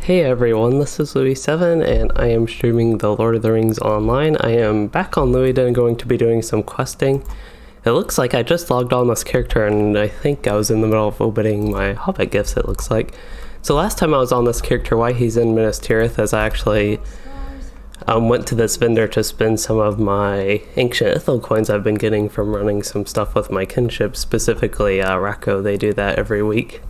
Hey everyone, this is Louey7 and I am streaming the Lord of the Rings online. I am back on Loueyden going to be doing some questing. It looks like I just logged on this character and I think I was in the middle of opening my Hobbit gifts, it looks like. So last time I was on this character, why he's in Minas Tirith, as I actually went to this vendor to spend some of my ancient Ithil coins I've been getting from running some stuff with my kinship, specifically Racco. They do that every week.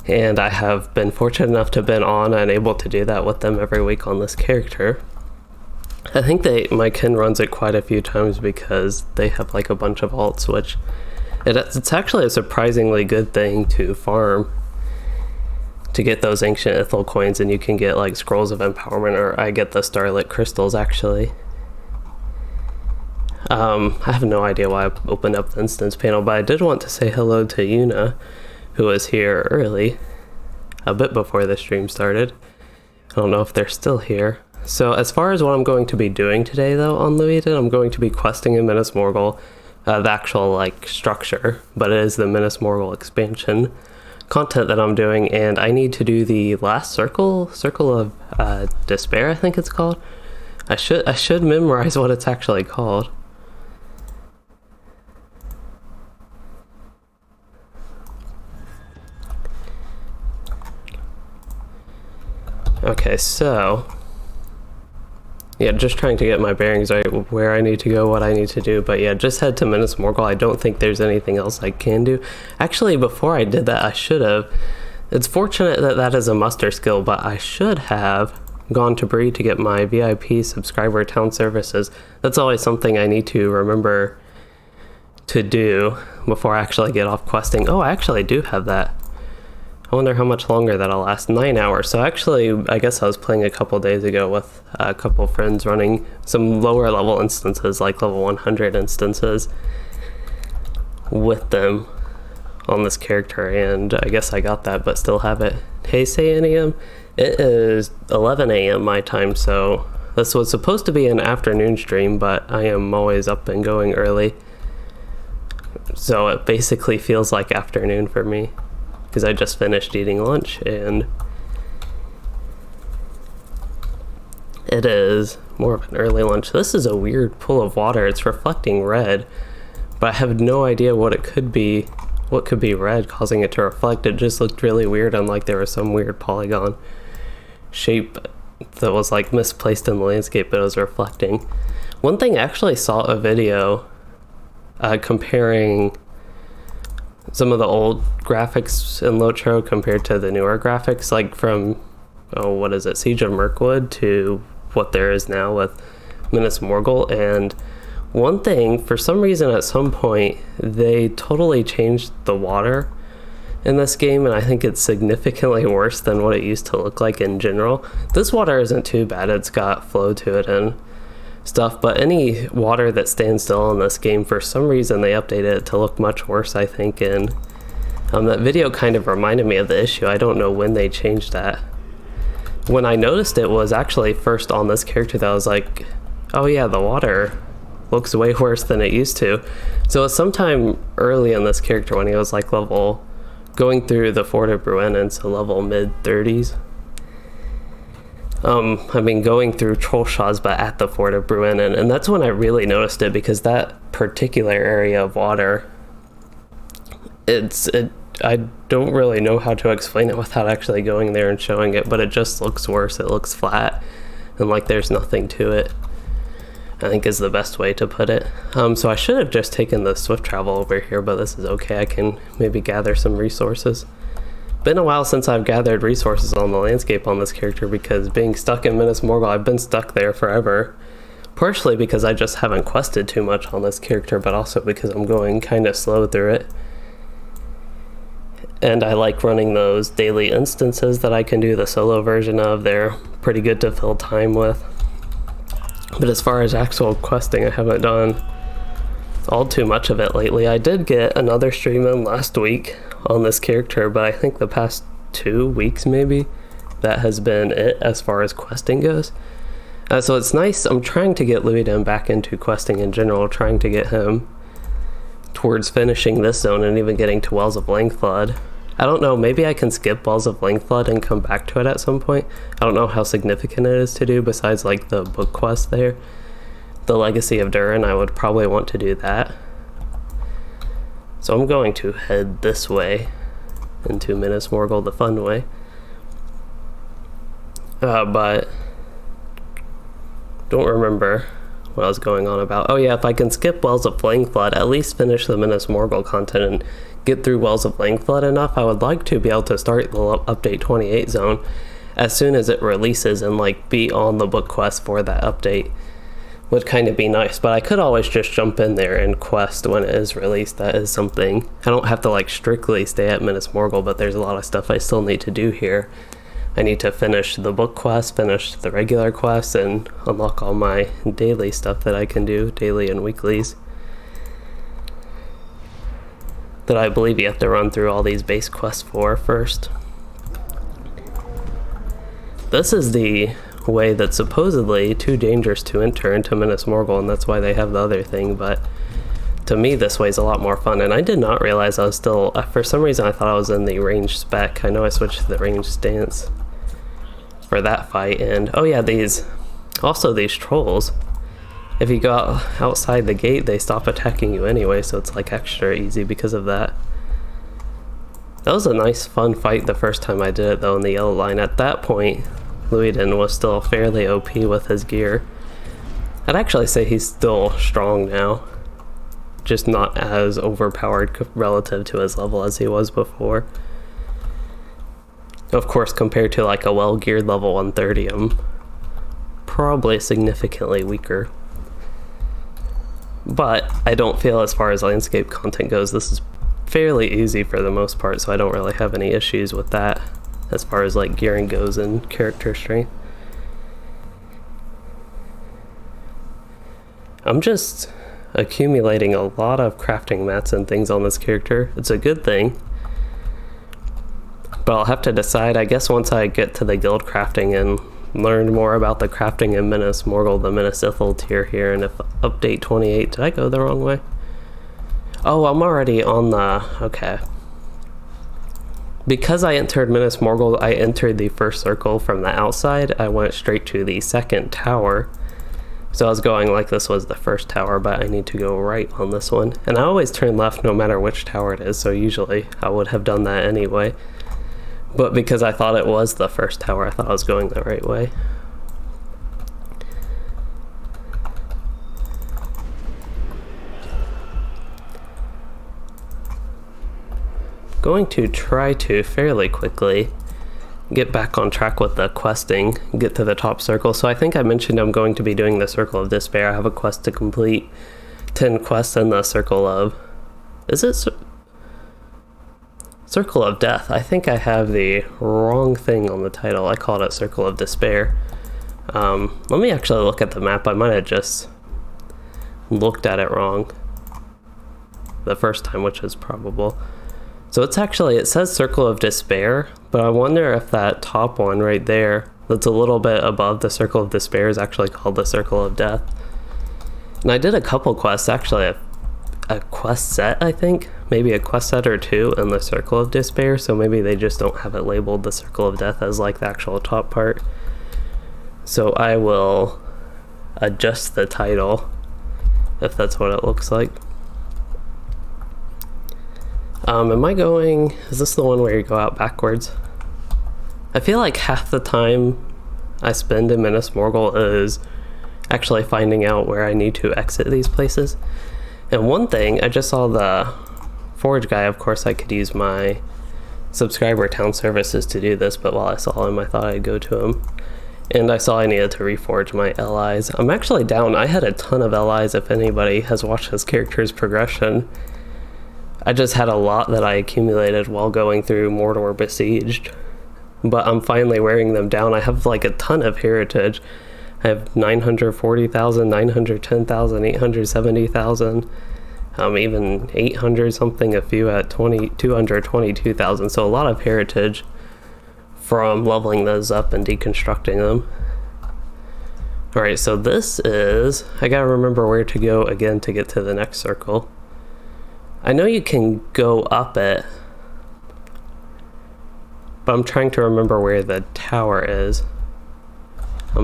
And I have been fortunate enough to have been on and able to do that with them every week on this character. I think my kin runs it quite a few times because they have like a bunch of alts, which it's actually a surprisingly good thing to farm to get those ancient Ithil coins, and you can get like scrolls of empowerment, or I get the starlit crystals actually. I have no idea why I opened up the instance panel, but I did want to say hello to Yuna, who was here early, a bit before the stream started. I don't know if they're still here. So as far as what I'm going to be doing today though on Loueyden, I'm going to be questing in Minas Morgul, the actual like structure, but it is the Minas Morgul expansion content that I'm doing, and I need to do the last circle of despair, I think it's called. I should memorize what it's actually called. Okay, so yeah, just trying to get my bearings right, where I need to go, what I need to do. But yeah, just head to Minas Morgul. I don't think there's anything else I can do. Actually, before I did that, I should have. It's fortunate that that is a muster skill, but I should have gone to Bree to get my VIP subscriber town services. That's always something I need to remember to do before I actually get off questing. Oh, I actually do have that. I wonder how much longer that'll last. 9 hours. So actually, I guess I was playing a couple days ago with a couple friends running some lower level instances, like level 100 instances, with them on this character, and I guess I got that, but still have it. Hey, say AM. It is 11 a.m. my time, so this was supposed to be an afternoon stream, but I am always up and going early, so it basically feels like afternoon for me, because I just finished eating lunch, and it is more of an early lunch. This is a weird pool of water. It's reflecting red, but I have no idea what it could be. What could be red causing it to reflect? It just looked really weird, and like there was some weird polygon shape that was like misplaced in the landscape, but it was reflecting. One thing, I actually saw a video comparing some of the old graphics in LOTRO compared to the newer graphics, like from, what is it, Siege of Mirkwood to what there is now with Minas Morgul. And one thing, for some reason at some point, they totally changed the water in this game, and I think it's significantly worse than what it used to look like in general. This water isn't too bad, it's got flow to it and stuff, but any water that stands still in this game, for some reason they updated it to look much worse, I think, and that video kind of reminded me of the issue. I don't know when they changed that. When I noticed it was actually first on this character that I was like, oh yeah, the water looks way worse than it used to. So it was sometime early in this character when he was like going through the Fort of Bruinen, so level mid-30s. I mean, going through Trollshaws, but at the Fort of Bruinen, and that's when I really noticed it, because that particular area of water, I don't really know how to explain it without actually going there and showing it, but it just looks worse. It looks flat, and like there's nothing to it, I think is the best way to put it. So I should have just taken the swift travel over here, but this is okay. I can maybe gather some resources. Been a while since I've gathered resources on the landscape on this character, because being stuck in Minas Morgul, I've been stuck there forever. Partially because I just haven't quested too much on this character, but also because I'm going kind of slow through it. And I like running those daily instances that I can do the solo version of. They're pretty good to fill time with. But as far as actual questing, I haven't done all too much of it lately. I did get another stream in last week on this character, but I think the past 2 weeks maybe, that has been it as far as questing goes. So it's nice. I'm trying to get Loueyden back into questing in general, trying to get him towards finishing this zone and even getting to Wells of Langflood, I don't know, maybe I can skip Wells of Lengthblood and come back to it at some point. I don't know how significant it is to do besides like the book quest there. The Legacy of Durin, I would probably want to do that. So I'm going to head this way into Minas Morgul the fun way. But don't remember what I was going on about. Oh yeah, if I can skip Wells of Lengthblood, at least finish the Minas Morgul content and get through Wells of Lengthblood enough, I would like to be able to start the update 28 zone as soon as it releases and like be on the book quest for that update. Would kind of be nice, but I could always just jump in there and quest when it is released. That is something. I don't have to like strictly stay at Minas Morgul, but there's a lot of stuff I still need to do here. I need to finish the book quest, finish the regular quests, and unlock all my daily stuff that I can do, daily and weeklies. That I believe you have to run through all these base quests for first. This is the way that's supposedly too dangerous to enter into Minas Morgul, and that's why they have the other thing, but to me this way is a lot more fun. And I did not realize I was still, for some reason I thought I was in the range spec. I know I switched to the range stance for that fight, and oh yeah, these trolls, if you go outside the gate they stop attacking you anyway, so it's like extra easy because of that. That was a nice fun fight the first time I did it though in the yellow line. At that point Loueyden was still fairly OP with his gear. I'd actually say he's still strong now, just not as overpowered relative to his level as he was before. Of course, compared to like a well-geared level 130, I'm probably significantly weaker. But I don't feel, as far as landscape content goes, this is fairly easy for the most part, so I don't really have any issues with that as far as like gearing goes and character strength. I'm just accumulating a lot of crafting mats and things on this character. It's a good thing, but I'll have to decide, I guess, once I get to the guild crafting and learn more about the crafting in Minas Morgul, the Minas Ithil tier here, and if update 28, did I go the wrong way? Oh, I'm already on the, okay. Because I entered Minas Morgul, I entered the first circle from the outside. I went straight to the second tower. So I was going like this was the first tower, but I need to go right on this one. And I always turn left no matter which tower it is, so usually I would have done that anyway. But because I thought it was the first tower, I thought I was going the right way. Going to try to fairly quickly get back on track with the questing, get to the top circle. So I think I mentioned I'm going to be doing the Circle of Despair. I have a quest to complete, 10 quests in the Circle of, is it Circle of Death? I think I have the wrong thing on the title. I called it Circle of Despair. Let me actually look at the map. I might have just looked at it wrong the first time, which is probable. So it's actually, it says Circle of Despair, but I wonder if that top one right there that's a little bit above the Circle of Despair is actually called the Circle of Death. And I did a couple quests, actually a quest set, I think, maybe a quest set or two in the Circle of Despair, so maybe they just don't have it labeled the Circle of Death as like the actual top part. So I will adjust the title if that's what it looks like. Am I going, is this the one where you go out backwards? I feel like half the time I spend in Minas Morgul is actually finding out where I need to exit these places. And one thing, I just saw the Forge guy, of course I could use my subscriber town services to do this, but while I saw him I thought I'd go to him. And I saw I needed to reforge my LIs. I'm actually down, I had a ton of LIs if anybody has watched this character's progression. I just had a lot that I accumulated while going through Mordor Besieged, but I'm finally wearing them down. I have like a ton of heritage. I have 940,000, 910,000, 870,000, even 800 something, a few at 222,000. So a lot of heritage from leveling those up and deconstructing them. All right, so this is, I gotta remember where to go again to get to the next circle. I know you can go up it but I'm trying to remember where the tower is.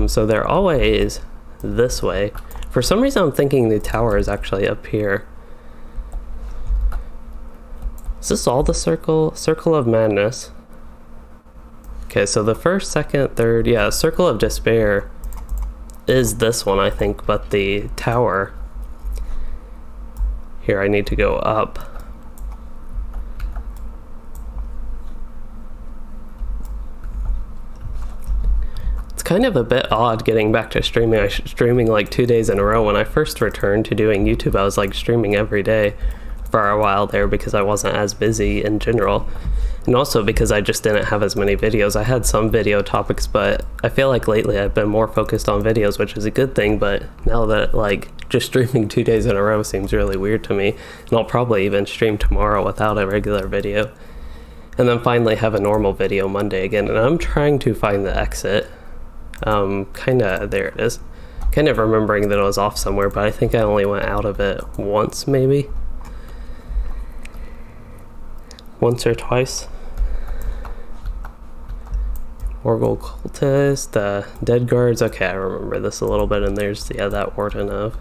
So they're always this way. For some reason I'm thinking the tower is actually up here. Is this all the circle of madness? Okay, so the first, second, third, yeah, circle of despair is this one, I think, but the tower here, I need to go up. It's kind of a bit odd getting back to streaming. I was streaming like 2 days in a row. When I first returned to doing YouTube, I was like streaming every day for a while there because I wasn't as busy in general. And also because I just didn't have as many videos. I had some video topics, but I feel like lately I've been more focused on videos, which is a good thing. But now that like just streaming 2 days in a row seems really weird to me. And I'll probably even stream tomorrow without a regular video. And then finally have a normal video Monday again. And I'm trying to find the exit. Kinda, there it is. Kind of remembering that it was off somewhere, but I think I only went out of it once, maybe. Once or twice. Morgul cultist, dead guards. Okay, I remember this a little bit, and there's, yeah, that Warden of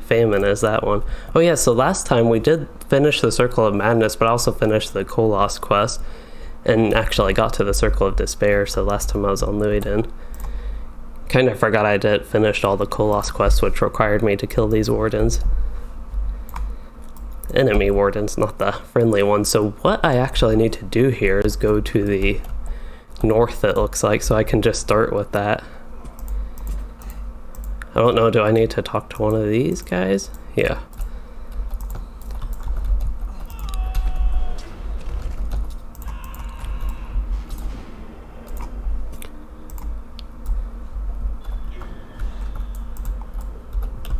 Famine is that one. Oh yeah, so last time we did finish the Circle of Madness, but also finished the Koloss quest, and actually got to the Circle of Despair, so last time I was on Loueyden. Kind of forgot I did finished all the Koloss quests, which required me to kill these wardens. Enemy wardens, not the friendly ones. So what I actually need to do here is go to the north, it looks like, so I can just start with that. I don't know, do I need to talk to one of these guys? Yeah.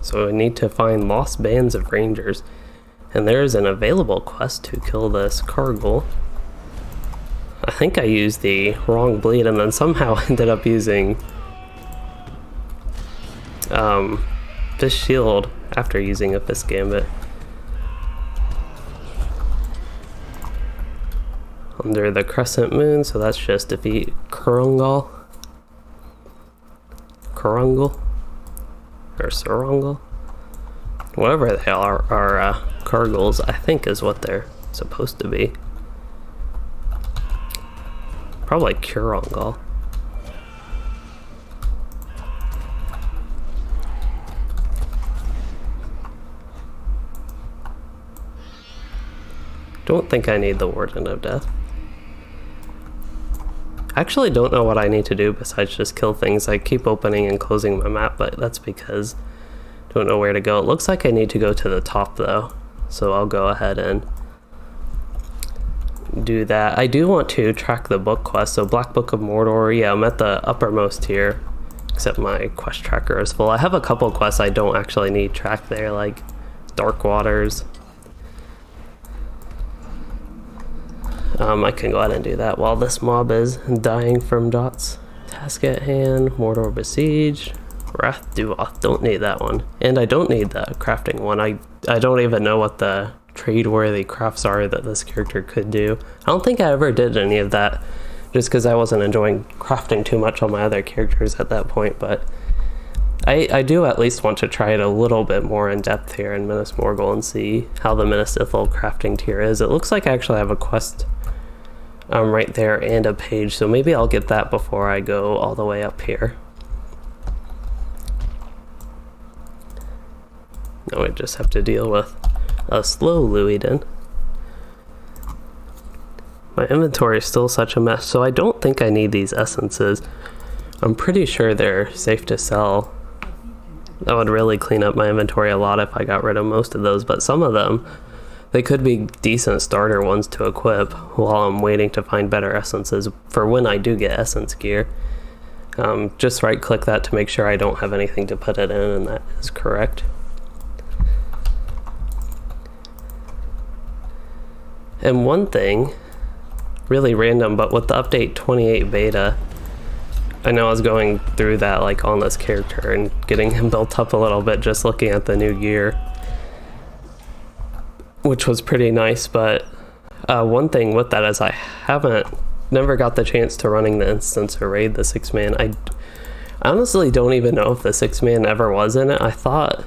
So I need to find lost bands of rangers. And there is an available quest to kill this Cargill. I think I used the wrong bleed and then somehow ended up using Fist Shield after using a Fist Gambit. Under the Crescent Moon, so that's just defeat Kurungal. Or Surungal. Whatever they are Cargills, I think is what they're supposed to be. Probably Kurungal. Don't think I need the Warden of Death. I actually don't know what I need to do besides just kill things. I keep opening and closing my map, but that's because I don't know where to go. It looks like I need to go to the top though, so I'll go ahead and do that. I do want to track the book quest, so Black Book of Mordor, yeah, I'm at the uppermost here, except my quest tracker is full. I have a couple quests I don't actually need tracked there, like Dark Waters. I can go ahead and do that while this mob is dying from dots. Task at hand, Mordor besieged, Wrath Duoth, don't need that one. And I don't need the crafting one. I don't even know what the trade-worthy crafts are that this character could do. I don't think I ever did any of that, just because I wasn't enjoying crafting too much on my other characters at that point, but I do at least want to try it a little bit more in depth here in Minas Morgul and see how the Minas Ithil crafting tier is. It looks like I actually have a quest right there and a page, so maybe I'll get that before I go all the way up here. Now I just have to deal with a slow Loueyden. My inventory is still such a mess, so I don't think I need these essences. I'm pretty sure they're safe to sell. That would really clean up my inventory a lot if I got rid of most of those, but some of them, they could be decent starter ones to equip while I'm waiting to find better essences for when I do get essence gear. Just right click that to make sure I don't have anything to put it in, and that is correct. And one thing, really random, but with the update 28 beta, I know I was going through that like on this character and getting him built up a little bit just looking at the new gear, which was pretty nice, but one thing with that is I haven't never got the chance to running the instance or raid the 6-man. I honestly don't even know if the 6-man ever was in it. I thought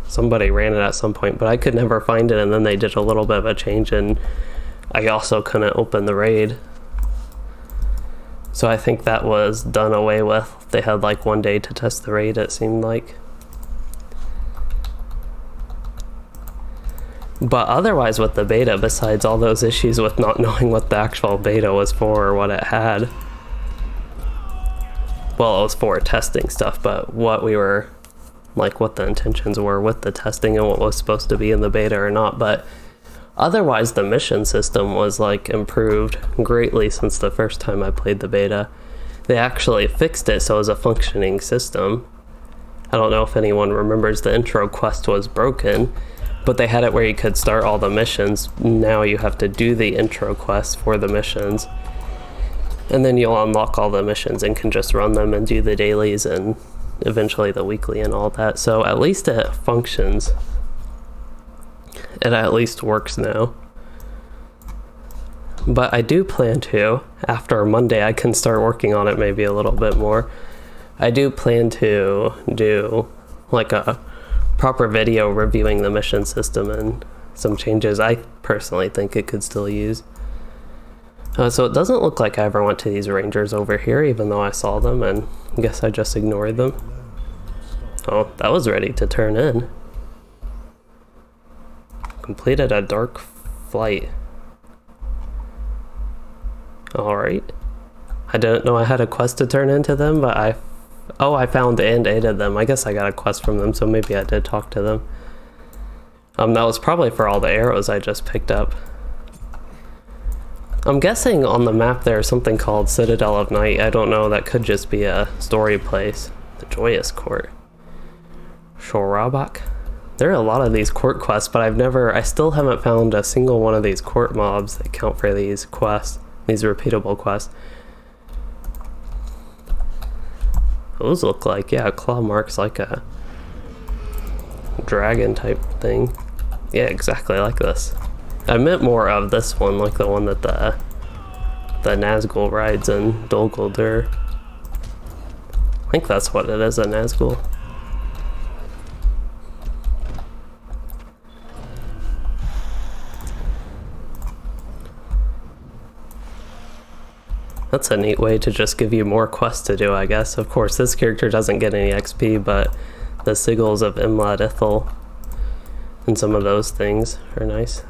somebody ran it at some point, but I could never find it, and then they did a little bit of a change, and I also couldn't open the raid. So I think that was done away with. They had like 1 day to test the raid, it seemed like. But otherwise with the beta, besides all those issues with not knowing what the actual beta was for or what it had, well, it was for testing stuff, but what we were, like what the intentions were with the testing and what was supposed to be in the beta or not. But otherwise the mission system was like improved greatly since the first time I played the beta. They actually fixed it so it was a functioning system. I don't know if anyone remembers the intro quest was broken, but they had it where you could start all the missions. Now you have to do the intro quest for the missions, and then you'll unlock all the missions and can just run them and do the dailies and eventually the weekly and all that. So at least it functions. It at least works now. But I do plan to, after Monday, I can start working on it maybe a little bit more. I do plan to do like a proper video reviewing the mission system and some changes I personally think it could still use. So it doesn't look like I ever went to these rangers over here, even though I saw them, and I guess I just ignored them. Oh, that was ready to turn in. Completed a dark flight. Alright. I didn't know I had a quest to turn into them, but I found and aided them. I guess I got a quest from them, so maybe I did talk to them. That was probably for all the arrows I just picked up. I'm guessing on the map there's something called Citadel of Night. I don't know, that could just be a story place. The Joyous Court. Shorabak. There are a lot of these court quests, but I still haven't found a single one of these court mobs that count for these quests, these repeatable quests. Those look like, yeah, claw marks like a dragon type thing. Yeah, exactly like this. I meant more of this one, like the one that the Nazgul rides in Dol Guldur. I think that's what it is, a Nazgul. That's a neat way to just give you more quests to do, I guess. Of course, this character doesn't get any XP, but the sigils of Imlad Ithil and some of those things are nice.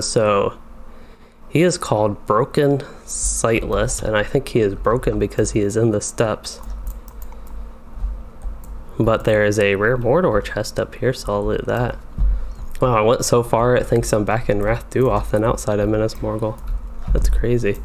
So he is called Broken Sightless, and I think he is broken because he is in the steppes. But there is a rare Mordor chest up here, so I'll loot that. Wow, I went so far it thinks I'm back in Rath Duoth and outside of Minas Morgul. That's crazy.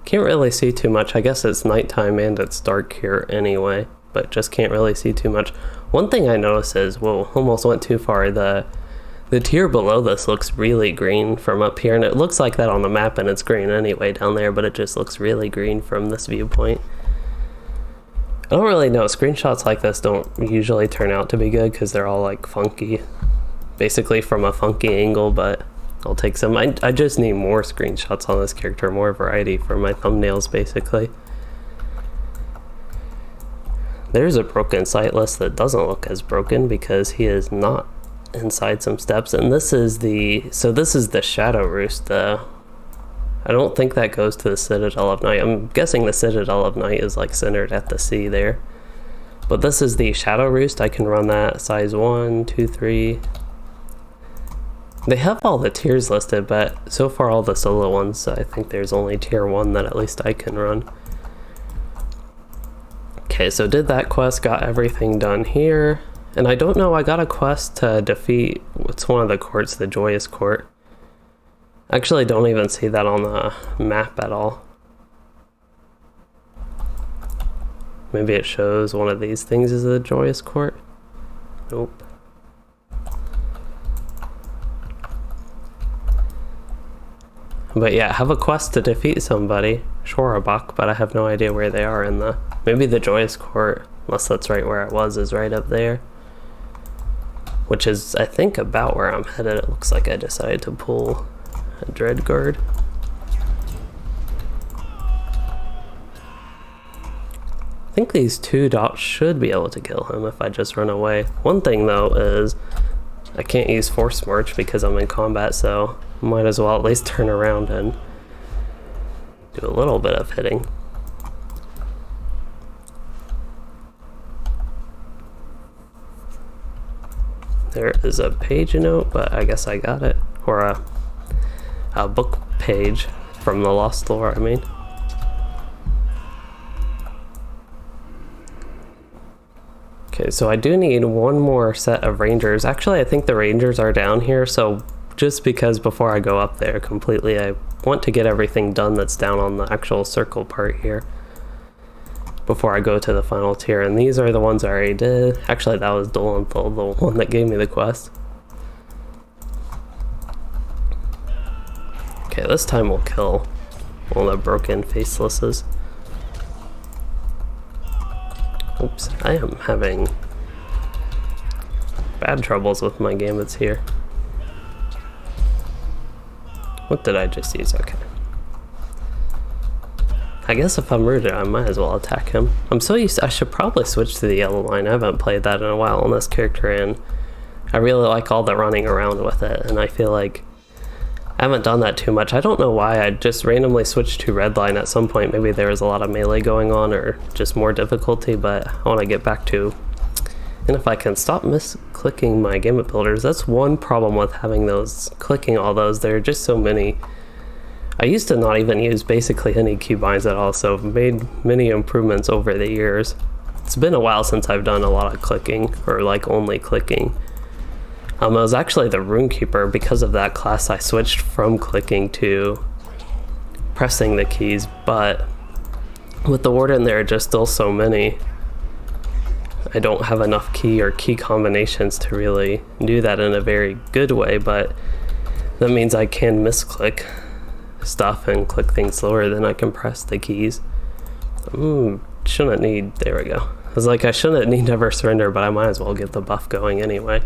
Can't really see too much. I guess it's nighttime and it's dark here anyway, but just can't really see too much. One thing I noticed is, whoa, almost went too far. The tier below this looks really green from up here, and it looks like that on the map, and it's green anyway down there, but it just looks really green from this viewpoint. I don't really know. Screenshots like this don't usually turn out to be good because they're all like funky, basically from a funky angle, but I'll take some. I just need more screenshots on this character, more variety for my thumbnails, basically. There's a broken sightless that doesn't look as broken because he is not inside some steps, and this is the Shadow Roost. I don't think that goes to the Citadel of Night. I'm guessing the Citadel of Night is like centered at the sea there. But this is the Shadow Roost. I can run that size 1, 2, 3. They have all the tiers listed, but so far all the solo ones, I think there's only tier 1 that at least I can run. Okay, so did that quest, got everything done here. And I don't know, I got a quest to defeat, what's one of the courts, the Joyous Court. Actually, don't even see that on the map at all. Maybe it shows one of these things as the Joyous Court. Nope. But yeah, have a quest to defeat somebody, Shorabak, but I have no idea where they are in maybe the Joyous Court. unless that's right where I was, is right up there. Which is, I think, about where I'm headed. It looks like I decided to pull a Dread Guard. I think these 2 dots should be able to kill him if I just run away. One thing though is I can't use Force March because I'm in combat, so might as well at least turn around and do a little bit of hitting. There is a page note, but I guess I got it. Or a book page from the Lost Lore, I mean. Okay, so I do need one more set of rangers. Actually, I think the rangers are down here, so just because before I go up there completely, I want to get everything done that's down on the actual circle part here before I go to the final tier. And these are the ones I already did. Actually, that was Dolenthal, the one that gave me the quest. Okay, this time we'll kill one of the broken facelesses. Oops, I am having bad troubles with my gambits here. What did I just use? Okay. I guess if I'm rooted, I might as well attack him. I'm so used to, I should probably switch to the yellow line. I haven't played that in a while on this character, and I really like all the running around with it, and I feel like I haven't done that too much. I don't know why. I just randomly switched to red line at some point. Maybe there was a lot of melee going on or just more difficulty, but I want to get back to... And if I can stop misclicking my gambit builders, that's one problem with having those, clicking all those. There are just so many. I used to not even use basically any keybinds at all, so I've made many improvements over the years. It's been a while since I've done a lot of clicking, or like only clicking. It was actually the Runekeeper. Because of that class, I switched from clicking to pressing the keys, but with the Warden there are just still so many. I don't have enough key or key combinations to really do that in a very good way, but that means I can misclick stuff and click things slower than I can press the keys. Shouldn't need, there we go. I was like, I shouldn't need Never Surrender, but I might as well get the buff going anyway.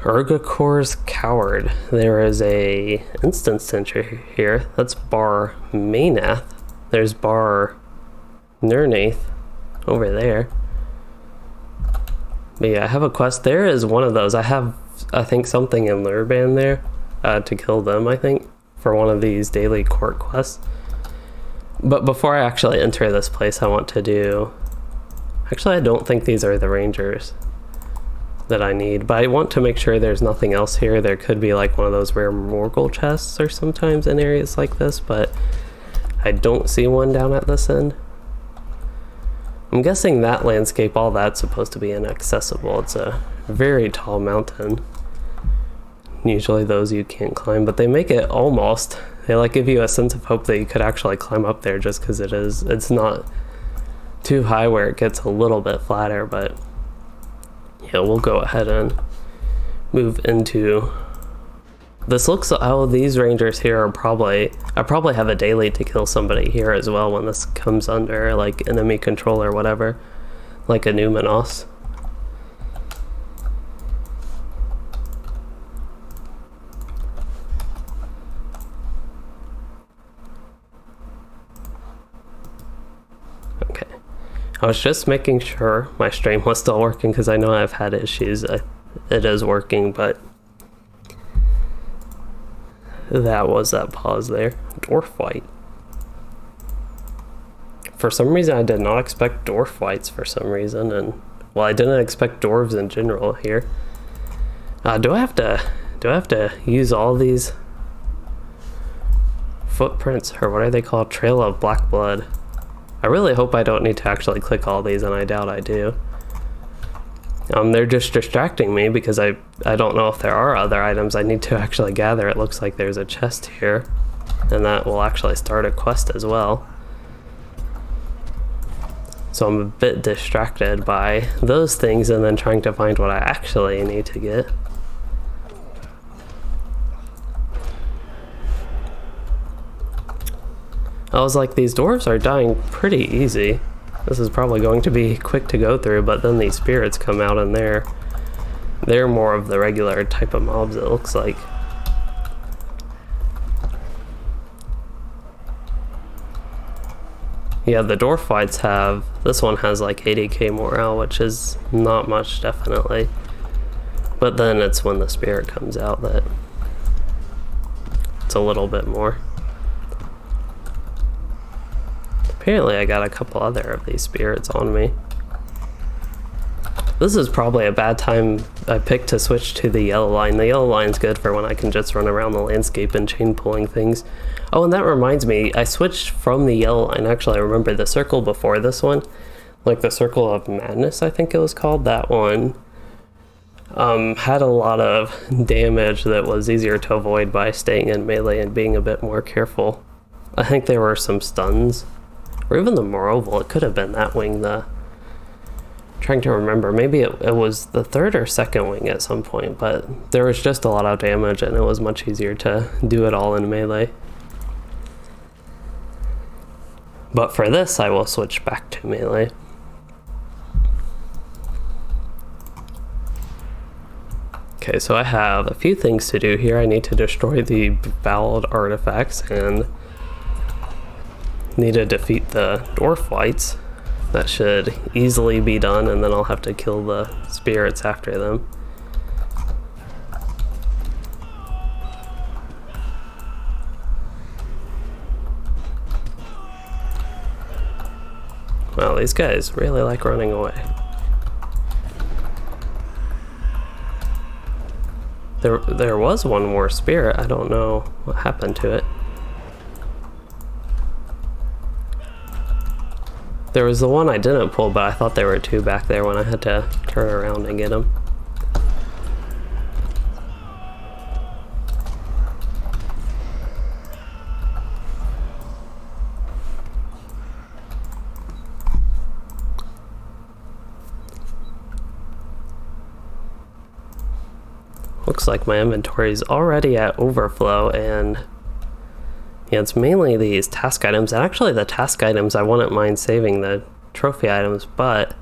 Urgakor's Coward. There is a instance center here. That's Bar Maynath. There's Bar Nernath over there. But yeah, I have a quest. There is one of those. I have, I think, something in Lurban there to kill them, I think, for one of these daily court quests. But before I actually enter this place, I want to do... Actually, I don't think these are the rangers that I need, but I want to make sure there's nothing else here. There could be like one of those rare Morgul chests or sometimes in areas like this, but I don't see one down at this end. I'm guessing that landscape, all that's supposed to be inaccessible. It's a very tall mountain. Usually those you can't climb, but they make it almost, they like give you a sense of hope that you could actually climb up there, just because it's not too high where it gets a little bit flatter. But yeah, we'll go ahead and move into this. Looks, oh, these rangers here are probably, I probably have a daily to kill somebody here as well when this comes under like enemy control or whatever, like a Numenos. Okay, I was just making sure my stream was still working because I know I've had issues. It is working, but that was that pause there. Dwarf white. For some reason, I did not expect dwarf whites for some reason, and well, I didn't expect dwarves in general here. Do I have to use all these footprints, or what are they called? Trail of Black Blood. I really hope I don't need to actually click all these, and I doubt I do. They're just distracting me because I don't know if there are other items I need to actually gather. It looks like there's a chest here, and that will actually start a quest as well. So I'm a bit distracted by those things and then trying to find what I actually need to get. I was like, these dwarves are dying pretty easy. This is probably going to be quick to go through, but then these spirits come out and they're more of the regular type of mobs, it looks like. Yeah, the dwarf fights have, this one has like 80k morale, which is not much, definitely. But then it's when the spirit comes out that it's a little bit more. Apparently I got a couple other of these spirits on me. This is probably a bad time I picked to switch to the yellow line. The yellow line's good for when I can just run around the landscape and chain pulling things. Oh, and that reminds me, I switched from the yellow line. Actually, I remember the circle before this one. Like the Circle of Madness, I think it was called. That one had a lot of damage that was easier to avoid by staying in melee and being a bit more careful. I think there were some stuns. Or even the Moreoval, it could have been that wing, trying to remember, maybe it was the third or second wing at some point, but there was just a lot of damage and it was much easier to do it all in melee. But for this, I will switch back to melee. Okay, so I have a few things to do here. I need to destroy the Ballad artifacts and need to defeat the dwarf fights. That should easily be done, and then I'll have to kill the spirits after them. Wow, these guys really like running away. There was one more spirit. I don't know what happened to it. There was the one I didn't pull, but I thought there were two back there when I had to turn around and get them. Looks like my inventory is already at overflow, and yeah, it's mainly these task items. And actually the task items, I wouldn't mind saving the trophy items, but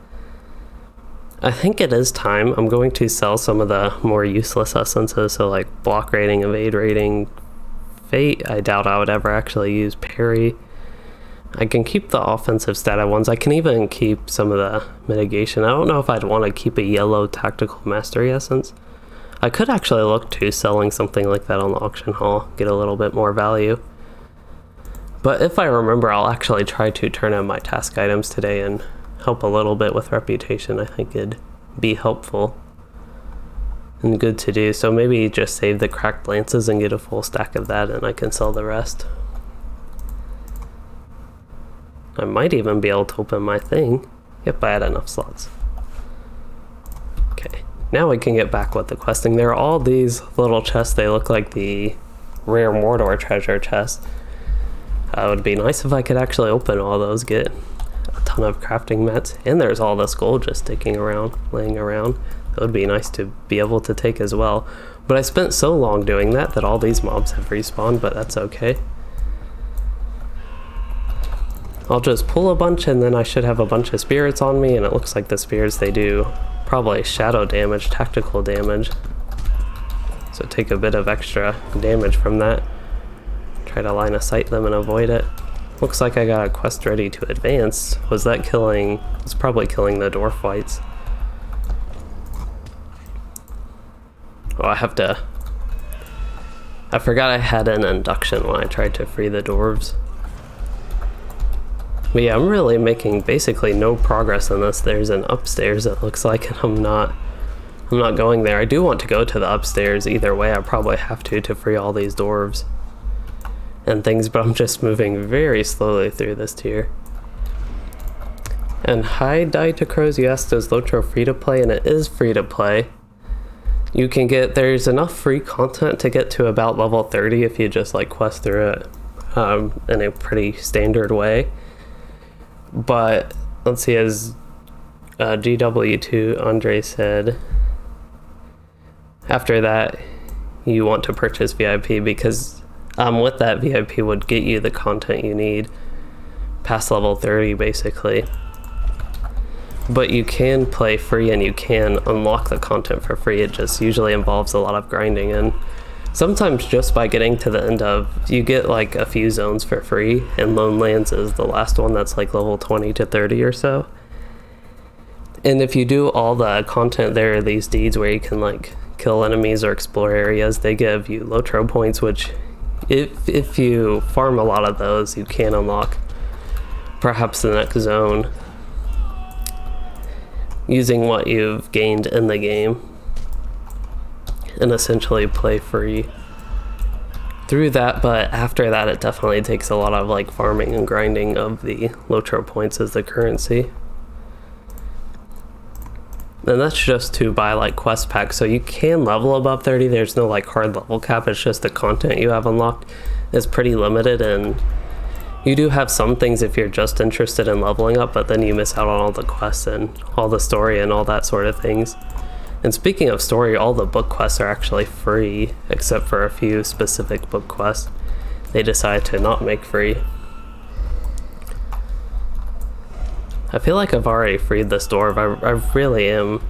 I think it is time. I'm going to sell some of the more useless essences, so like block rating, evade rating, fate. I doubt I would ever actually use parry. I can keep the offensive stat ones. I can even keep some of the mitigation. I don't know if I'd want to keep a yellow tactical mastery essence. I could actually look to selling something like that on the auction hall, get a little bit more value. But if I remember, I'll actually try to turn in my task items today and help a little bit with reputation. I think it'd be helpful and good to do. So maybe just save the cracked lances and get a full stack of that, and I can sell the rest. I might even be able to open my thing. Yep, I had enough slots. Okay, now we can get back with the questing. There are all these little chests. They look like the rare Mordor treasure chest. It would be nice if I could actually open all those, get a ton of crafting mats, and there's all this gold just sticking around, laying around. It would be nice to be able to take as well. But I spent so long doing that all these mobs have respawned, but that's okay. I'll just pull a bunch, and then I should have a bunch of spirits on me, and it looks like the spirits, they do probably shadow damage, tactical damage. So take a bit of extra damage from that. Try to line of sight them and avoid it. Looks like I got a quest ready to advance. Was that killing? It's probably killing the dwarf fights. Oh, I forgot I had an induction when I tried to free the dwarves. But yeah, I'm really making basically no progress in this. There's an upstairs, it looks like, and I'm not going there. I do want to go to the upstairs either way. I probably have to free all these dwarves and things, but I'm just moving very slowly through this tier. And hi, Die to Crows, you asked, is LOTRO free to play? And it is free to play. You can get, there's enough free content to get to about level 30 if you just like quest through it in a pretty standard way. But let's see, as GW2 Andre said, after that you want to purchase VIP, because with that VIP would get you the content you need past level 30 basically. but you can play free and you can unlock the content for free. It just usually involves a lot of grinding, and sometimes just by getting to the end of, you get like a few zones for free, and Lone Lands is the last one that's like level 20 to 30 or so. And if you do all the content there, these deeds where you can like kill enemies or explore areas, they give you LOTRO points, which if you farm a lot of those, you can unlock perhaps the next zone using what you've gained in the game, and essentially play free through that. But after that, it definitely takes a lot of like farming and grinding of the LOTRO points as the currency. And that's just to buy like quest packs, so you can level above 30. There's no like hard level cap, it's just the content you have unlocked is pretty limited, and you do have some things if you're just interested in leveling up, but then you miss out on all the quests and all the story and all that sort of things. And speaking of story, all the book quests are actually free, except for a few specific book quests they decide to not make free. I feel like I've already freed this dwarf. I really am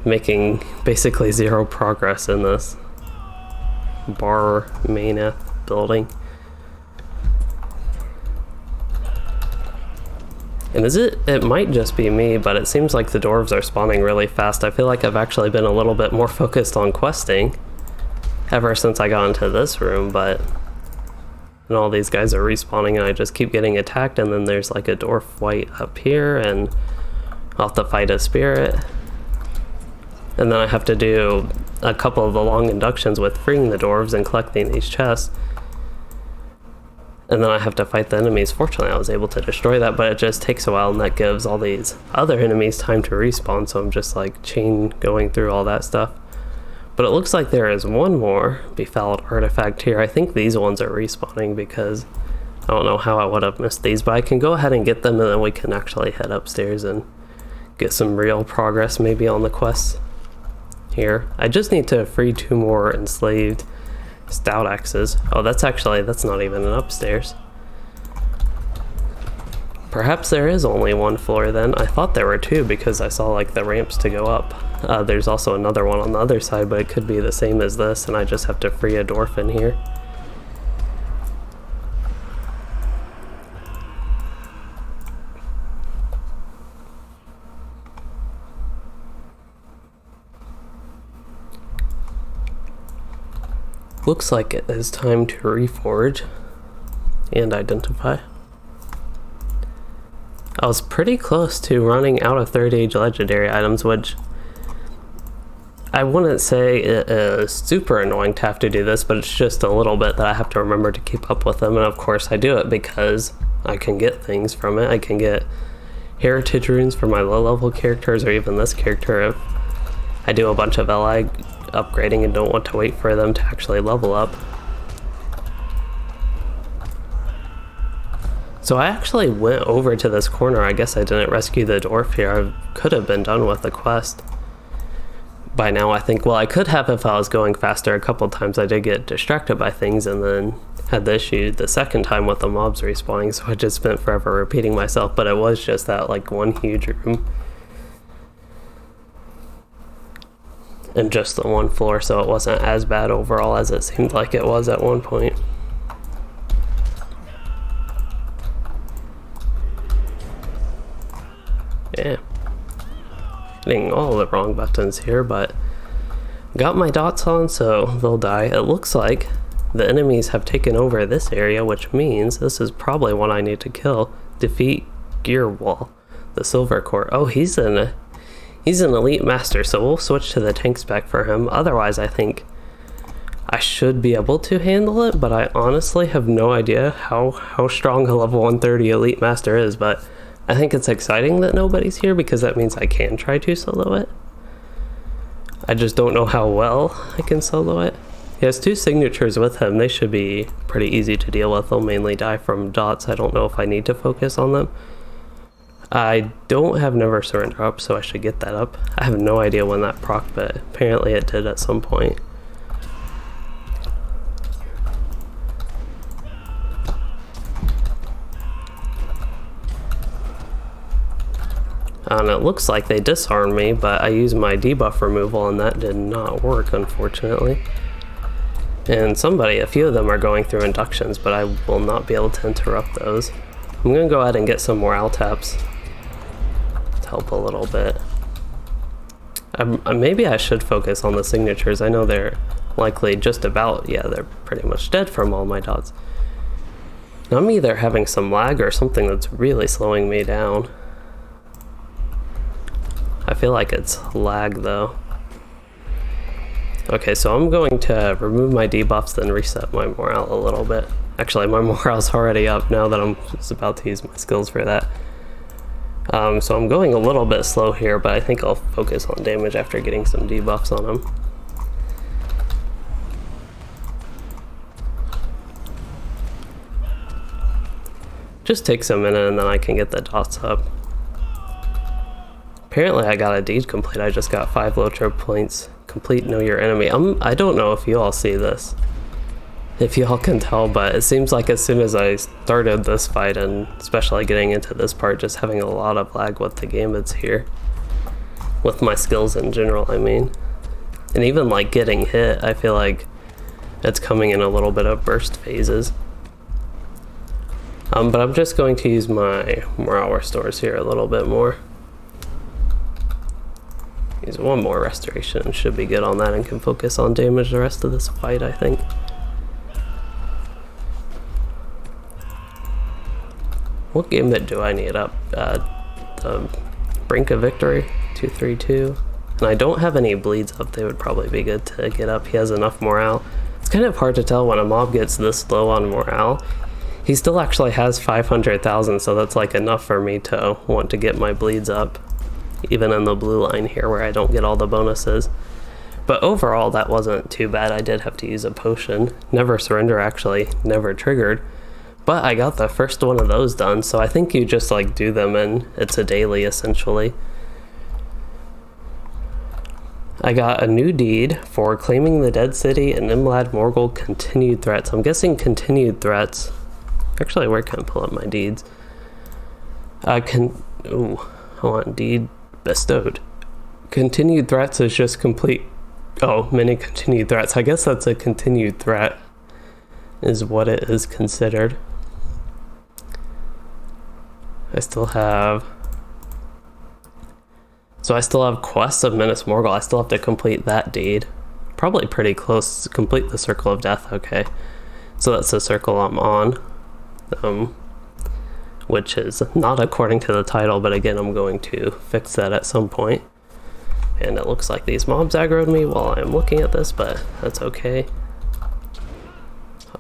making basically zero progress in this bar Maneth building. And it might just be me, but it seems like the dwarves are spawning really fast. I feel like I've actually been a little bit more focused on questing ever since I got into this room, and all these guys are respawning and I just keep getting attacked, and then there's like a dwarf white up here and I'll have to fight a spirit. And then I have to do a couple of the long inductions with freeing the dwarves and collecting these chests. And then I have to fight the enemies. Fortunately, I was able to destroy that, but it just takes a while, and that gives all these other enemies time to respawn, so I'm just like chain going through all that stuff. But it looks like there is one more befouled artifact here. I think these ones are respawning because I don't know how I would have missed these, but I can go ahead and get them, and then we can actually head upstairs and get some real progress maybe on the quests here. I just need to free 2 more enslaved stout axes. Oh, that's not even an upstairs. Perhaps there is only 1 floor then. I thought there were 2 because I saw like the ramps to go up. There's also another one on the other side, but it could be the same as this, and I just have to free a dwarf in here. Looks like it is time to reforge and identify. I was pretty close to running out of 3rd age legendary items, which I wouldn't say it is super annoying to have to do this, but it's just a little bit that I have to remember to keep up with them. And of course I do it because I can get things from it. I can get heritage runes for my low level characters, or even this character if I do a bunch of LI upgrading and don't want to wait for them to actually level up. So I actually went over to this corner. I guess I didn't rescue the dwarf here. I could have been done with the quest by now, I think. Well, I could have if I was going faster. A couple times I did get distracted by things and then had the issue the second time with the mobs respawning, so I just spent forever repeating myself, but it was just that like one huge room and just the 1 floor, so it wasn't as bad overall as it seemed like it was at one point. Yeah, hitting all the wrong buttons here, but got my dots on, so they'll die. It looks like the enemies have taken over this area, which means this is probably one I need to kill. Defeat Gearwall, the Silver Court. Oh, he's an elite master, so we'll switch to the tank spec for him. Otherwise, I think I should be able to handle it, but I honestly have no idea how strong a level 130 elite master is, but I think it's exciting that nobody's here because that means I can try to solo it. I just don't know how well I can solo it. He has 2 signatures with him. They should be pretty easy to deal with. They'll mainly die from dots. I don't know if I need to focus on them. I don't have Never Surrender up, so I should get that up. I have no idea when that proc, but apparently it did at some point. And it looks like they disarmed me, but I used my debuff removal and that did not work, unfortunately. And a few of them are going through inductions, but I will not be able to interrupt those. I'm gonna go ahead and get some morale taps to help a little bit. Maybe I should focus on the signatures. I know they're likely just about, yeah, they're pretty much dead from all my dots. Now I'm either having some lag or something that's really slowing me down. I feel like it's lag though. Okay, so I'm going to remove my debuffs, then reset my morale a little bit. Actually, my morale's already up now that I'm just about to use my skills for that. So I'm going a little bit slow here, but I think I'll focus on damage after getting some debuffs on him. Just takes a minute and then I can get the dots up. Apparently I got a deed complete. I just got 5 LOTRO points. Complete know your enemy. I don't know if you all see this, if you all can tell, but it seems like as soon as I started this fight, and especially getting into this part, just having a lot of lag with the gambits here. With my skills in general, I mean. And even like getting hit, I feel like it's coming in a little bit of burst phases. But I'm just going to use my morale restores here a little bit more. Use one more restoration and should be good on that and can focus on damage the rest of this fight, I think. What gambit do I need up? The Brink of Victory, 232. And I don't have any bleeds up. They would probably be good to get up. He has enough morale. It's kind of hard to tell when a mob gets this low on morale. He still actually has 500,000, so that's like enough for me to want to get my bleeds up. Even in the blue line here where I don't get all the bonuses. But overall that wasn't too bad. I did have to use a potion. Never surrender actually never triggered. But I got the first one of those done, so I think you just like do them and it's a daily essentially. I got a new deed for claiming the dead city and Minas Morgul continued threats. I'm guessing continued threats. Actually, where can I pull up my deeds? I want deed bestowed. Continued threats is just complete. Oh, many continued threats. I guess that's a continued threat is what it is considered. I still have quests of Minas Morgul. I still have to complete that deed. Probably pretty close to complete the Circle of Death. Okay, so that's the circle I'm on, which is not according to the title, but again I'm going to fix that at some point. And it looks like these mobs aggroed me while I'm looking at this, but that's okay.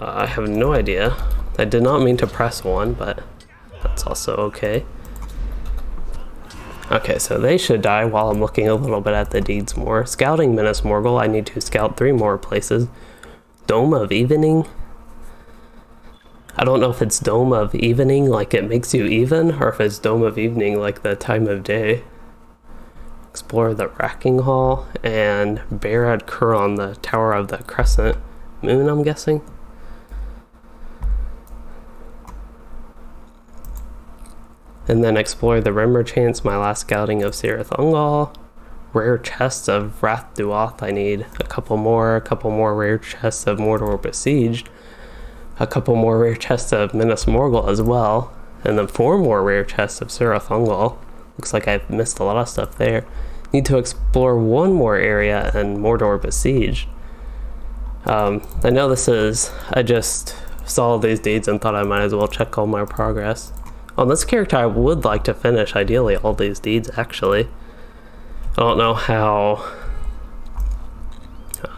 I have no idea. I did not mean to press 1, but that's also okay. Okay, so they should die while I'm looking a little bit at the deeds more. Scouting Minas Morgul, I need to scout 3 more places. Dome of Evening. I don't know if it's Dome of Evening, like it makes you even, or if it's Dome of Evening, like the time of day. Explore the Racking Hall, and Barad Kuron, the Tower of the Crescent Moon, I'm guessing. And then explore the Rimmer Chance, my last scouting of Tirith Ungol. Rare chests of Wrath Duath, I need a couple more rare chests of Mordor Besieged. A couple more rare chests of Minas Morgul as well, and then 4 more rare chests of Tirith Ungol. Looks like I've missed a lot of stuff there. Need to explore 1 more area in Mordor Besieged. I know this is, I just saw these deeds and thought I might as well check all my progress. On this character I would like to finish, ideally, all these deeds actually. I don't know how,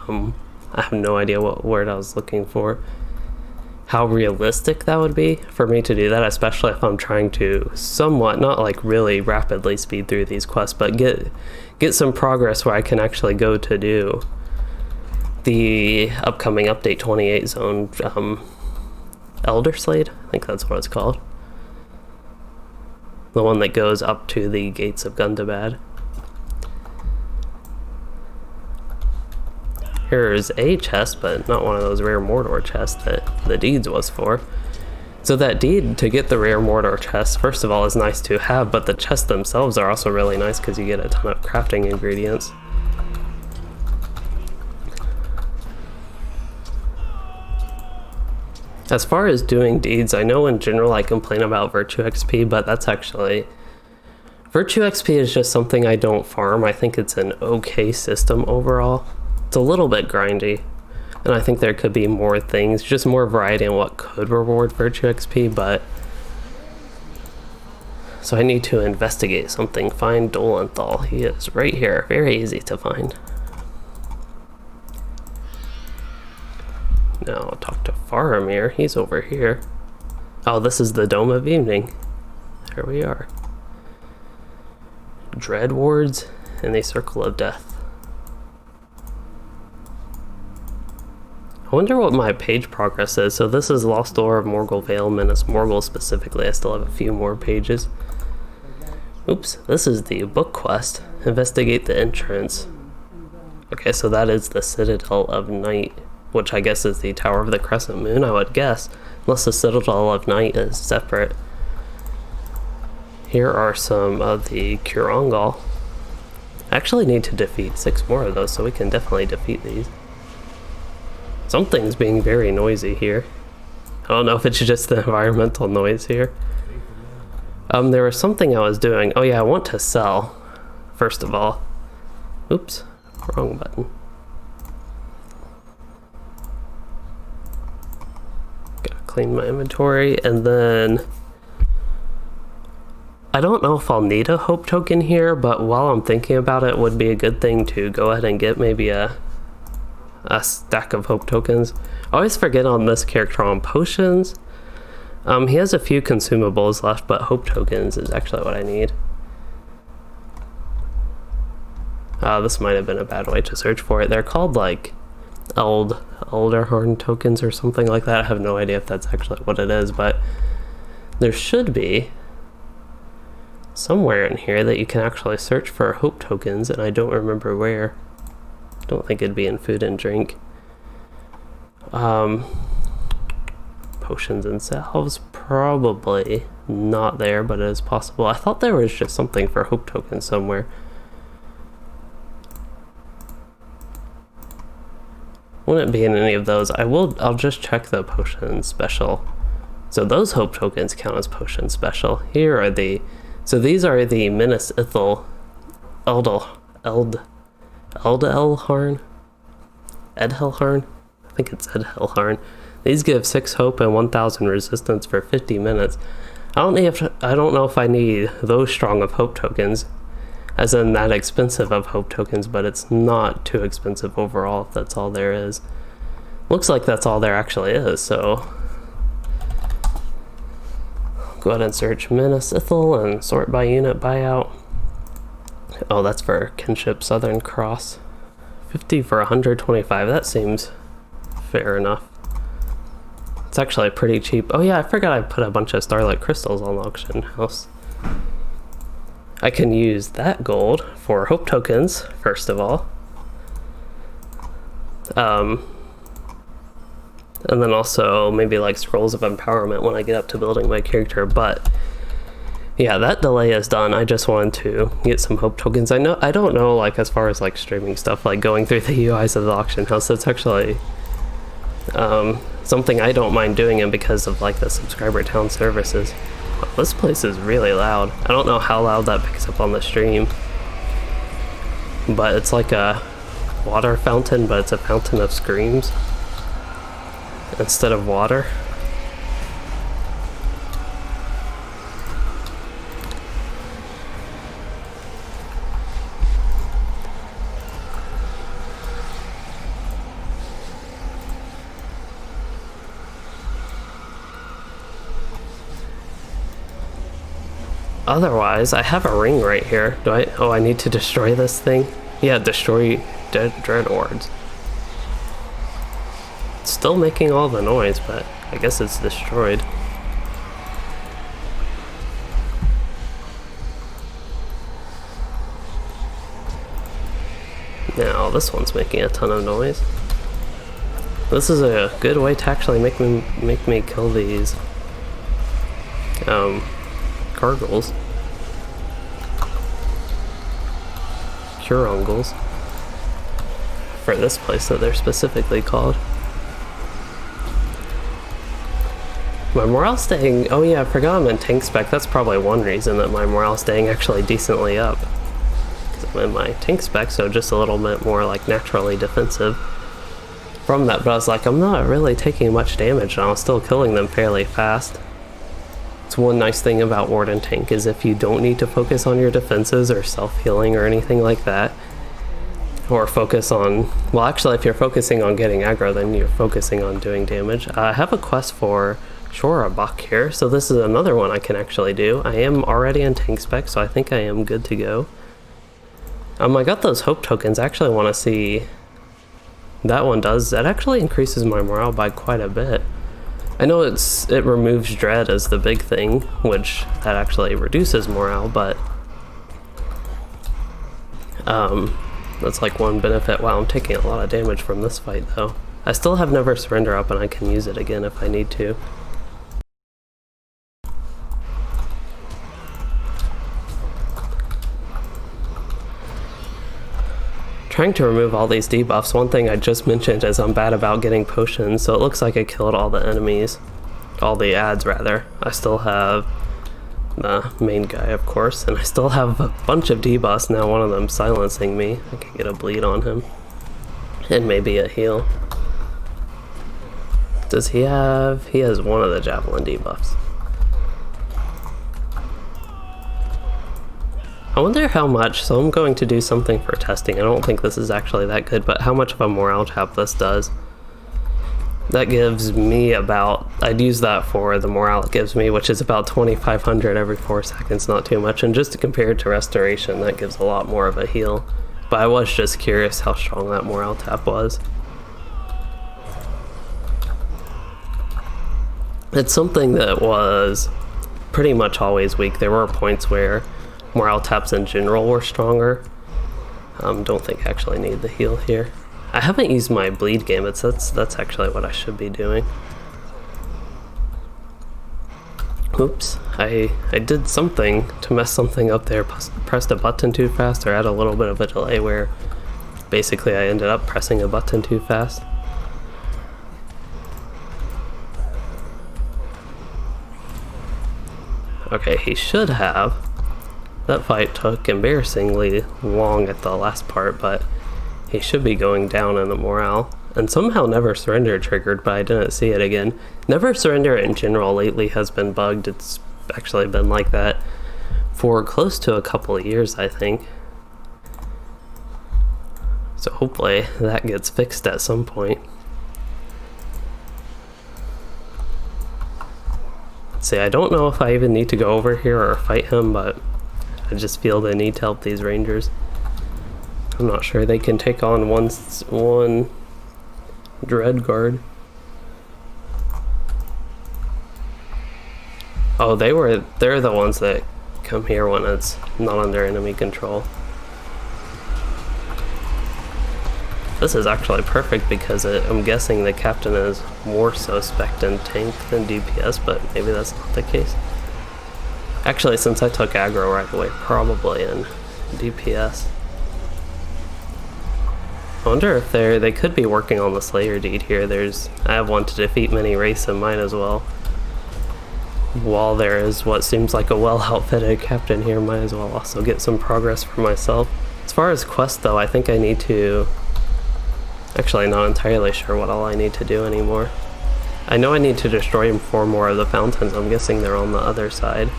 I have no idea what word I was looking for. How realistic that would be for me to do that, especially if I'm trying to somewhat, not like really rapidly speed through these quests, but get some progress where I can actually go to do the upcoming update 28 zone, Elder Slade, I think that's what it's called. The one that goes up to the gates of Gundabad. Here's a chest, but not one of those rare Mordor chests that the deeds was for. So that deed to get the rare mortar chest, first of all, is nice to have, but the chests themselves are also really nice because you get a ton of crafting ingredients. As far as doing deeds, I know in general I complain about virtue XP, but that's actually... Virtue XP is just something I don't farm. I think it's an okay system overall. It's a little bit grindy, and I think there could be more things, just more variety in what could reward virtue XP, but... So I need to investigate something. Find Dolenthal. He is right here. Very easy to find. Now I'll talk to Faramir. He's over here. Oh, this is the Dome of Evening. There we are. Dread wards and the Circle of Death. I wonder what my page progress is. So this is Lost Lore of Morgul Vale, Minas Morgul specifically. I still have a few more pages. Oops, this is the book quest. Investigate the entrance. Okay, so that is the Citadel of Night, which I guess is the Tower of the Crescent Moon, I would guess. Unless the Citadel of Night is separate. Here are some of the Kurangal. I actually need to defeat 6 more of those, so we can definitely defeat these. Something's being very noisy here. I don't know if it's just the environmental noise here. There was something I was doing. Oh yeah, I want to sell, first of all. Oops, wrong button. Gotta clean my inventory, and then... I don't know if I'll need a hope token here, but while I'm thinking about it, it would be a good thing to go ahead and get maybe a stack of hope tokens. I always forget on this character on potions. He has a few consumables left, but hope tokens is actually what I need. This might have been a bad way to search for it. They're called like Elderhorn tokens or something like that. I have no idea if that's actually what it is, but there should be somewhere in here that you can actually search for hope tokens, and I don't remember where. Don't think it'd be in food and drink. Potions and salves, probably not there, but it is possible. I thought there was just something for hope tokens somewhere. Wouldn't be in any of those. I'll just check the potion special. So those hope tokens count as potion special. Here are the... So these are the Minas Ithil Eldhelharn? Edhelharn? I think it's Edhelharn. These give 6 hope and 1000 resistance for 50 minutes. I don't know if I need those strong of hope tokens, as in that expensive of hope tokens, but it's not too expensive overall if that's all there is. Looks like that's all there actually is, so... Go ahead and search Minas Ithil and sort by unit buyout. Oh, that's for Kinship Southern Cross. 50 for 125, that seems fair enough. It's actually pretty cheap. Oh yeah, I forgot I put a bunch of Starlight Crystals on the auction house. I can use that gold for hope tokens, first of all. And then also maybe like scrolls of empowerment when I get up to building my character, but yeah, that delay is done. I just wanted to get some hope tokens. I don't know, like as far as like streaming stuff, like going through the UIs of the auction house, that's actually something I don't mind doing, and because of like the subscriber town services. Wow, this place is really loud. I don't know how loud that picks up on the stream, but it's like a water fountain, but it's a fountain of screams instead of water. Otherwise, I have a ring right here. Oh, I need to destroy this thing? Yeah, destroy dread wards. It's still making all the noise, but I guess it's destroyed. Now, this one's making a ton of noise. This is a good way to actually make me kill these gargles. Curungles. For this place that they're specifically called. My morale staying, oh yeah, I forgot I'm in tank spec. That's probably one reason that my morale staying actually decently up. Because I'm in my tank spec, so just a little bit more like naturally defensive from that. But I was like, I'm not really taking much damage and I was still killing them fairly fast. It's one nice thing about Warden tank is if you don't need to focus on your defenses or self-healing or anything like that, or focus on, well actually if you're focusing on getting aggro, then you're focusing on doing damage. I have a quest for Shorabak here, so this is another one I can actually do. I am already in tank spec, so I think I am good to go. I got those hope tokens. I actually want to see that one does. That actually increases my morale by quite a bit. I know it removes dread as the big thing, which that actually reduces morale, but that's like one benefit. Wow, I'm taking a lot of damage from this fight though. I still have Never Surrender up and I can use it again if I need to. Trying to remove all these debuffs. One thing I just mentioned is I'm bad about getting potions, so it looks like I killed all the enemies. All the ads, rather. I still have the main guy, of course, and I still have a bunch of debuffs now, one of them silencing me. I can get a bleed on him. And maybe a heal. Does he have... he has one of the javelin debuffs. I wonder how much, so I'm going to do something for testing. I don't think this is actually that good, but how much of a morale tap this does. That gives me about, I'd use that for the morale it gives me, which is about 2,500 every 4 seconds, not too much. And just to compare it to restoration, that gives a lot more of a heal. But I was just curious how strong that morale tap was. It's something that was pretty much always weak. There were points where morale taps in general were stronger. Don't think I actually need the heal here. I haven't used my bleed gambits. That's actually what I should be doing. Oops, I did something to mess something up there. Pressed a button too fast, or had a little bit of a delay where basically I ended up pressing a button too fast. Okay, he should have. That fight took embarrassingly long at the last part, but he should be going down in the morale. And somehow Never Surrender triggered, but I didn't see it again. Never Surrender in general lately has been bugged. It's actually been like that for close to a couple of years, I think. So hopefully that gets fixed at some point. See, I don't know if I even need to go over here or fight him, but I just feel the need to help these rangers. I'm not sure they can take on one dread guard. Oh, they're the ones that come here when it's not under enemy control. This is actually perfect because I'm guessing the captain is more suspect in tank than DPS, but maybe that's not the case. Actually, since I took aggro right away, probably in DPS. I wonder if they could be working on the Slayer deed here. I have one to defeat many race and might as well. While there is what seems like a well-outfitted captain here, might as well also get some progress for myself. As far as quests though, I think I need to... Actually, not entirely sure what all I need to do anymore. I know I need to destroy 4 more of the fountains. I'm guessing they're on the other side.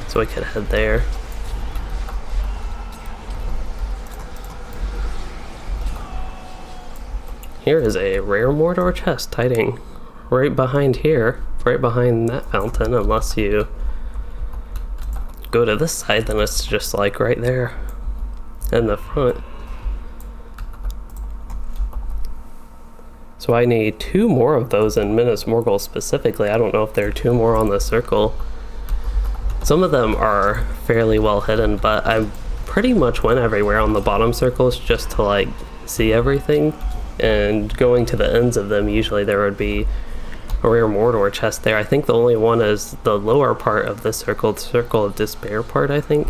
So I could head there. Here is a rare Mordor chest hiding right behind here, right behind that fountain, unless you go to this side, then it's just like right there in the front. So I need 2 more of those in Minas Morgul specifically. I don't know if there are 2 more on the circle. Some of them are fairly well hidden, but I pretty much went everywhere on the bottom circles just to like see everything. And going to the ends of them, usually there would be rare Mordor chest there. I think the only one is the lower part of the Circle of Despair part, I think,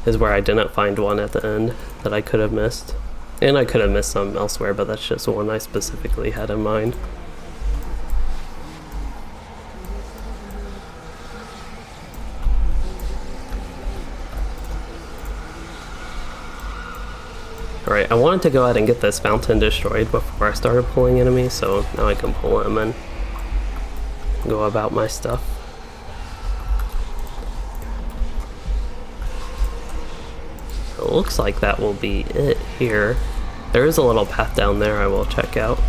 is where I didn't find one at the end that I could have missed. And I could have missed some elsewhere, but that's just one I specifically had in mind. Alright, I wanted to go ahead and get this fountain destroyed before I started pulling enemies, so now I can pull them and go about my stuff. It looks like that will be it here. There is a little path down there I will check out.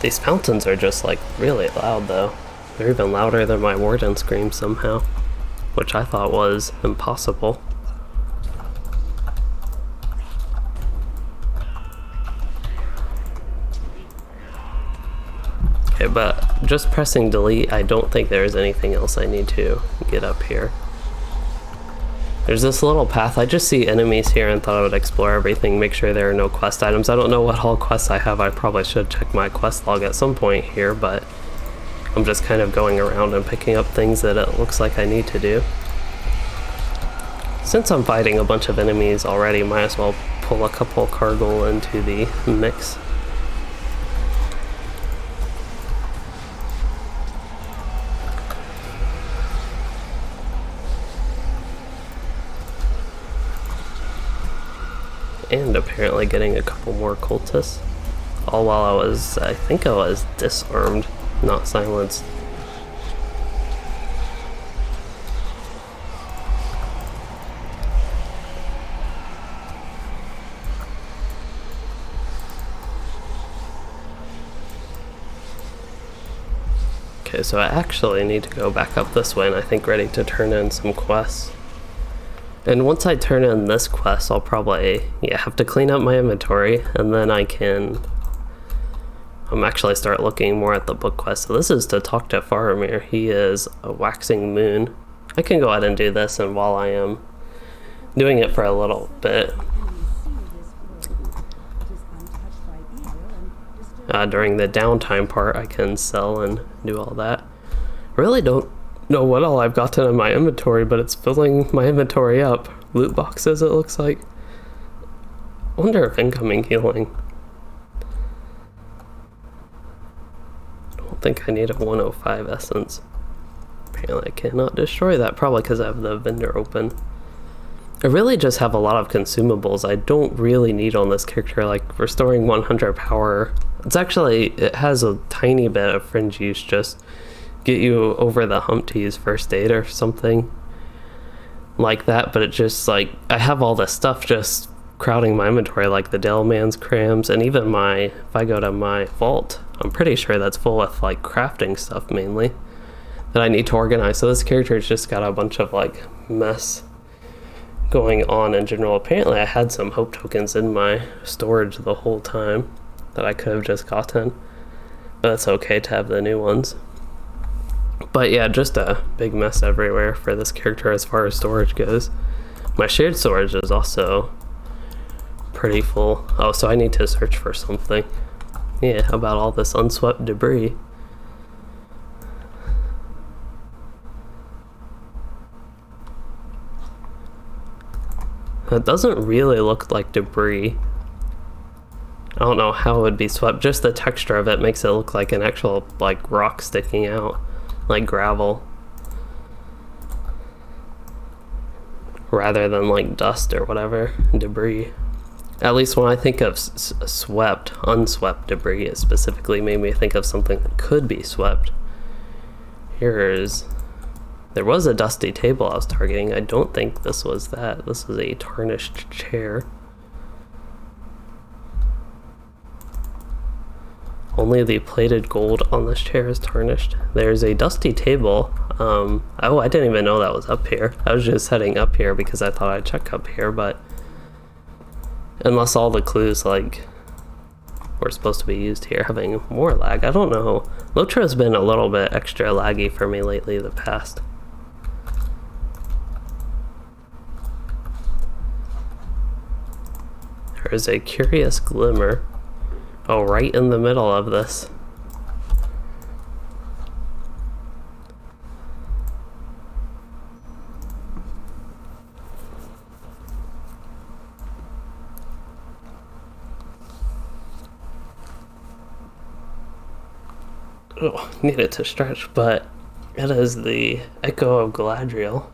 These fountains are just like really loud though. They're even louder than my warden scream somehow, which I thought was impossible. Okay, but just pressing delete, I don't think there's anything else I need to get up here. There's this little path. I just see enemies here and thought I would explore everything, make sure there are no quest items. I don't know what all quests I have. I probably should check my quest log at some point here, but I'm just kind of going around and picking up things that it looks like I need to do. Since I'm fighting a bunch of enemies already, might as well pull a couple Cargol into the mix. And apparently getting a couple more cultists. All while I think I was disarmed, not silenced. Okay, so I actually need to go back up this way and I think ready to turn in some quests. And once I turn in this quest, I'll probably have to clean up my inventory, and then I can actually start looking more at the book quest. So this is to talk to Faramir. He is a waxing moon. I can go ahead and do this, and while I am doing it for a little bit, during the downtime part, I can sell and do all that. I really don't know what all I've gotten in my inventory, but it's filling my inventory up. Loot boxes, it looks like. I wonder if incoming healing. I don't think I need a 105 essence. Apparently I cannot destroy that, probably because I have the vendor open. I really just have a lot of consumables I don't really need on this character, like restoring 100 power. It has a tiny bit of fringe use, just get you over the hump to use first aid or something like that, but it just like I have all this stuff just crowding my inventory, like the Delman's crams, and even if I go to my vault, I'm pretty sure that's full with like crafting stuff mainly that I need to organize. So this character's just got a bunch of like mess going on in general. Apparently I had some hope tokens in my storage the whole time that I could have just gotten, but it's okay to have the new ones. But yeah, just a big mess everywhere for this character as far as storage goes. My shared storage is also pretty full. Oh, so I need to search for something. Yeah, about all this unswept debris. It doesn't really look like debris. I don't know how it would be swept. Just the texture of it makes it look like an actual like rock sticking out. Like gravel, rather than like dust or whatever, debris. At least when I think of unswept debris, it specifically made me think of something that could be swept. There was a dusty table I was targeting. I don't think this was that. This is a tarnished chair. Only the plated gold on this chair is tarnished. There's a dusty table. Oh, I didn't even know that was up here. I was just heading up here because I thought I'd check up here, but unless all the clues like were supposed to be used here, having more lag. I don't know. LOTRO's been a little bit extra laggy for me lately the past. is a curious glimmer. Oh, right in the middle of this. Oh, needed to stretch, but it is the Echo of Galadriel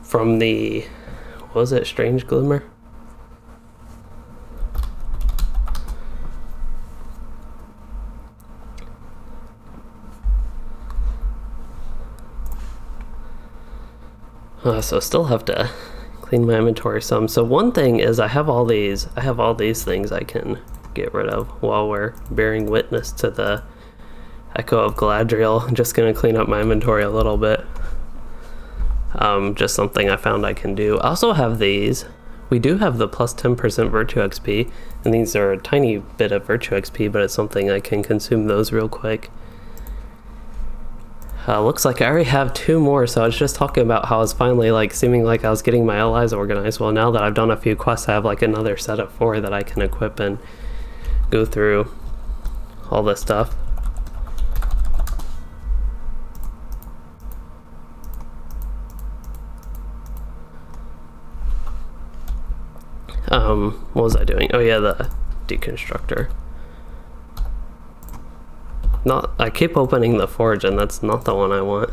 from the, what was it, Strange Glimmer? So still have to clean my inventory some. So one thing is I have all these things I can get rid of while we're bearing witness to the Echo of Galadriel. I'm just gonna clean up my inventory a little bit. Just something I found I can do. I also have these. We do have the plus 10% virtue XP, and these are a tiny bit of virtue XP, but it's something I can consume those real quick. Looks like I already have 2 more, so I was just talking about how I was finally like seeming like I was getting my allies organized. Well, now that I've done a few quests, I have like another set of 4 that I can equip and go through all this stuff. What was I doing? Oh yeah, the deconstructor. I keep opening the forge, and that's not the one I want.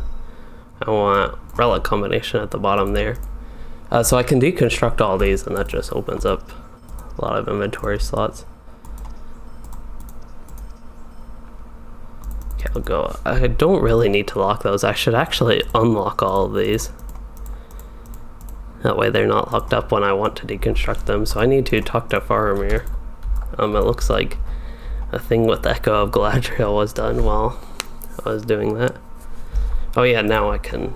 I want relic combination at the bottom there. So I can deconstruct all these, and that just opens up a lot of inventory slots. Okay, I'll go. I don't really need to lock those. I should actually unlock all of these. That way they're not locked up when I want to deconstruct them. So I need to talk to Faramir. It looks like a thing with Echo of Galadriel was done while I was doing that. Oh yeah, now I can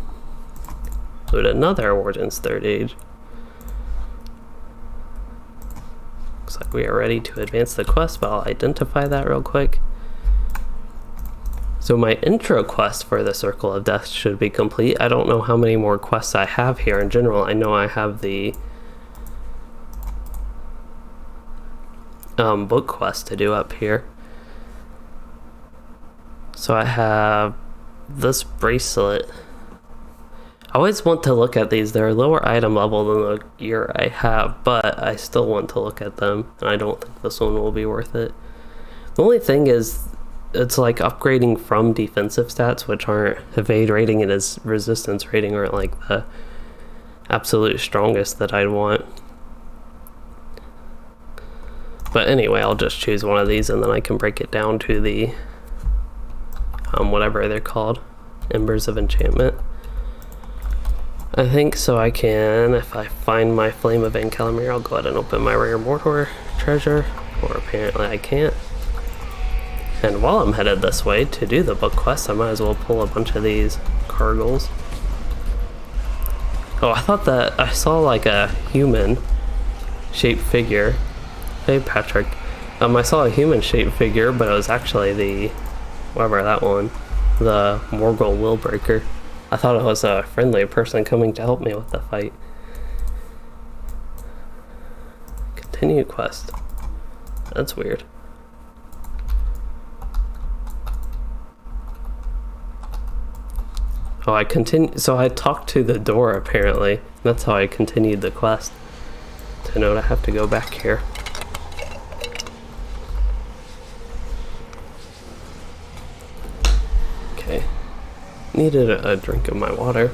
loot another Warden's Third Age. Looks like we are ready to advance the quest, but I'll identify that real quick. So my intro quest for the Circle of Death should be complete. I don't know how many more quests I have here in general. I know I have the book quest to do up here. So I have this bracelet. I always want to look at these. They're a lower item level than the gear I have, but I still want to look at them, and I don't think this one will be worth it. The only thing is it's like upgrading from defensive stats, which aren't evade rating and his resistance rating aren't like the absolute strongest that I'd want. But anyway, I'll just choose one of these, and then I can break it down to the whatever they're called, Embers of Enchantment. I think so. I can, if I find my Flame of Ancalamir, I'll go ahead and open my rare Mordor treasure, or apparently I can't. And while I'm headed this way to do the book quest, I might as well pull a bunch of these cargles. Oh, I thought that I saw like a human shaped figure. Hey Patrick. I saw a human shaped figure, but it was actually the, whatever that one, the Morgul Willbreaker. I thought it was a friendly person coming to help me with the fight. Continue quest. That's weird. Oh, so I talked to the door apparently. That's how I continued the quest. To note I have to go back here. Okay. Needed a drink of my water.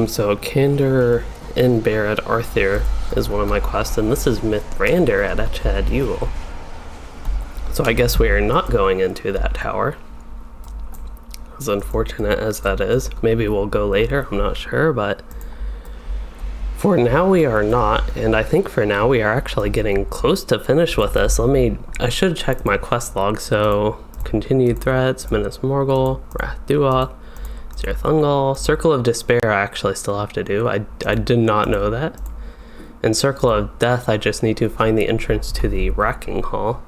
So Candor in Barad Arthur is one of my quests, and this is Mithrandir at Echad Ewell. So I guess we are not going into that tower. As unfortunate as that is. Maybe we'll go later, I'm not sure, but for now we are not, and I think for now we are actually getting close to finish with this. I should check my quest log. So continued threats, Minas Morgul, Wrath Duoth, Zirthungal, Circle of Despair I actually still have to do. I did not know that. And Circle of Death I just need to find the entrance to the Racking Hall.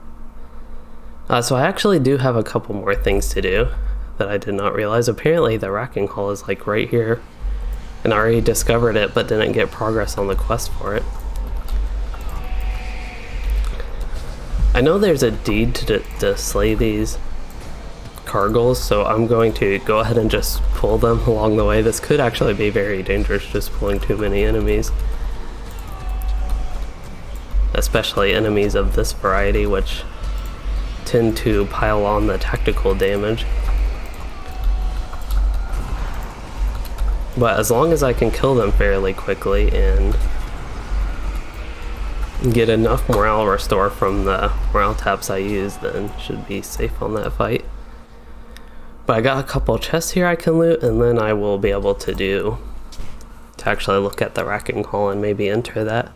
So I actually do have a couple more things to do that I did not realize. Apparently the Racking Hall is like right here And I already discovered it, but didn't get progress on the quest for it. I know there's a deed to slay these Cargals, so I'm going to go ahead and just pull them along the way. This could actually be very dangerous, just pulling too many enemies. Especially enemies of this variety, which tend to pile on the tactical damage. But as long as I can kill them fairly quickly and get enough morale restore from the morale taps I use, then should be safe on that fight. But I got a couple chests here I can loot, and then I will be able to actually look at the Racking Hall and maybe enter that.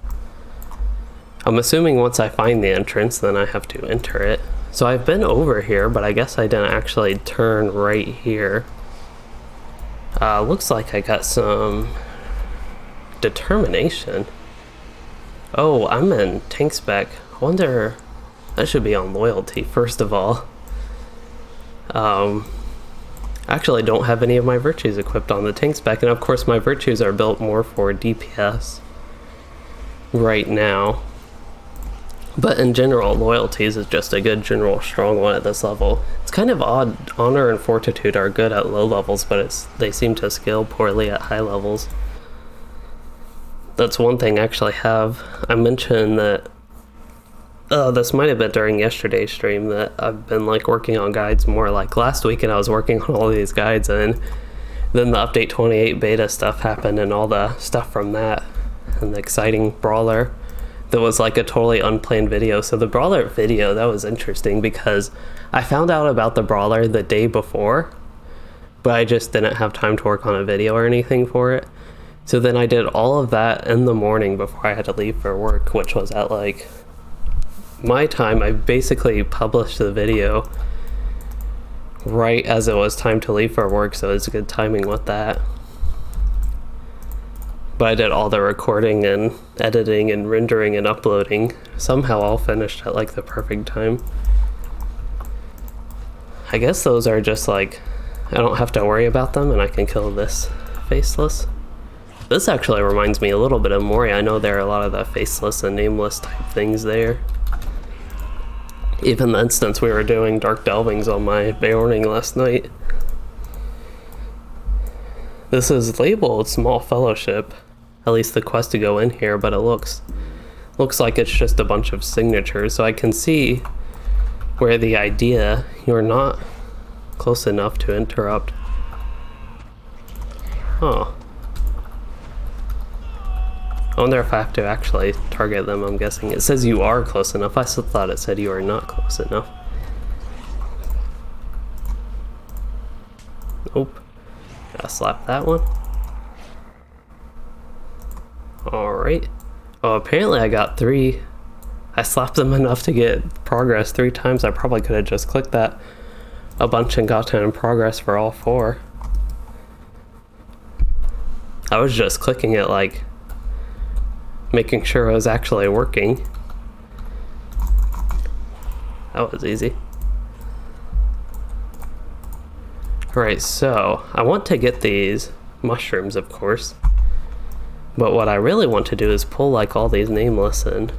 I'm assuming once I find the entrance, then I have to enter it. So I've been over here, but I guess I didn't actually turn right here. Looks like I got some determination. Oh, I'm in tank spec. I wonder, that should be on loyalty first of all. I actually don't have any of my virtues equipped on the tank spec, and of course my virtues are built more for DPS right now. But in general, loyalties is just a good general strong one at this level. It's kind of odd, honor and fortitude are good at low levels, but they seem to scale poorly at high levels. That's one thing I actually have. I mentioned that, this might have been during yesterday's stream, that I've been like working on guides more. Like last weekend I was working on all these guides, and then the update 28 beta stuff happened and all the stuff from that, and the exciting brawler. That was like a totally unplanned video. So the brawler video, that was interesting because I found out about the brawler the day before, but I just didn't have time to work on a video or anything for it. So then I did all of that in the morning before I had to leave for work, which was at like my time. I basically published the video right as it was time to leave for work, so it's good timing with that. But I did all the recording and editing and rendering and uploading, somehow all finished at like the perfect time. I guess those are just like, I don't have to worry about them and I can kill this faceless. This actually reminds me a little bit of Moria. I know there are a lot of the faceless and nameless type things there. Even the instance we were doing Dark Delvings on my Beorning last night. This is labeled Small Fellowship, at least the quest to go in here, but it looks like it's just a bunch of signatures, so I can see where the idea, you're not close enough to interrupt. Huh. I wonder if I have to actually target them. I'm guessing it says you are close enough. I still thought it said you are not close enough. Nope. Gotta slap that one. Alright. Oh, apparently I got 3. I slapped them enough to get progress 3 times. I probably could have just clicked that a bunch and gotten progress for all 4. I was just clicking it like making sure it was actually working. That was easy. Alright, so I want to get these mushrooms, of course. But what I really want to do is pull like all these nameless in.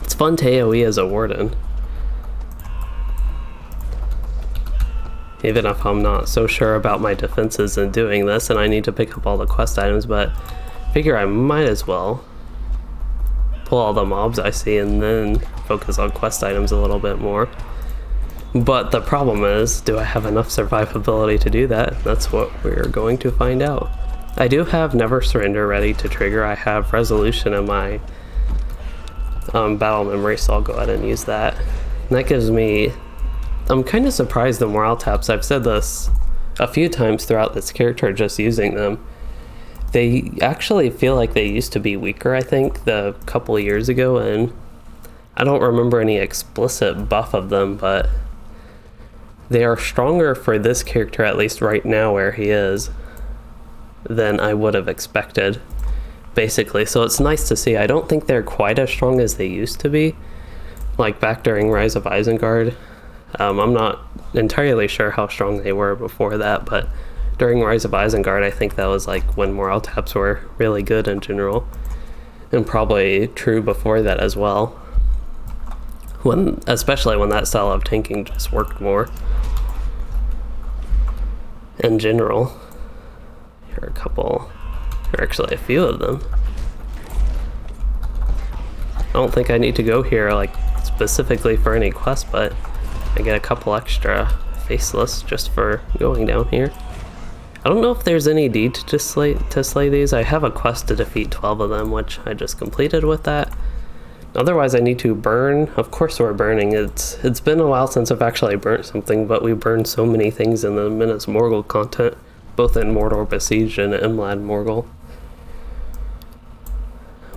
It's fun to AoE as a warden. Even if I'm not so sure about my defenses in doing this and I need to pick up all the quest items, but I figure I might as well pull all the mobs I see and then focus on quest items a little bit more. But the problem is, do I have enough survivability to do that? That's what we're going to find out. I do have Never Surrender ready to trigger. I have Resolution in my battle memory, so I'll go ahead and use that. And that gives me... I'm kind of surprised the morale taps. I've said this a few times throughout this character, just using them. They actually feel like they used to be weaker, I think, the couple of years ago, and I don't remember any explicit buff of them, but they are stronger for this character, at least right now where he is, than I would have expected, basically. So it's nice to see. I don't think they're quite as strong as they used to be, like back during Rise of Isengard. I'm not entirely sure how strong they were before that, but During Rise of Isengard, I think that was like when morale taps were really good in general, and probably true before that as well. Especially when that style of tanking just worked more in general. Here are a couple, or actually a few of them. I don't think I need to go here like specifically for any quest, but I get a couple extra faceless just for going down here. I don't know if there's any need to slay these. I have a quest to defeat 12 of them, which I just completed with that. Otherwise, I need to burn. Of course we're burning. It's been a while since I've actually burnt something, but we burned so many things in the Minas Morgul content, both in Mordor Besieged and Imlad Morgul.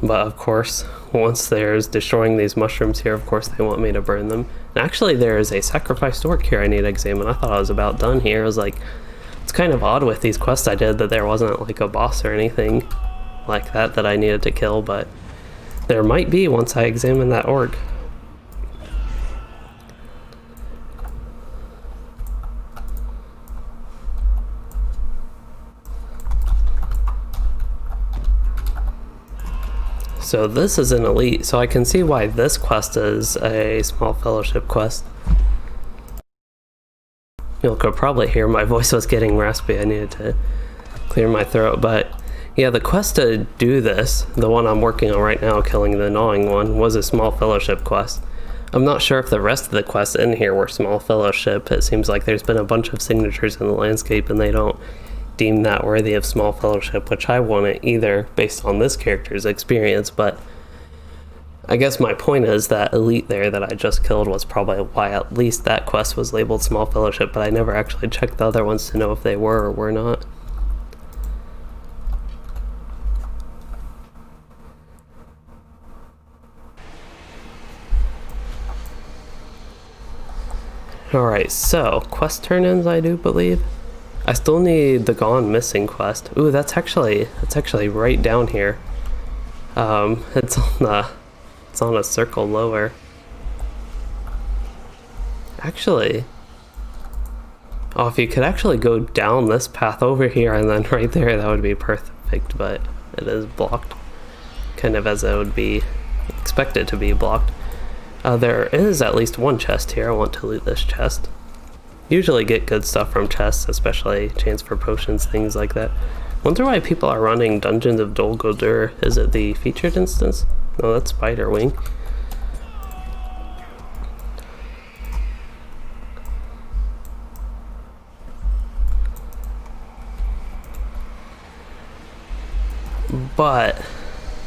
But of course, once there's destroying these mushrooms here, of course they want me to burn them. And actually, there is a sacrificed orc here I need to examine. I thought I was about done here. I was like, it's kind of odd with these quests I did that there wasn't like a boss or anything like that I needed to kill, but there might be once I examine that orc. So this is an elite, so I can see why this quest is a small fellowship quest. You could probably hear my voice was getting raspy. I needed to clear my throat, but yeah, the quest to do this, the one I'm working on right now, killing the gnawing one, was a small fellowship quest. I'm not sure if the rest of the quests in here were small fellowship. It seems like there's been a bunch of signatures in the landscape and they don't deem that worthy of small fellowship, which I wouldn't either based on this character's experience, but I guess my point is that elite there that I just killed was probably why at least that quest was labeled small fellowship, but I never actually checked the other ones to know if they were or were not. Alright, so quest turn-ins I do believe. I still need the Gone Missing quest. Ooh, that's actually right down here. It's on a circle lower. Actually, oh, if you could actually go down this path over here and then right there, that would be perfect, but it is blocked. Kind of as it would be expected to be blocked. There is at least one chest here. I want to loot this chest. Usually get good stuff from chests, especially chance for potions, things like that. Wonder why people are running Dungeons of Dol Guldur. Is it the featured instance? No, that's Spiderwing. But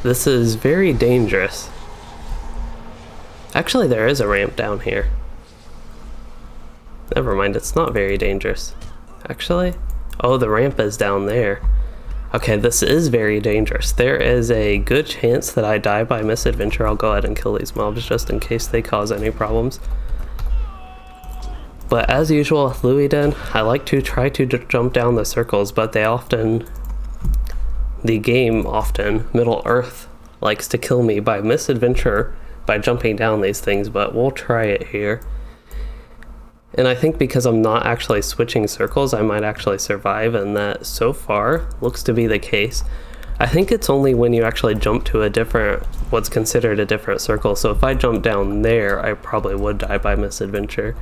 this is very dangerous. Actually, there is a ramp down here. Never mind, it's not very dangerous. Actually, oh, the ramp is down there. Okay, this is very dangerous. There is a good chance that I die by misadventure. I'll go ahead and kill these mobs just in case they cause any problems. But as usual with Loueyden, I like to try to jump down the circles, but the game often, Middle Earth, likes to kill me by misadventure by jumping down these things, but we'll try it here. And I think because I'm not actually switching circles, I might actually survive, and that so far looks to be the case. I think it's only when you actually jump to what's considered a different circle. So if I jump down there, I probably would die by misadventure,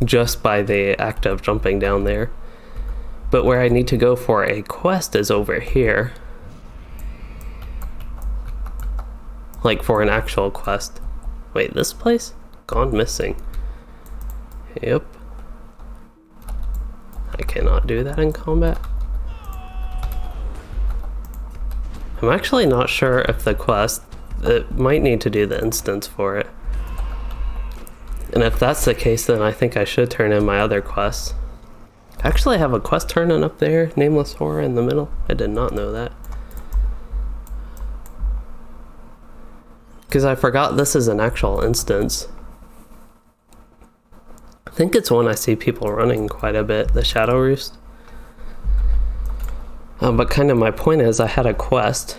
just by the act of jumping down there. But where I need to go for a quest is over here. Like for an actual quest. Wait, this place? Gone Missing. Yep. I cannot do that in combat. I'm actually not sure if the quest, it might need to do the instance for it. And if that's the case, then I think I should turn in my other quests. I actually have a quest turn-in up there, Nameless Horror in the middle. I did not know that. Because I forgot this is an actual instance. I think it's one I see people running quite a bit, the Shadow Roost. But kind of my point is I had a quest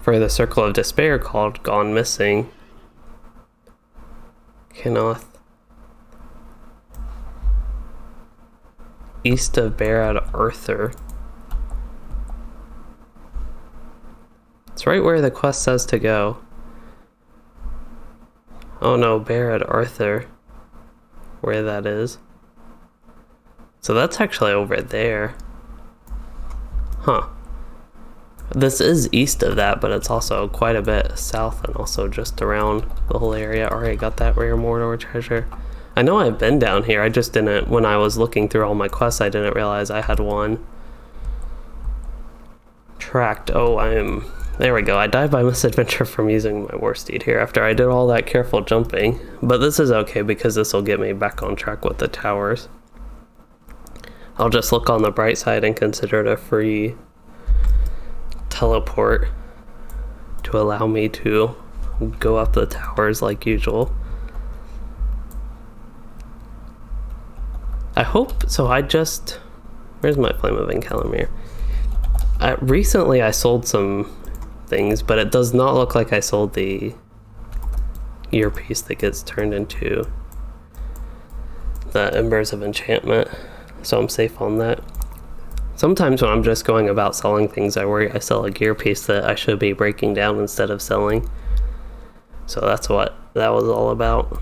for the Circle of Despair called Gone Missing. Kenoth. east of Barad Arthur. It's right where the quest says to go. Oh no, Barad Arthur. Where that is. So that's actually over there. Huh. This is east of that, but it's also quite a bit south and also just around the whole area. Already got that rare Mordor treasure. I know I've been down here, I just didn't, when I was looking through all my quests, I didn't realize I had one tracked. Oh, there we go. I died by misadventure from using my war steed here after I did all that careful jumping. But this is okay because this will get me back on track with the towers. I'll just look on the bright side and consider it a free teleport to allow me to go up the towers like usual. I hope so. Where's my Flame of Encalamir? Recently I sold some things, but it does not look like I sold the earpiece that gets turned into the Embers of Enchantment, so I'm safe on that. Sometimes when I'm just going about selling things, I worry I sell a gear piece that I should be breaking down instead of selling. So that's what that was all about.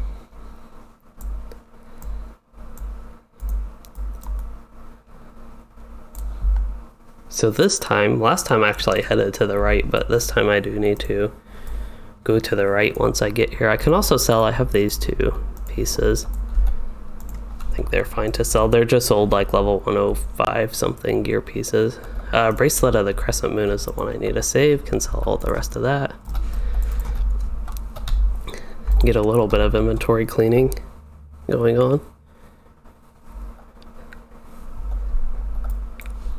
So this time, last time I actually headed to the right, but this time I do need to go to the right once I get here. I can also sell, I have these two pieces. I think they're fine to sell. They're just old like level 105 something gear pieces. Bracelet of the Crescent Moon is the one I need to save. Can sell all the rest of that. Get a little bit of inventory cleaning going on.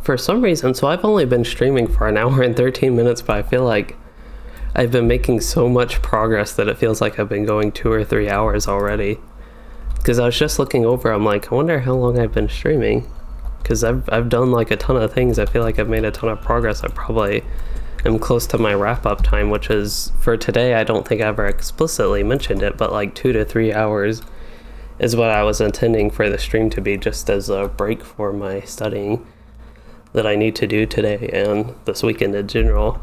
For some reason, so I've only been streaming for an hour and 13 minutes, but I feel like I've been making so much progress that it feels like I've been going 2 or 3 hours already. Because I was just looking over, I'm like, I wonder how long I've been streaming. Because I've done like a ton of things. I feel like I've made a ton of progress. I probably am close to my wrap-up time, which is, for today, I don't think I ever explicitly mentioned it, but like 2 to 3 hours is what I was intending for the stream to be, just as a break for my studying that I need to do today and this weekend in general.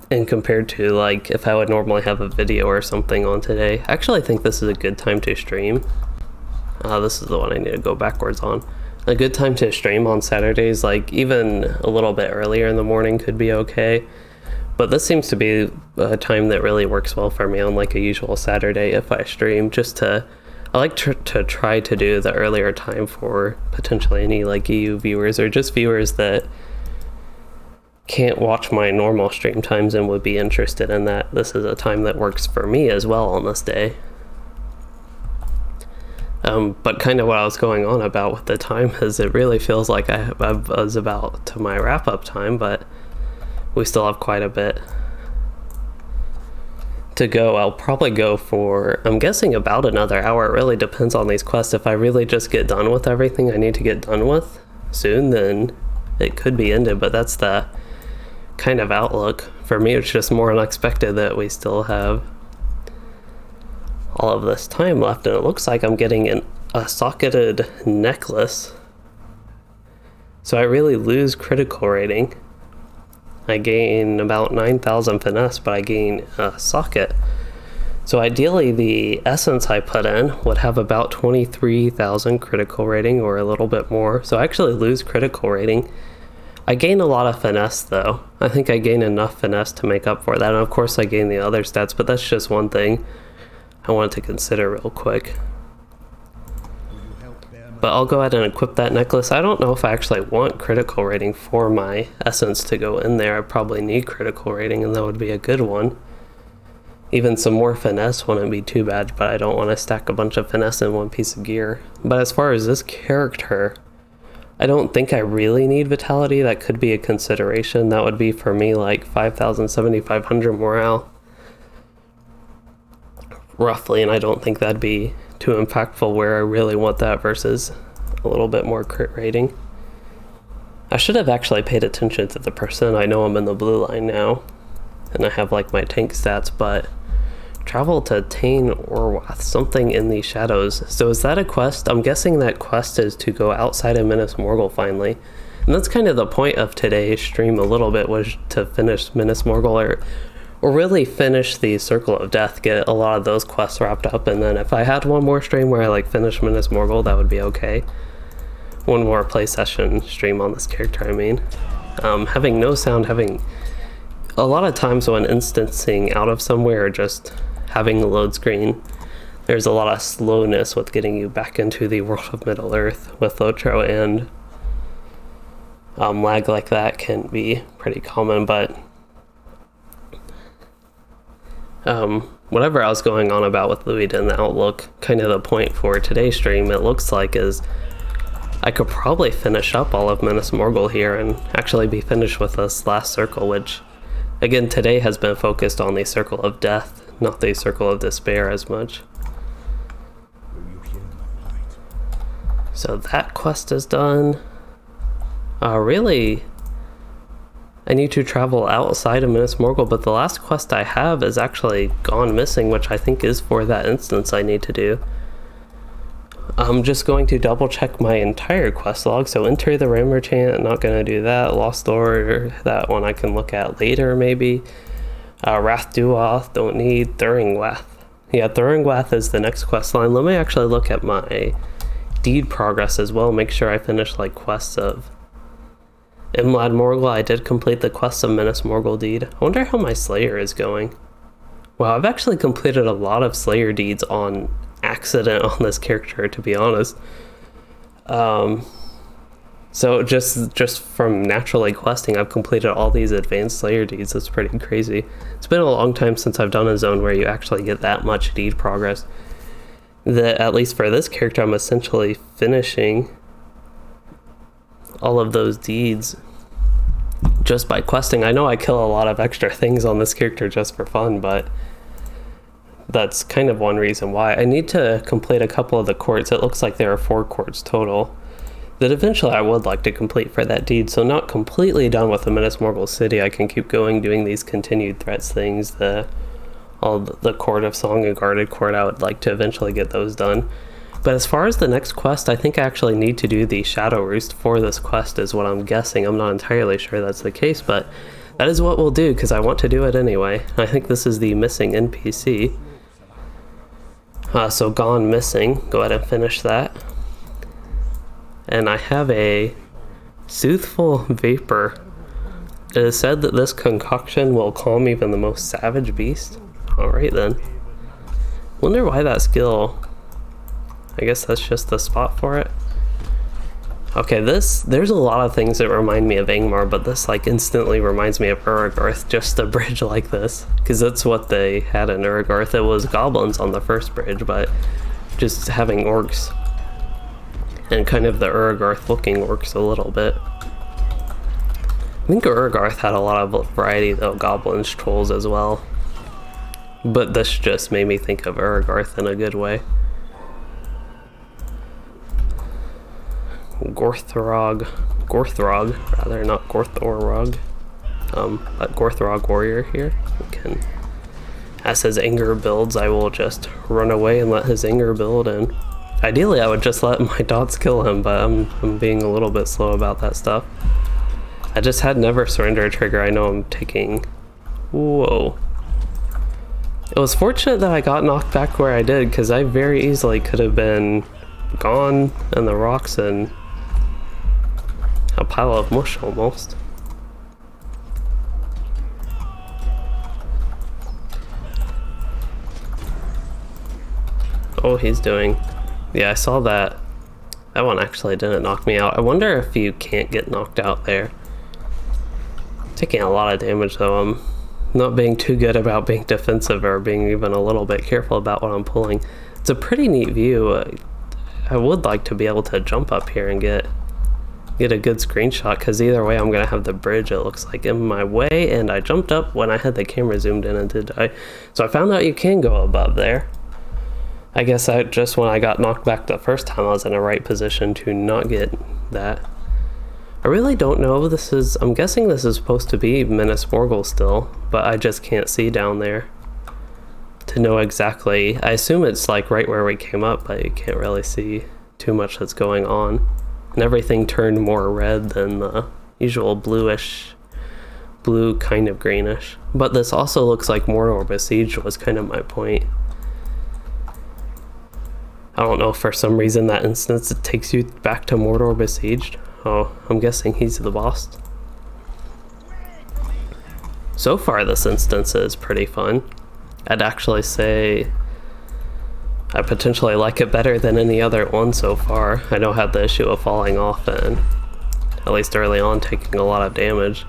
And compared to like if I would normally have a video or something on today, I actually think this is a good time to stream. This is the one I need to go backwards on. A good time to stream on Saturdays, like even a little bit earlier in the morning could be okay. But this seems to be a time that really works well for me on like a usual Saturday if I stream, I like to try to do the earlier time for potentially any like EU viewers or just viewers that can't watch my normal stream times and would be interested in that. This is a time that works for me as well on this day. But kind of what I was going on about with the time is it really feels like I was about to my wrap-up time, but we still have quite a bit to go. I'll probably go for, I'm guessing, about another hour. It really depends on these quests. If I really just get done with everything I need to get done with soon, then it could be ended, but that's the kind of outlook. For me, it's just more unexpected that we still have all of this time left, and it looks like I'm getting a socketed necklace. So I really lose critical rating. I gain about 9,000 finesse, but I gain a socket. So ideally the essence I put in would have about 23,000 critical rating or a little bit more. So I actually lose critical rating. I gain a lot of finesse though. I think I gain enough finesse to make up for that. And of course I gain the other stats, but that's just one thing I wanted to consider real quick. But I'll go ahead and equip that necklace. I don't know if I actually want critical rating for my essence to go in there. I probably need critical rating, and that would be a good one. Even some more finesse wouldn't be too bad, but I don't want to stack a bunch of finesse in one piece of gear. But as far as this character, I don't think I really need vitality. That could be a consideration. That would be for me like 5,000, 7,500 morale. Roughly, and I don't think that'd be too impactful where I really want that versus a little bit more crit rating. I should have actually paid attention to the percent. I know I'm in the blue line now and I have like my tank stats, but Travel to Tain Orwath, something in the shadows. So is that a quest? I'm guessing that quest is to go outside of Minas Morgul finally. And that's kind of the point of today's stream a little bit, was to finish Minas Morgul, or really finish the Circle of Death, get a lot of those quests wrapped up, and then if I had one more stream where I like finish Minas Morgul, that would be okay. One more play session stream on this character, I mean. Having no sound, having a lot of times when instancing out of somewhere, or just having a load screen, there's a lot of slowness with getting you back into the world of Middle Earth with LOTRO, and lag like that can be pretty common. But whatever I was going on about with Loueyden the Outlook, kind of the point for today's stream, it looks like, is I could probably finish up all of Minas Morgul here and actually be finished with this last circle, which again today has been focused on the Circle of Death, not the Circle of Despair as much. So that quest is done. Really, I need to travel outside of Minas Morgul, but the last quest I have is actually gone missing, which I think is for that instance I need to do. I'm just going to double check my entire quest log. So enter the Rammer chant, not going to do that. Lost Order, that one I can look at later maybe. Wrath Duoth, don't need. Thuringwath. Yeah, Thuringwath is the next quest line. Let me actually look at my deed progress as well, make sure I finish like quests of Imlad Morgul. I did complete the quest of Minas Morgul deed. I wonder how my Slayer is going. Wow, I've actually completed a lot of Slayer deeds on accident on this character, to be honest. So just from naturally questing, I've completed all these advanced Slayer deeds. That's pretty crazy. It's been a long time since I've done a zone where you actually get that much deed progress. That, at least for this character, I'm essentially finishing all of those deeds just by questing. I know I kill a lot of extra things on this character just for fun, but that's kind of one reason why. I need to complete a couple of the courts. It looks like there are 4 courts total that eventually I would like to complete for that deed. So not completely done with the Minas Morgul city. I can keep going doing these continued threats things, the Court of Song and Guarded Court. I would like to eventually get those done. But as far as the next quest, I think I actually need to do the Shadow Roost for this quest is what I'm guessing. I'm not entirely sure that's the case, but that is what we'll do because I want to do it anyway. I think this is the missing NPC. So Gone Missing, go ahead and finish that. And I have a Soothful Vapor. It is said that this concoction will calm even the most savage beast. Alright then. Wonder why that skill... I guess that's just the spot for it. Okay, there's a lot of things that remind me of Angmar, but this like instantly reminds me of Uragarth, just a bridge like this. Because that's what they had in Uragarth. It was goblins on the first bridge, but just having orcs. And kind of the Uragarth looking orcs a little bit. I think Uragarth had a lot of variety though, goblins, trolls as well. But this just made me think of Uragarth in a good way. Gorthrog rather, not Gorthorog. But Gorthrog warrior here. As his anger builds, I will just run away and let his anger build, and ideally I would just let my dots kill him, but I'm being a little bit slow about that stuff. I just had Never Surrender trigger. I know I'm taking... Whoa. It was fortunate that I got knocked back where I did, because I very easily could have been gone in the rocks and a pile of mush almost. Oh, he's doing... Yeah, I saw that. That one actually didn't knock me out. I wonder if you can't get knocked out there. Taking a lot of damage though. I'm not being too good about being defensive or being even a little bit careful about what I'm pulling. It's a pretty neat view. I would like to be able to jump up here and get a good screenshot, because either way I'm gonna have the bridge, it looks like, in my way, and I jumped up when I had the camera zoomed in and did die. So I found out you can go above there. I guess just when I got knocked back the first time I was in a right position to not get that. I really don't know. I'm guessing this is supposed to be Minas Morgul still, but I just can't see down there to know exactly. I assume it's like right where we came up, but you can't really see too much that's going on. And everything turned more red than the usual bluish, blue kind of greenish. But this also looks like Mordor besieged was kind of my point. I don't know if for some reason that instance it takes you back to Mordor besieged. Oh, I'm guessing he's the boss. So far this instance is pretty fun. I'd actually say I potentially like it better than any other one so far. I don't have the issue of falling off and, at least early on, taking a lot of damage.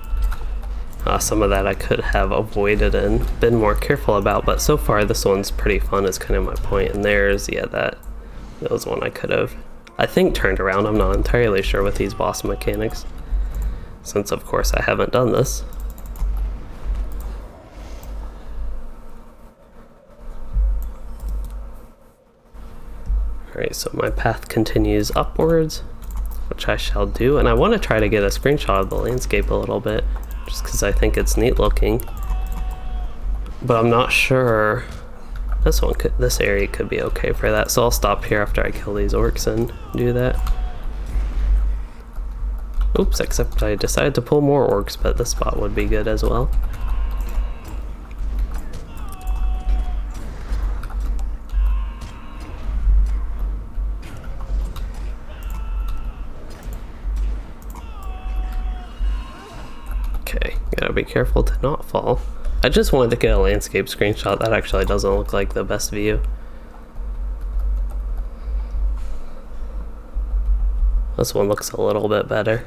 Some of that I could have avoided and been more careful about, but so far this one's pretty fun is kind of my point. And there's, yeah, that was one I could have, I think, turned around. I'm not entirely sure with these boss mechanics, since of course I haven't done this. Alright, so my path continues upwards, which I shall do, and I want to try to get a screenshot of the landscape a little bit, just because I think it's neat looking. But I'm not sure. This area could be okay for that, so I'll stop here after I kill these orcs and do that. Oops, except I decided to pull more orcs, but this spot would be good as well. Okay, gotta be careful to not fall. I just wanted to get a landscape screenshot. That actually doesn't look like the best view. This one looks a little bit better.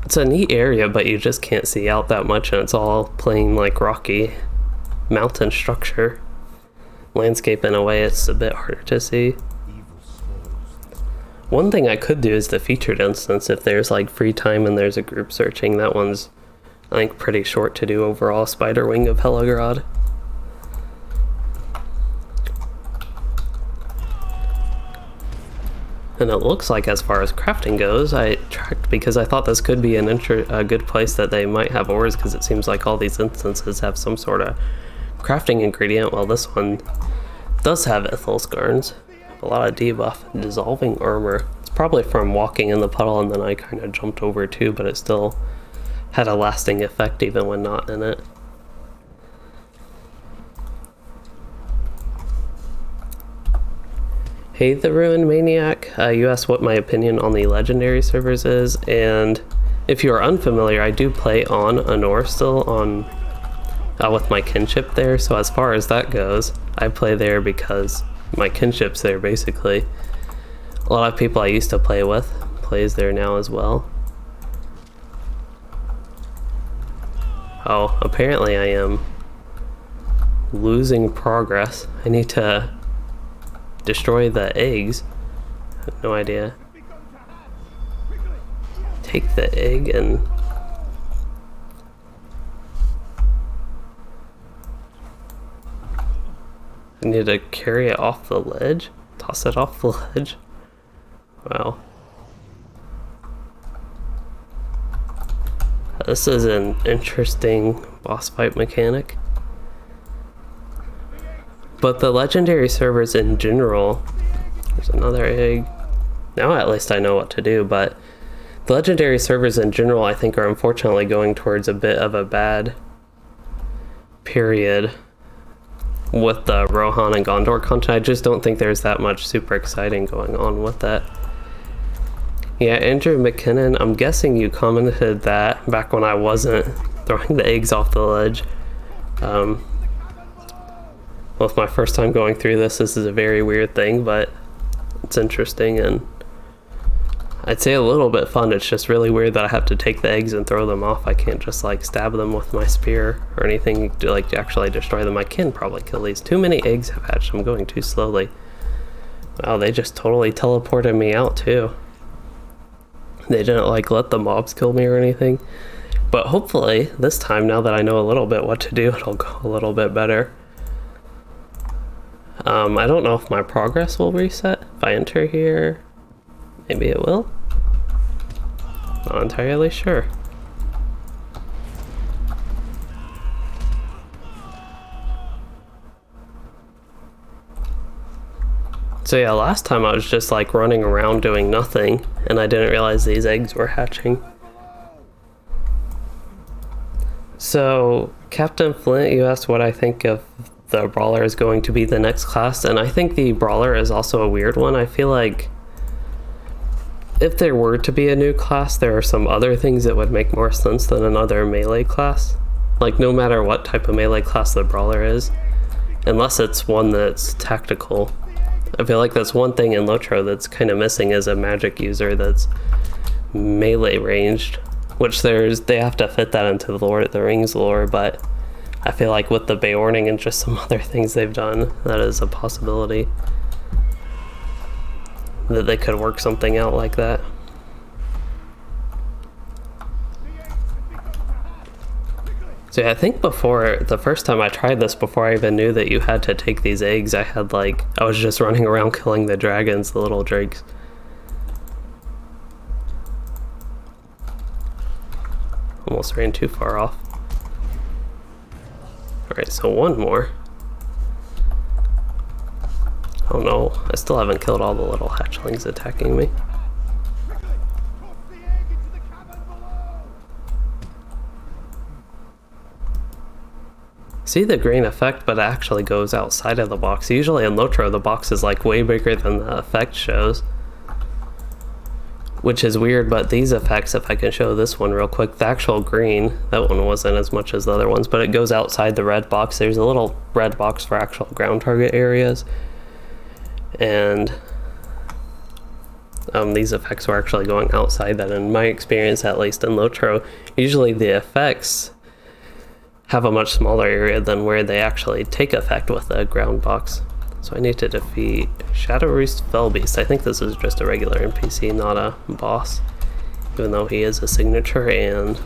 It's a neat area, but you just can't see out that much, and it's all plain like rocky mountain structure. Landscape in a way it's a bit harder to see. One thing I could do is the featured instance if there's like free time and there's a group searching. That one's, I think, pretty short to do overall. Spider Wing of Helagrod. And it looks like as far as crafting goes, I tracked because I thought this could be a good place that they might have ores, because it seems like all these instances have some sort of crafting ingredient. Well, this one does have Ithilscarns. A lot of debuff and dissolving armor. It's probably from walking in the puddle and then I kind of jumped over too, but it still had a lasting effect even when not in it. Hey, the Ruined Maniac. You asked what my opinion on the legendary servers is, and if you are unfamiliar, I do play on Anor still on with my kinship there. So as far as that goes, I play there because my kinship's there basically. A lot of people I used to play with plays there now as well. Oh, apparently I am losing progress. I need to destroy the eggs. I have no idea. Take the egg and I need to carry it off the ledge? Toss it off the ledge? Wow. This is an interesting boss fight mechanic. But the legendary servers in general... There's another egg. Now at least I know what to do, but the legendary servers in general I think are unfortunately going towards a bit of a bad period with the Rohan and Gondor content. I just don't think there's that much super exciting going on with that. Yeah, Andrew McKinnon, I'm guessing you commented that back when I wasn't throwing the eggs off the ledge. Well, it's my first time going through this. This is a very weird thing, but it's interesting and I'd say a little bit fun. It's just really weird that I have to take the eggs and throw them off. I can't just like stab them with my spear or anything to like actually destroy them. I can probably kill these. Too many eggs have hatched. I'm going too slowly. Wow, they just totally teleported me out too. They didn't like let the mobs kill me or anything. But hopefully this time, now that I know a little bit what to do, it'll go a little bit better. I don't know if my progress will reset if I enter here. Maybe it will. Not entirely sure. So yeah, last time I was just like running around doing nothing, and I didn't realize these eggs were hatching. So, Captain Flint, you asked what I think of the Brawler is going to be the next class, and I think the Brawler is also a weird one. I feel like if there were to be a new class, there are some other things that would make more sense than another melee class. Like, no matter what type of melee class the Brawler is, unless it's one that's tactical. I feel like that's one thing in LOTRO that's kind of missing is a magic user that's melee ranged, which they have to fit that into the Lord of the Rings lore, but I feel like with the Beorning and just some other things they've done, that is a possibility that they could work something out like that. So yeah, I think before, the first time I tried this, before I even knew that you had to take these eggs, I was just running around killing the dragons, the little drakes. Almost ran too far off. Alright, so one more. Oh no, I still haven't killed all the little hatchlings attacking me. See the green effect, but it actually goes outside of the box. Usually in LOTRO, the box is like way bigger than the effect shows, which is weird, but these effects, if I can show this one real quick, the actual green, that one wasn't as much as the other ones, but it goes outside the red box. There's a little red box for actual ground target areas, and these effects were actually going outside that. In my experience, at least in LOTRO, usually the effects have a much smaller area than where they actually take effect with the ground box. So I need to defeat Shadow Roost Fellbeast. I think this is just a regular NPC, not a boss, even though he is a signature and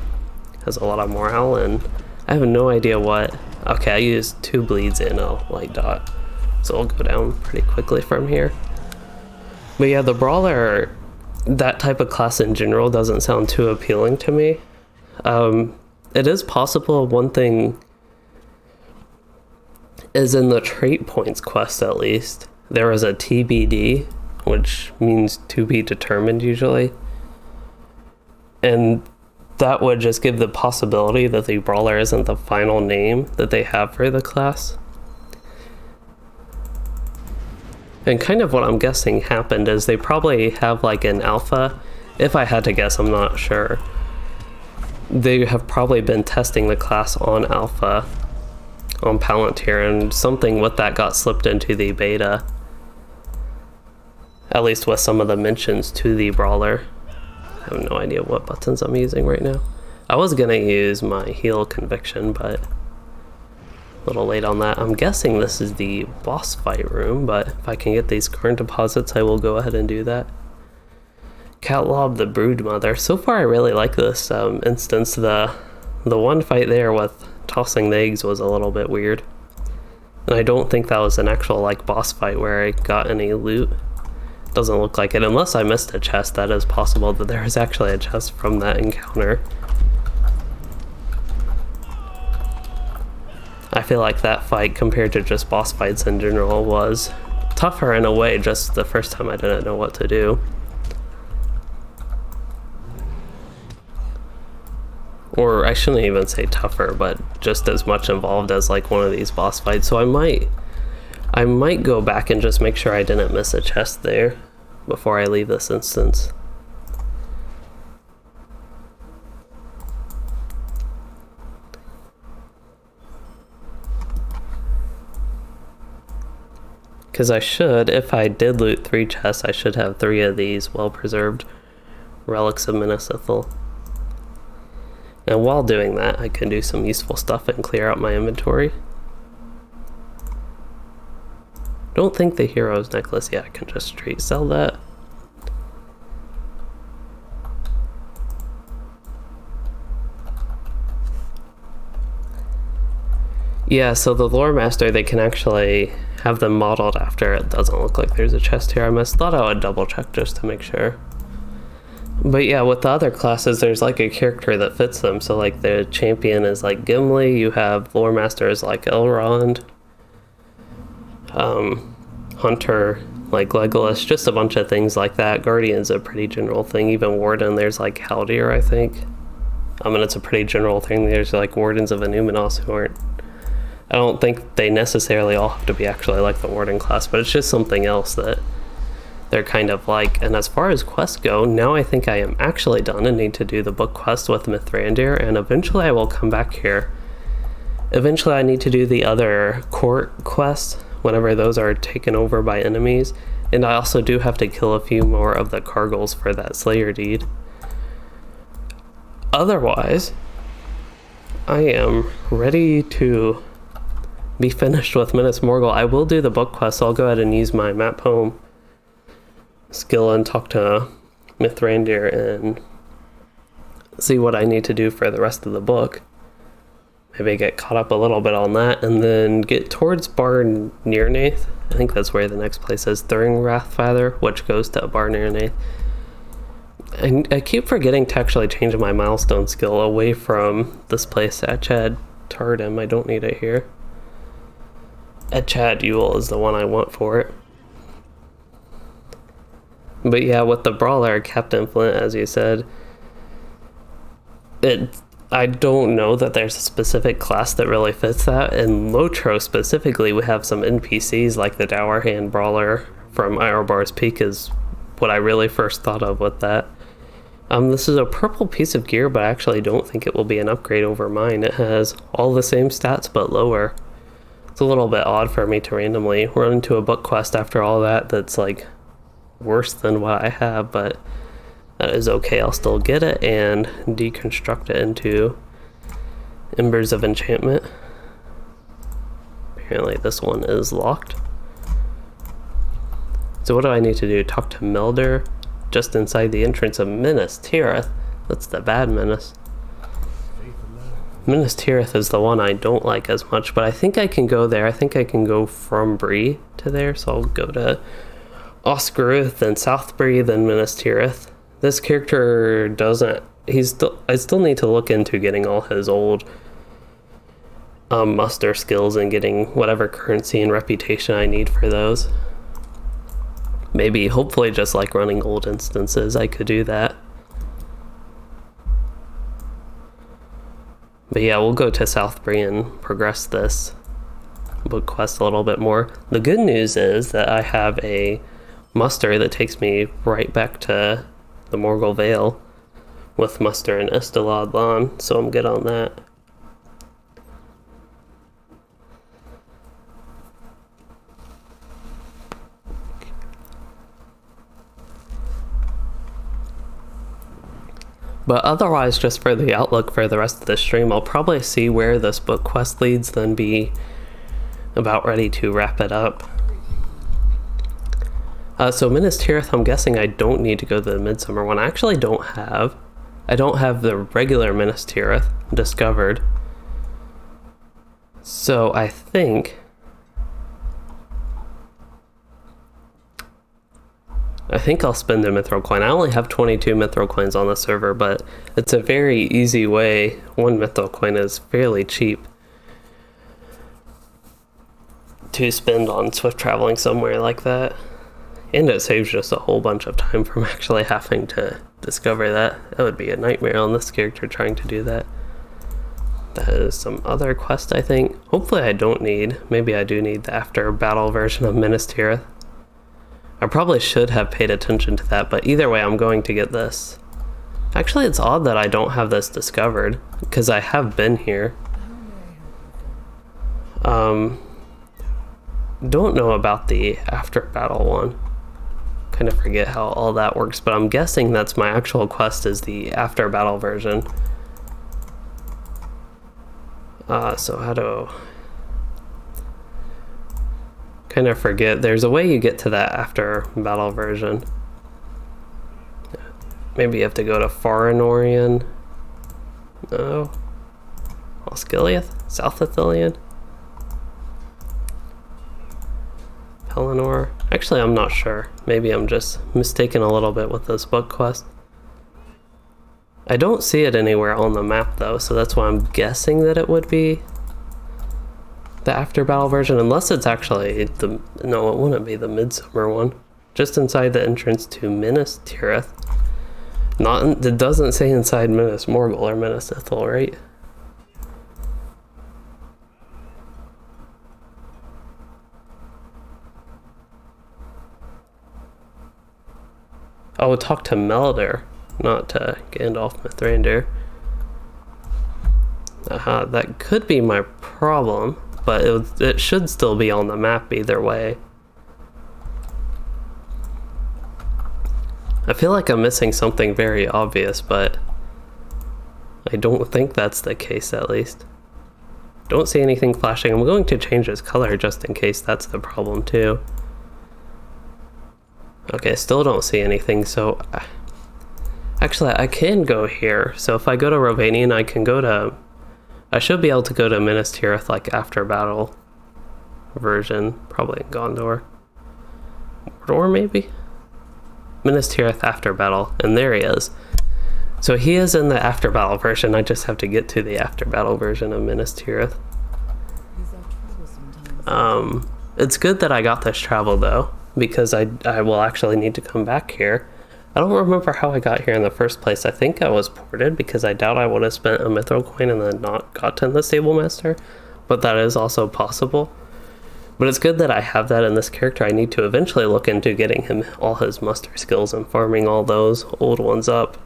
has a lot of morale, and I have no idea what... Okay, I used 2 bleeds and a light dot, so I'll go down pretty quickly from here. But yeah, the Brawler, that type of class in general, doesn't sound too appealing to me. It is possible. One thing is, in the trait points quest at least, there is a TBD, which means to be determined usually, and that would just give the possibility that the Brawler isn't the final name that they have for the class. And kind of what I'm guessing happened is they probably have like an alpha. If I had to guess, I'm not sure. They have probably been testing the class on alpha on Palantir, and something with that got slipped into the beta, at least with some of the mentions to the Brawler. I have no idea what buttons I'm using right now. I was gonna use my heal conviction, but a little late on that. I'm guessing this is the boss fight room, but if I can get these current deposits, I will go ahead and do that. Catlob the Broodmother. So far I really like this instance. The one fight there with tossing the eggs was a little bit weird, and I don't think that was an actual like boss fight where I got any loot. Doesn't look like it, unless I missed a chest. That is possible that there is actually a chest from that encounter. I feel like that fight, compared to just boss fights in general, was tougher in a way. Just the first time I didn't know what to do. Or I shouldn't even say tougher, but just as much involved as like one of these boss fights. So I might go back and just make sure I didn't miss a chest there before I leave this instance. Because I should, if I did loot 3 chests, I should have 3 of these well-preserved relics of Minas Tirith. And while doing that, I can do some useful stuff and clear out my inventory. Don't think the hero's necklace, yeah, I can just straight sell that. Yeah, so the lore master, they can actually have them modeled after. It doesn't look like there's a chest here. I thought I would double check just to make sure. But yeah, with the other classes, there's like a character that fits them. So like the champion is like Gimli, you have lore master is like Elrond, hunter like Legolas, just a bunch of things like that. Guardian's a pretty general thing. Even Warden, there's like Haldir, I think. And it's a pretty general thing. There's like Wardens of Innuminos who aren't... I don't think they necessarily all have to be actually like the Warden class, but it's just something else that they're kind of like. And as far as quests go, now I think I am actually done and need to do the book quest with Mithrandir, and eventually I will come back here. Eventually I need to do the other court quests whenever those are taken over by enemies, and I also do have to kill a few more of the Cargles for that Slayer deed. Otherwise, I am ready to be finished with Minas Morgul. I will do the book quest, so I'll go ahead and use my map home skill and talk to Mithrandir and see what I need to do for the rest of the book. Maybe get caught up a little bit on that, and then get towards Bar Nirnaeth. I think that's where the next place is, Thuringwrathfather, which goes to Bar Nirnaeth. And I keep forgetting to actually change my milestone skill away from this place at Chad Tardim. I don't need it here. At Chad Yule is the one I want for it. But yeah, with the Brawler, Captain Flint, as you said, I don't know that there's a specific class that really fits that. In LOTRO specifically, we have some NPCs like the Dour Hand Brawler from Irobar's Peak is what I really first thought of with that. This is a purple piece of gear, but I actually don't think it will be an upgrade over mine. It has all the same stats, but lower. It's a little bit odd for me to randomly run into a book quest after all that that's like worse than what I have, but that is okay. I'll still get it and deconstruct it into Embers of Enchantment. Apparently this one is locked. So what do I need to do? Talk to Melder just inside the entrance of Minas Tirith. That's the bad Minas. Minas Tirith is the one I don't like as much, but I think I can go there. I think I can go from Bree to there, so I'll go to Oscaruth, then South Bree, then Minas Tirith. This character doesn't... I still need to look into getting all his old muster skills and getting whatever currency and reputation I need for those. Maybe, hopefully just like running old instances, I could do that. But yeah, we'll go to South Bree and progress this book quest a little bit more. The good news is that I have a muster that takes me right back to the Morgul Vale with muster and Estelad Lan, so I'm good on that. But otherwise, just for the outlook for the rest of the stream, I'll probably see where this book quest leads, then be about ready to wrap it up. So Minas Tirith, I'm guessing I don't need to go to the Midsummer one. I actually don't have the regular Minas Tirith discovered. So I think I'll spend a Mithril coin. I only have 22 Mithril coins on the server, but it's a very easy way. One Mithril coin is fairly cheap to spend on swift traveling somewhere like that. And it saves just a whole bunch of time from actually having to discover that. That would be a nightmare on this character trying to do that. That is some other quest, I think. Hopefully I don't need. Maybe I do need the after battle version of Minas Tirith. I probably should have paid attention to that, but either way, I'm going to get this. Actually, it's odd that I don't have this discovered, because I have been here. Don't know about the after battle one. Kind of forget how all that works, but I'm guessing that's my actual quest is the after battle version. So how do... kind of forget. There's a way you get to that after battle version. Maybe you have to go to Farinorian. No. Osgiliath? South Athelion? Pelennor? Actually, I'm not sure. Maybe I'm just mistaken a little bit with this book quest. I don't see it anywhere on the map though, so that's why I'm guessing that it would be the after battle version, unless it's actually the... no, it wouldn't be the Midsummer one. just inside the entrance to Minas Tirith. It doesn't say inside Minas Morgul or Minas Ithil, right? Oh, talk to Melder, not to Gandalf Mithrandir. That could be my problem, but it should still be on the map either way. I feel like I'm missing something very obvious, but I don't think that's the case, at least. Don't see anything flashing. I'm going to change his color just in case that's the problem too. Okay, still don't see anything, so actually I can go here. So if I go to Rovanian, I should be able to go to Minas Tirith like after battle version, probably in Gondor. Mordor maybe? Minas Tirith after battle, and there he is. So he is in the after battle version. I just have to get to the after battle version of Minas Tirith. It's good that I got this travel though, because I will actually need to come back here. I don't remember how I got here in the first place. I think I was ported, because I doubt I would have spent a mithril coin and then not gotten the Stable Master, but that is also possible. But it's good that I have that in this character. I need to eventually look into getting him all his muster skills and farming all those old ones up,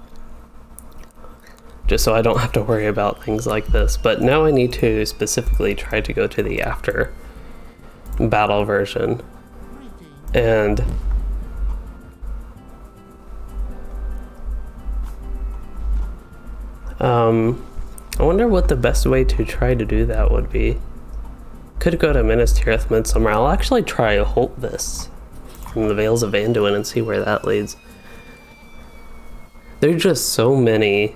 just so I don't have to worry about things like this. But now I need to specifically try to go to the after battle version. And I wonder what the best way to try to do that would be. Could go to Minas Tirith Midsummer. I'll actually try Holt this from the Vales of Anduin and see where that leads. There's just so many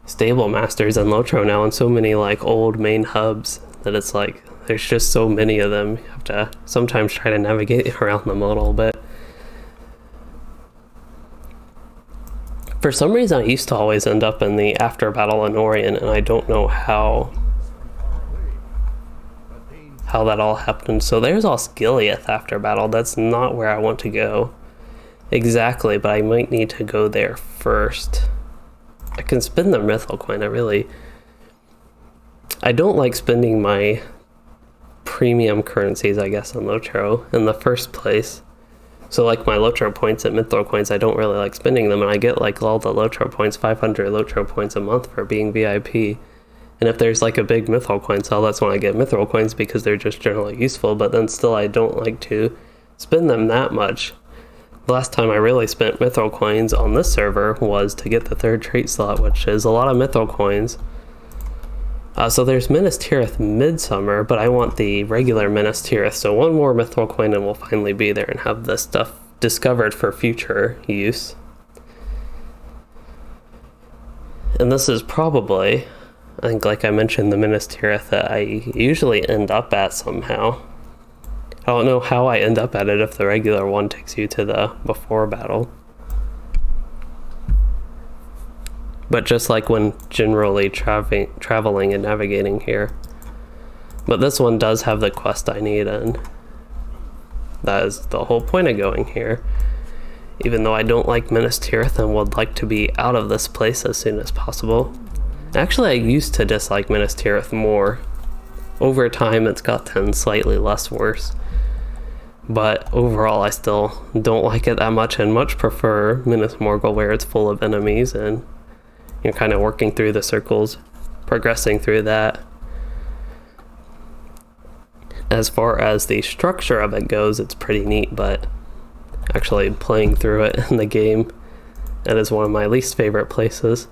stable masters in LOTRO now, and so many like old main hubs, that it's like there's just so many of them. You have to sometimes try to navigate around them a little bit. For some reason I used to always end up in the after battle Anorian, and I don't know how that all happened. So there's Osgiliath after battle. That's not where I want to go exactly, but I might need to go there first. I can spend the Mithril coin. I don't like spending my premium currencies, I guess, on LOTRO in the first place. So like my LOTRO points and Mithril coins, I don't really like spending them, and I get like all the LOTRO points, 500 LOTRO points a month for being VIP. And if there's like a big Mithril coin sale, that's when I get Mithril coins, because they're just generally useful, but then still I don't like to spend them that much. The last time I really spent Mithril coins on this server was to get the 3rd trait slot, which is a lot of Mithril coins. So there's Minas Tirith Midsummer, but I want the regular Minas Tirith, so one more Mithril coin and we'll finally be there and have this stuff discovered for future use. And this is probably, I think like I mentioned, the Minas Tirith that I usually end up at somehow. I don't know how I end up at it if the regular one takes you to the before battle. But just like when generally traveling and navigating here. But this one does have the quest I need, and that is the whole point of going here. Even though I don't like Minas Tirith and would like to be out of this place as soon as possible. Actually, I used to dislike Minas Tirith more. Over time, it's gotten slightly less worse. But overall, I still don't like it that much, and much prefer Minas Morgul, where it's full of enemies and you're kind of working through the circles, progressing through that. As far as the structure of it goes, it's pretty neat, but actually playing through it in the game, that is one of my least favorite places.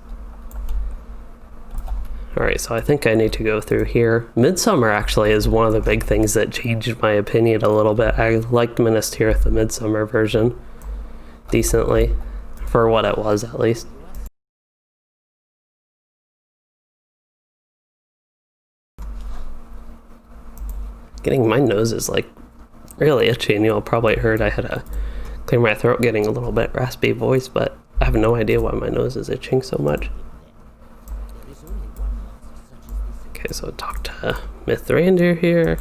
Alright, so I think I need to go through here. Midsummer actually is one of the big things that changed my opinion a little bit. I liked Minas Tirith, the Midsummer version, decently, for what it was at least. Getting my nose is like really itchy, and you'll probably heard I had to clear my throat, getting a little bit raspy voice, but I have no idea why my nose is itching so much. Okay, so talk to Mithrandir here.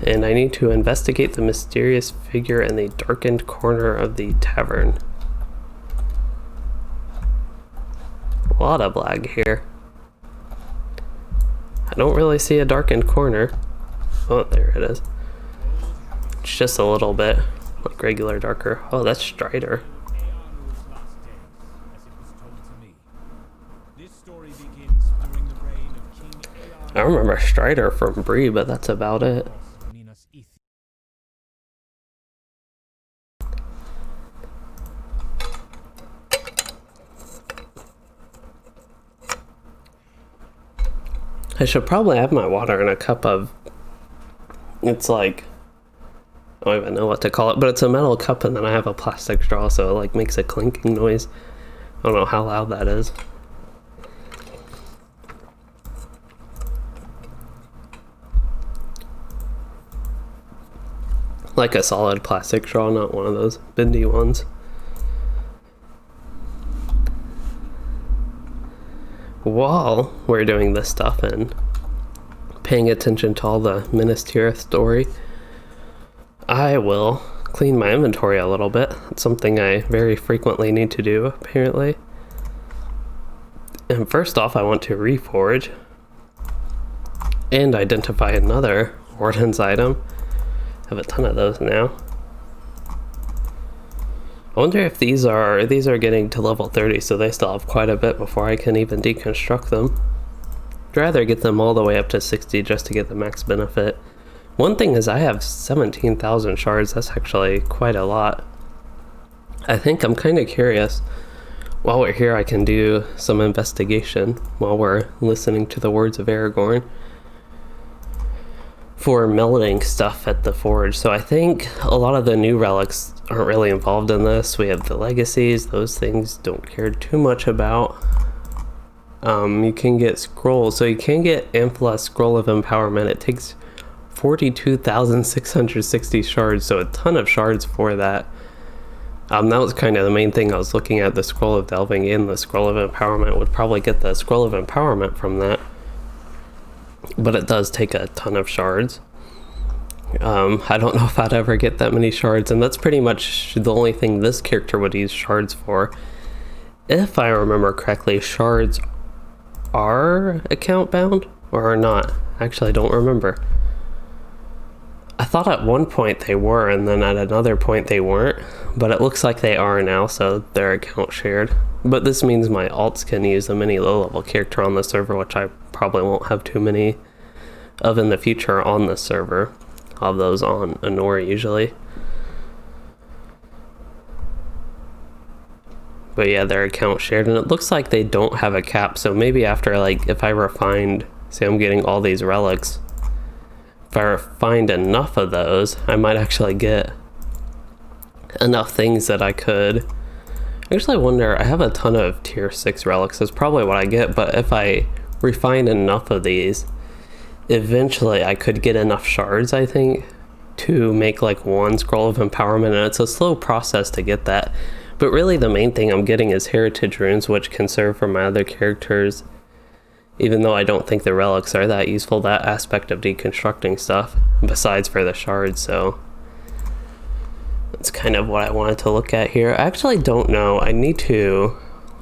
and I need to investigate the mysterious figure in the darkened corner of the tavern. A lot of lag here. I don't really see a darkened corner. Oh, there it is. It's just a little bit like regular darker. Oh, that's Strider. I remember Strider from Bree, but that's about it. I should probably have my water in a cup of, it's like, I don't even know what to call it, but it's a metal cup and then I have a plastic straw, so it like makes a clinking noise. I don't know how loud that is. Like a solid plastic straw, not one of those bendy ones. While we're doing this stuff and paying attention to all the Minas Tirith story, I will clean my inventory a little bit. It's something I very frequently need to do, apparently. And first off, I want to reforge and identify another Warden's item. I have a ton of those now. I wonder if these are getting to level 30, so they still have quite a bit before I can even deconstruct them. I'd rather get them all the way up to 60 just to get the max benefit. One thing is I have 17,000 shards. That's actually quite a lot. I think I'm kind of curious. While we're here, I can do some investigation while we're listening to the words of Aragorn for melting stuff at the forge. So I think a lot of the new relics aren't really involved in this. We have the legacies. Those things don't care too much about. You can get scrolls. So you can get Amphalos Scroll of Empowerment. It takes 42,660 shards, so a ton of shards for that. That was kind of the main thing I was looking at. The Scroll of Delving and the Scroll of Empowerment would probably get the Scroll of Empowerment from that. But it does take a ton of shards. I don't know if I'd ever get that many shards, and that's pretty much the only thing this character would use shards for. If I remember correctly, shards are account bound or are not. Actually, I don't remember. I thought at one point they were, and then at another point they weren't, but it looks like they are now, so they're account shared. But this means my alts can use a mini low-level character on the server, which I probably won't have too many of in the future on the server. I'll have those on Anora usually. But yeah, they're account shared, and it looks like they don't have a cap, so maybe after, like, if I refined, say I'm getting all these relics, if I refined enough of those, I might actually get enough things that I could. Actually, I wonder, I have a ton of tier 6 relics, that's probably what I get, but if I refine enough of these, eventually I could get enough shards, I think, to make like one Scroll of Empowerment, and it's a slow process to get that. But really the main thing I'm getting is Heritage Runes, which can serve for my other characters. Even though I don't think the relics are that useful, that aspect of deconstructing stuff, besides for the shards, so that's kind of what I wanted to look at here. I actually don't know. I need to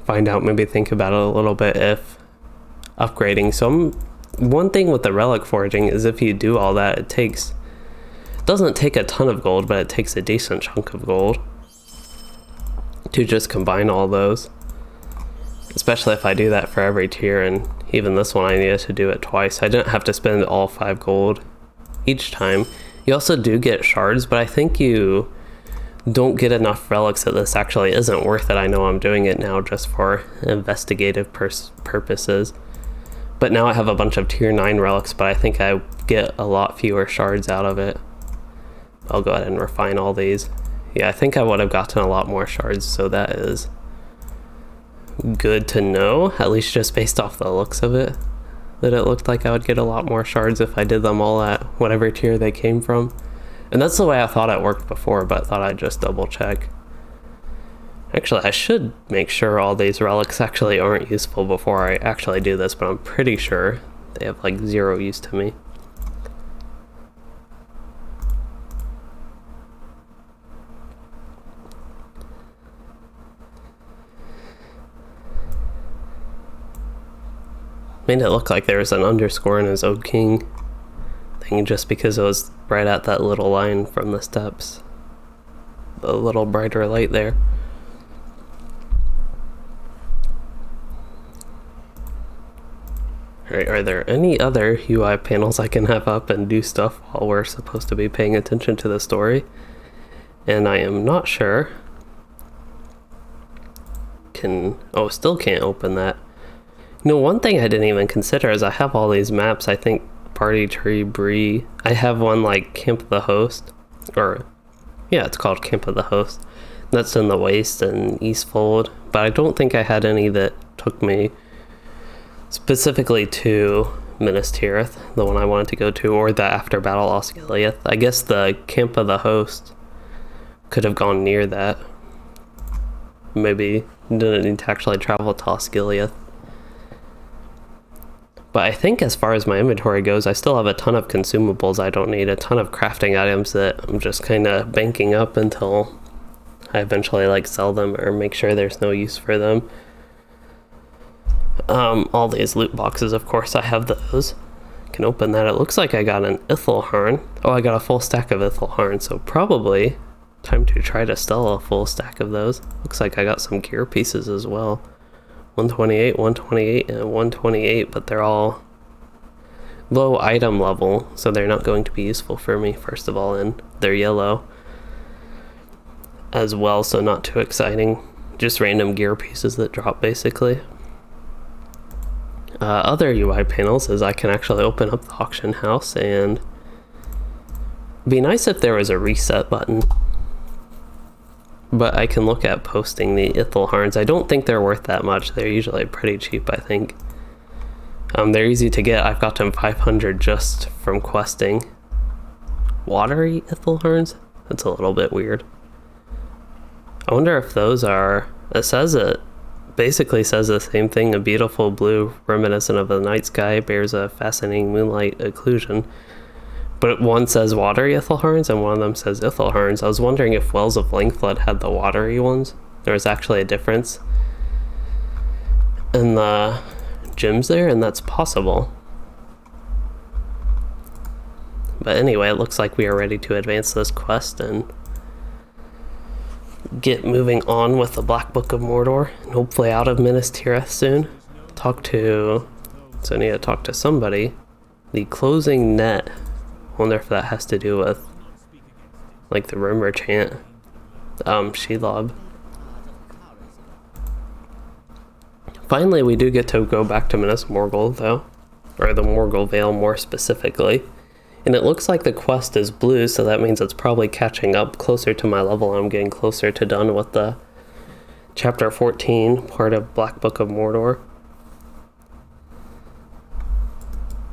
find out, maybe think about it a little bit if upgrading. So one thing with the relic forging is if you do all that, it doesn't take a ton of gold, but it takes a decent chunk of gold to just combine all those. Especially if I do that for every tier, and even this one I needed to do it twice. I didn't have to spend all 5 gold each time. You also do get shards, but I think you don't get enough relics that this actually isn't worth it. I know I'm doing it now just for investigative purposes. But now I have a bunch of tier 9 relics, but I think I get a lot fewer shards out of it. I'll go ahead and refine all these. Yeah, I think I would have gotten a lot more shards, so that is good to know, at least just based off the looks of it, that it looked like I would get a lot more shards if I did them all at whatever tier they came from. And that's the way I thought it worked before, but thought I'd just double check. Actually, I should make sure all these relics actually aren't useful before I actually do this, but I'm pretty sure they have like 0 use to me. Made it look like there was an underscore in his Ode King thing just because it was right at that little line from the steps. The little brighter light there. Alright, are there any other UI panels I can have up and do stuff while we're supposed to be paying attention to the story? And I am not sure. Still can't open that. You know, one thing I didn't even consider is I have all these maps. I think Party Tree, Bree. I have one like Camp of the Host. Or, yeah, it's called Camp of the Host. That's in the Waste and Eastfold. But I don't think I had any that took me specifically to Minas Tirith, the one I wanted to go to, or the After Battle Osgiliath. I guess the Camp of the Host could have gone near that. Maybe didn't need to actually travel to Osgiliath. But I think as far as my inventory goes, I still have a ton of consumables I don't need, a ton of crafting items that I'm just kind of banking up until I eventually like sell them or make sure there's no use for them. All these loot boxes, of course, I have those. Can open that. It looks like I got an Ithelharn. Oh, I got a full stack of Ithelharn, so probably time to try to sell a full stack of those. Looks like I got some gear pieces as well. 128, 128, and 128, but they're all low item level, so they're not going to be useful for me, first of all, and they're yellow as well, so not too exciting. Just random gear pieces that drop, basically. Other UI panels is I can actually open up the auction house, and it'd be nice if there was a reset button. But I can look at posting the Ithelharns. I don't think they're worth that much. They're usually pretty cheap, I think. They're easy to get. I've gotten 500 just from questing. Watery Ithelharns? That's a little bit weird. I wonder if those are... It basically says the same thing. A beautiful blue reminiscent of the night sky bears a fascinating moonlight occlusion. But one says watery Ithelharns and one of them says Ithelharns. I was wondering if Wells of Lengthflood had the watery ones. There was actually a difference in the gems there, and that's possible. But anyway, it looks like we are ready to advance this quest and get moving on with the Black Book of Mordor, and hopefully out of Minas Tirith soon. So I need to talk to somebody. The closing net. Wonder if that has to do with like the rumor chant. Shelob. Finally, we do get to go back to Minas Morgul though, or the Morgul Vale more specifically. And it looks like the quest is blue, so that means it's probably catching up closer to my level. I'm getting closer to done with the chapter 14 part of Black Book of Mordor.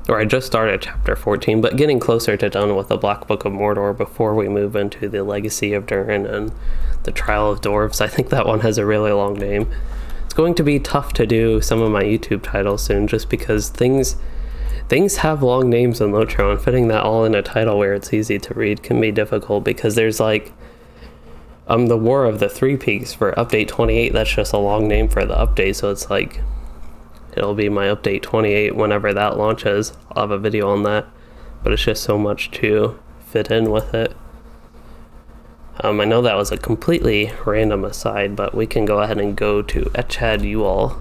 Or I just started chapter 14, but getting closer to done with the Black Book of Mordor before we move into the Legacy of Durin and the Trial of Dwarves. I think that one has a really long name. It's going to be tough to do some of my YouTube titles soon, just because things have long names in LOTRO, and fitting that all in a title where it's easy to read can be difficult, because there's like the War of the Three Peaks for update 28. That's just a long name for the update, so it's like it'll be my update 28 whenever that launches. I'll have a video on that, but it's just so much to fit in with it. I know that was a completely random aside, but we can go ahead and go to Echad Ual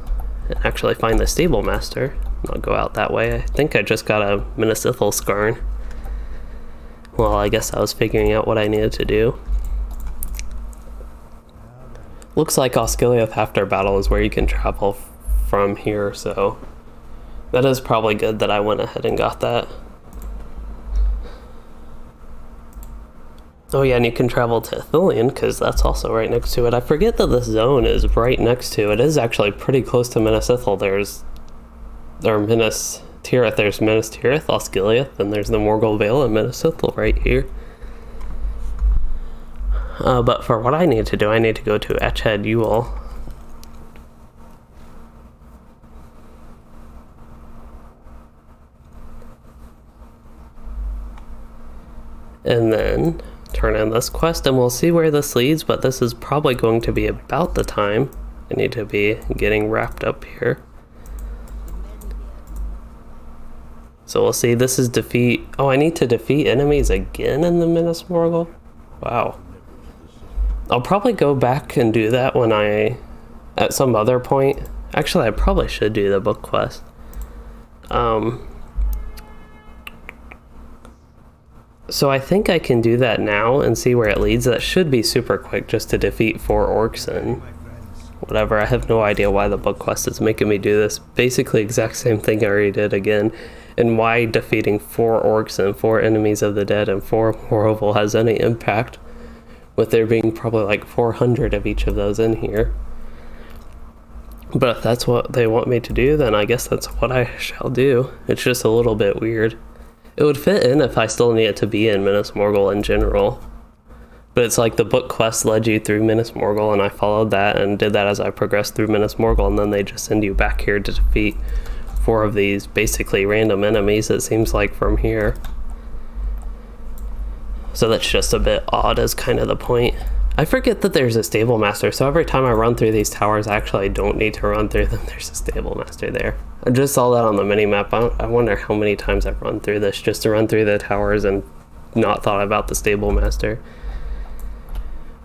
and actually find the Stable Master. I'll go out that way. I think I just got a Minas Ithilskarn. Well, I guess I was figuring out what I needed to do. Looks like Osgiliath after battle is where you can travel from here, so that is probably good that I went ahead and got that. Oh yeah, and you can travel to Ithilien, because that's also right next to it. I forget that this zone is right next to it. It is actually pretty close to Minas Ithil. There's Minas Tirith, Osgiliath, and there's the Morgul Vale and Minas Ithil right here. But for what I need to do, I need to go to Echad Ual. And then turn in this quest, and we'll see where this leads, but this is probably going to be about the time I need to be getting wrapped up here. So we'll see. This is defeat. Oh, I need to defeat enemies again in the Minas Morgul? Wow. I'll probably go back and do that when at some other point. Actually, I probably should do the book quest. So I think I can do that now and see where it leads. That should be super quick just to defeat 4 orcs and whatever. I have no idea why the book quest is making me do this. Basically exact same thing I already did again. And why defeating 4 orcs and 4 enemies of the dead and 4 Moroval has any impact, with there being probably like 400 of each of those in here. But if that's what they want me to do, then I guess that's what I shall do. It's just a little bit weird. It would fit in if I still needed to be in Minas Morgul in general. But it's like the book quest led you through Minas Morgul, and I followed that and did that as I progressed through Minas Morgul, and then they just send you back here to defeat 4 of these basically random enemies, it seems like, from here. So that's just a bit odd as kind of the point. I forget that there's a stable master, so every time I run through these towers, I actually don't need to run through them. There's a stable master there. I just saw that on the mini-map. I wonder how many times I've run through this just to run through the towers and not thought about the stable master.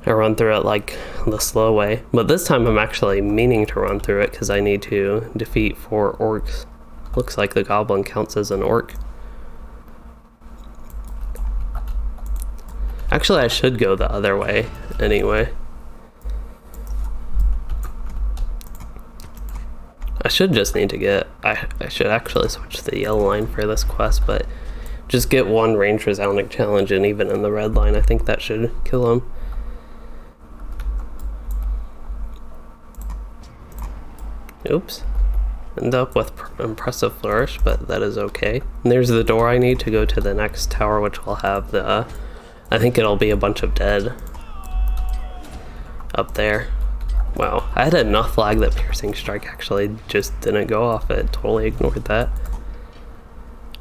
I run through it like the slow way, but this time I'm actually meaning to run through it because I need to defeat 4 orcs. Looks like the goblin counts as an orc. Actually, I should go the other way anyway. I should just need to get... I should actually switch the yellow line for this quest, but just get 1 range resounding challenge, and even in the red line, I think that should kill him. Oops. End up with impressive flourish, but that is okay. And there's the door I need to go to the next tower, which will have the... I think it'll be a bunch of dead up there. Wow, I had enough lag that Piercing Strike actually just didn't go off. It totally ignored that.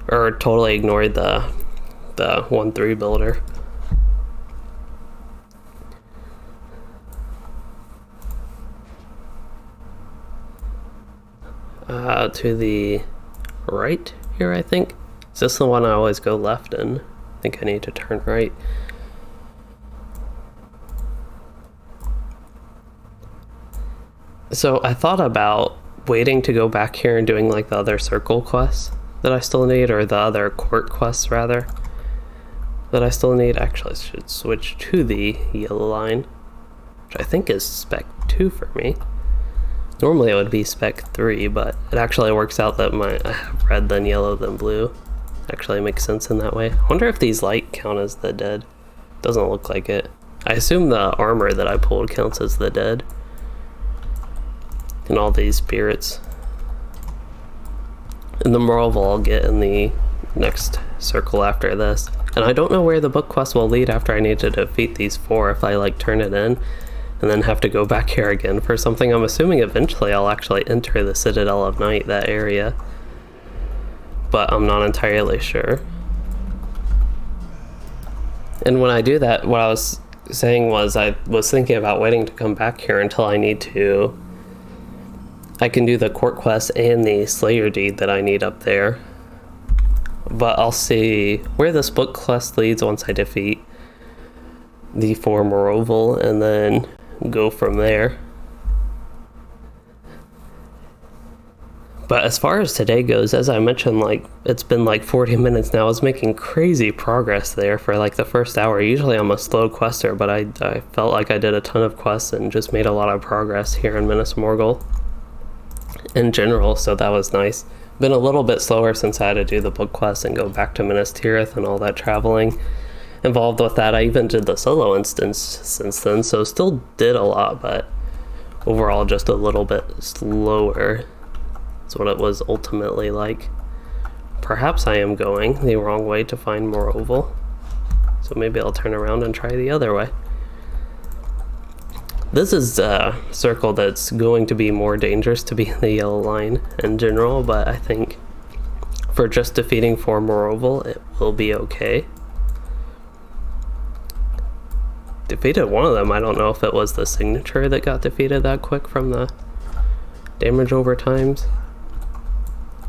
Or totally ignored the 1-3 builder. To the right here, I think. Is this the one I always go left in? I think I need to turn right. So I thought about waiting to go back here and doing like the other circle quests that I still need, or the other court quests rather, that I still need. Actually, I should switch to the yellow line, which I think is spec 2 for me. Normally it would be spec 3, but it actually works out that I have red then yellow then blue. Actually makes sense in that way. I wonder if these light count as the dead. Doesn't look like it. I assume the armor that I pulled counts as the dead. And all these spirits. And the Moroval I'll get in the next circle after this. And I don't know where the book quest will lead after I need to defeat these 4 if I like turn it in and then have to go back here again for something. I'm assuming eventually I'll actually enter the Citadel of Night, that area. But I'm not entirely sure. And when I do that, what I was saying was I was thinking about waiting to come back here until I need to... I can do the court quest and the Slayer deed that I need up there. But I'll see where this book quest leads once I defeat the 4 Moroval and then go from there. But as far as today goes, as I mentioned, like, it's been like 40 minutes now. I was making crazy progress there for like the first hour. Usually I'm a slow quester, but I felt like I did a ton of quests and just made a lot of progress here in Minas Morgul in general, so that was nice. Been a little bit slower since I had to do the book quest and go back to Minas Tirith and all that traveling involved with that. I even did the solo instance since then, so still did a lot, but overall just a little bit slower. That's what it was ultimately like. Perhaps I am going the wrong way to find more oval, so maybe I'll turn around and try the other way. This is a circle that's going to be more dangerous to be in the yellow line in general, but I think for just defeating 4 more oval, it will be okay. Defeated one of them. I don't know if it was the signature that got defeated that quick from the damage over times.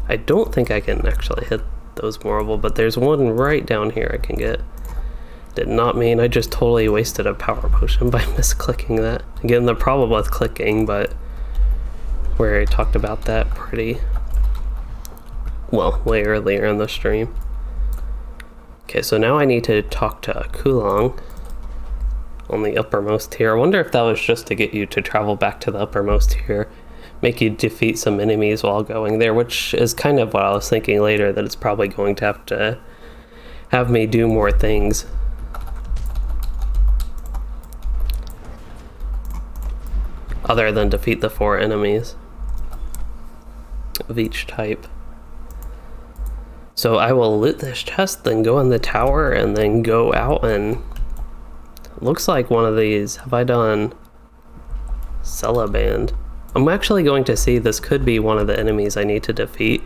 I don't think I can actually hit those moreable, but there's one right down here I can get. Did not mean I just totally wasted a power potion by misclicking that. Again, the problem with clicking, but we already talked about that pretty well way earlier in the stream. Okay, so now I need to talk to Kulong on the uppermost tier. I wonder if that was just to get you to travel back to the uppermost tier, make you defeat some enemies while going there, which is kind of what I was thinking later, that it's probably going to have me do more things. Other than defeat the 4 enemies of each type. So I will loot this chest, then go in the tower, and then go out, and looks like one of these. Have I done Celeband? I'm actually going to see, this could be one of the enemies I need to defeat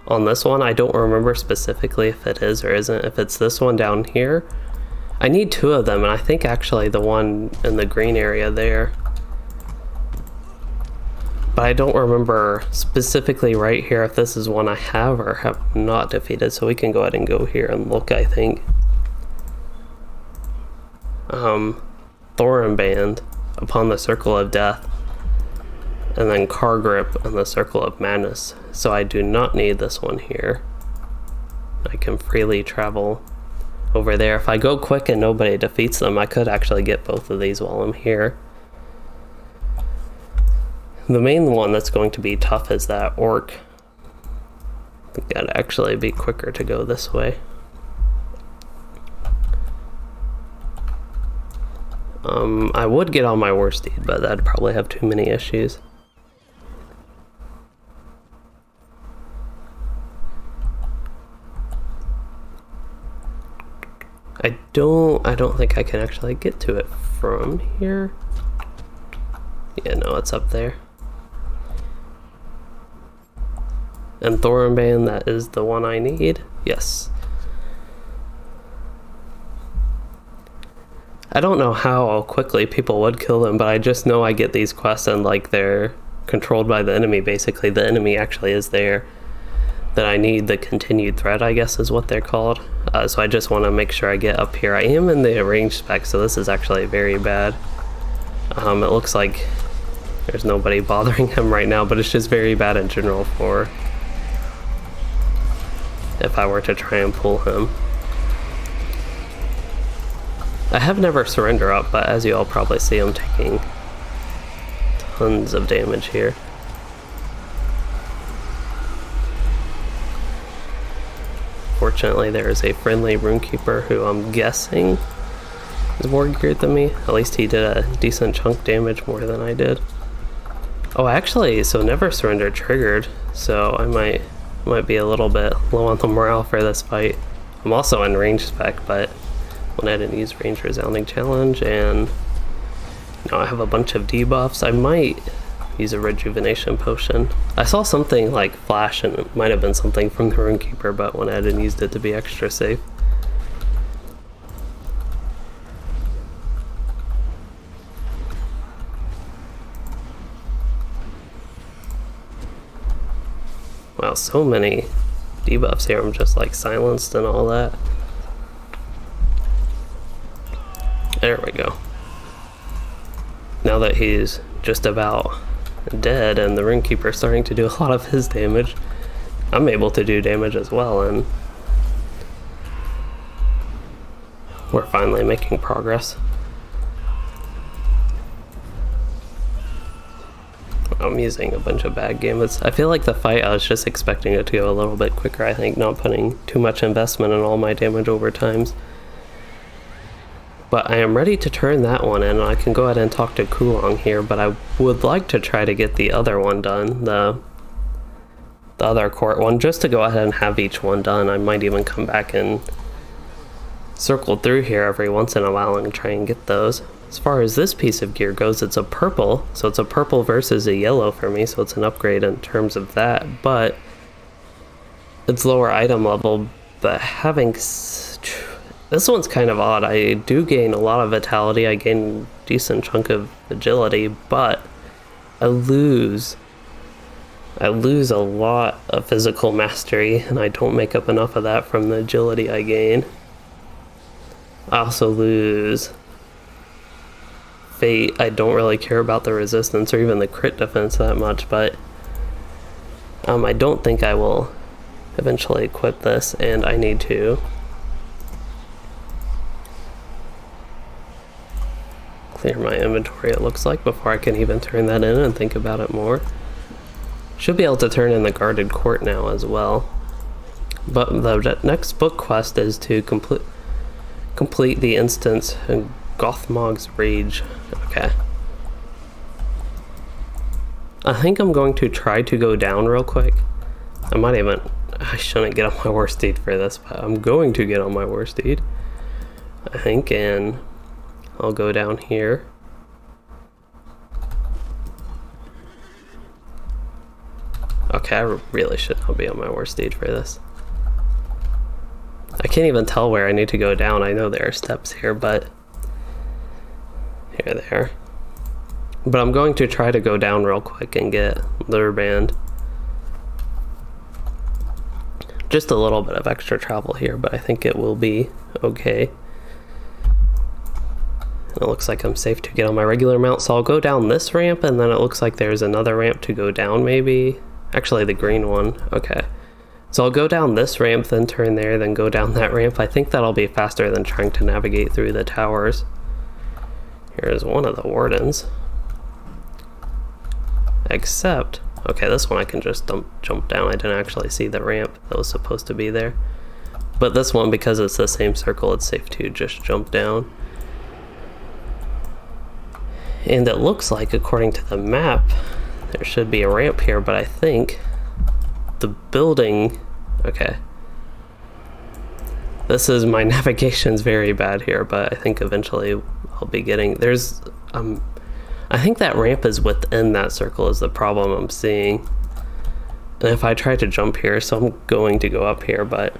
on this one. I don't remember specifically if it is or isn't. If it's this one down here, I need 2 of them, and I think actually the one in the green area there. But I don't remember specifically right here if this is one I have or have not defeated, so we can go ahead and go here and look, I think. Thorin Band upon the Circle of Death, and then Car Grip on the Circle of Madness. So I do not need this one here. I can freely travel over there. If I go quick and nobody defeats them, I could actually get both of these while I'm here. The main one that's going to be tough is that orc. I think that'd actually be quicker to go this way. I would get on my war steed, but that'd probably have too many issues. I don't think I can actually get to it from here. Yeah, no, it's up there. And Thorinband, that is the one I need. Yes. I don't know how quickly people would kill them, but I just know I get these quests and like they're controlled by the enemy. Basically, the enemy actually is there. That I need the continued threat, I guess is what they're called. So I just want to make sure I get up here. I am in the range spec, so this is actually very bad. It looks like there's nobody bothering him right now, but it's just very bad in general for if I were to try and pull him. I have never surrender up, but as you all probably see, I'm taking tons of damage here. Fortunately, there is a friendly runekeeper who I'm guessing is more geared than me. At least he did a decent chunk damage more than I did. Oh, actually, so never surrender triggered, so I might be a little bit low on the morale for this fight. I'm also in range spec, but when I didn't use range resounding challenge, and now I have a bunch of debuffs. I might use a rejuvenation potion. I saw something like flash, and it might have been something from the runekeeper, but when I hadn't used it to be extra safe. Wow, so many debuffs here. I'm just like silenced and all that. There we go. Now that he's just about dead and the runekeeper's starting to do a lot of his damage, I'm able to do damage as well, and we're finally making progress. I'm using a bunch of bad gambits. I feel like the fight, I was just expecting it to go a little bit quicker, I think, not putting too much investment in all my damage over times. But I am ready to turn that one in, and I can go ahead and talk to Kulong here, but I would like to try to get the other one done, the other court one, just to go ahead and have each one done. I might even come back and circle through here every once in a while and try and get those. As far as this piece of gear goes, it's a purple, so it's a purple versus a yellow for me, so it's an upgrade in terms of that, but it's lower item level. But having this one's kind of odd. I do gain a lot of vitality, I gain a decent chunk of agility, but I lose I lose a lot of physical mastery, and I don't make up enough of that from the agility I gain. I also lose fate. I don't really care about the resistance or even the crit defense that much, but I don't think I will eventually equip this, and I need to clear my inventory, it looks like, before I can even turn that in and think about it more. Should be able to turn in the guarded court now as well. But the next book quest is to complete the instance in Gothmog's Rage. Okay. I think I'm going to try to go down real quick. I shouldn't get on my war steed for this, but I'm going to get on my war steed, I think, and I'll go down here. Okay, I really should not be on my war steed for this. I can't even tell where I need to go down. I know there are steps here, but here they are. But I'm going to try to go down real quick and get Lurband. Just a little bit of extra travel here, but I think it will be okay. It looks like I'm safe to get on my regular mount, so I'll go down this ramp, and then it looks like there's another ramp to go down, maybe. Actually, the green one. Okay. So I'll go down this ramp, then turn there, then go down that ramp. I think that'll be faster than trying to navigate through the towers. Here's one of the wardens. Except, okay, this one I can just jump down. I didn't actually see the ramp that was supposed to be there. But this one, because it's the same circle, it's safe to just jump down. And it looks like, according to the map, there should be a ramp here, but I think the building... Okay. This is... my navigation's very bad here, but I think eventually I'll be getting... There's... I think that ramp is within that circle is the problem I'm seeing. And if I try to jump here, so I'm going to go up here, but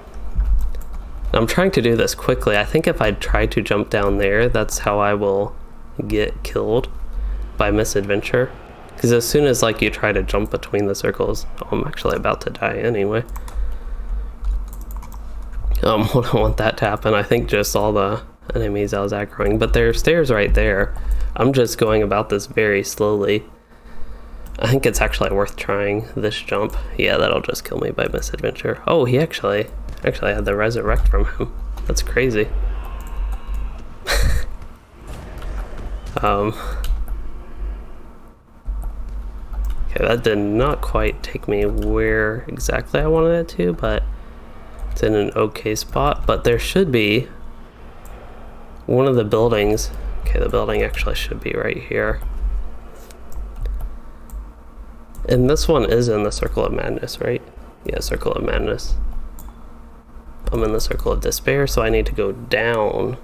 I'm trying to do this quickly. I think if I try to jump down there, that's how I will get killed by misadventure. Because as soon as like you try to jump between the circles, I'm actually about to die anyway. I don't want that to happen. I think just all the enemies I was aggroing, but there are stairs right there. I'm just going about this very slowly. I think it's actually worth trying this jump. Yeah, that'll just kill me by misadventure. Oh, he actually had the resurrect from him. That's crazy. Okay, that did not quite take me where exactly I wanted it to, but it's in an okay spot. But there should be one of the buildings. Okay, the building actually should be right here. And this one is in the Circle of Madness, right? Yeah, Circle of Madness. I'm in the Circle of Despair, so I need to go down.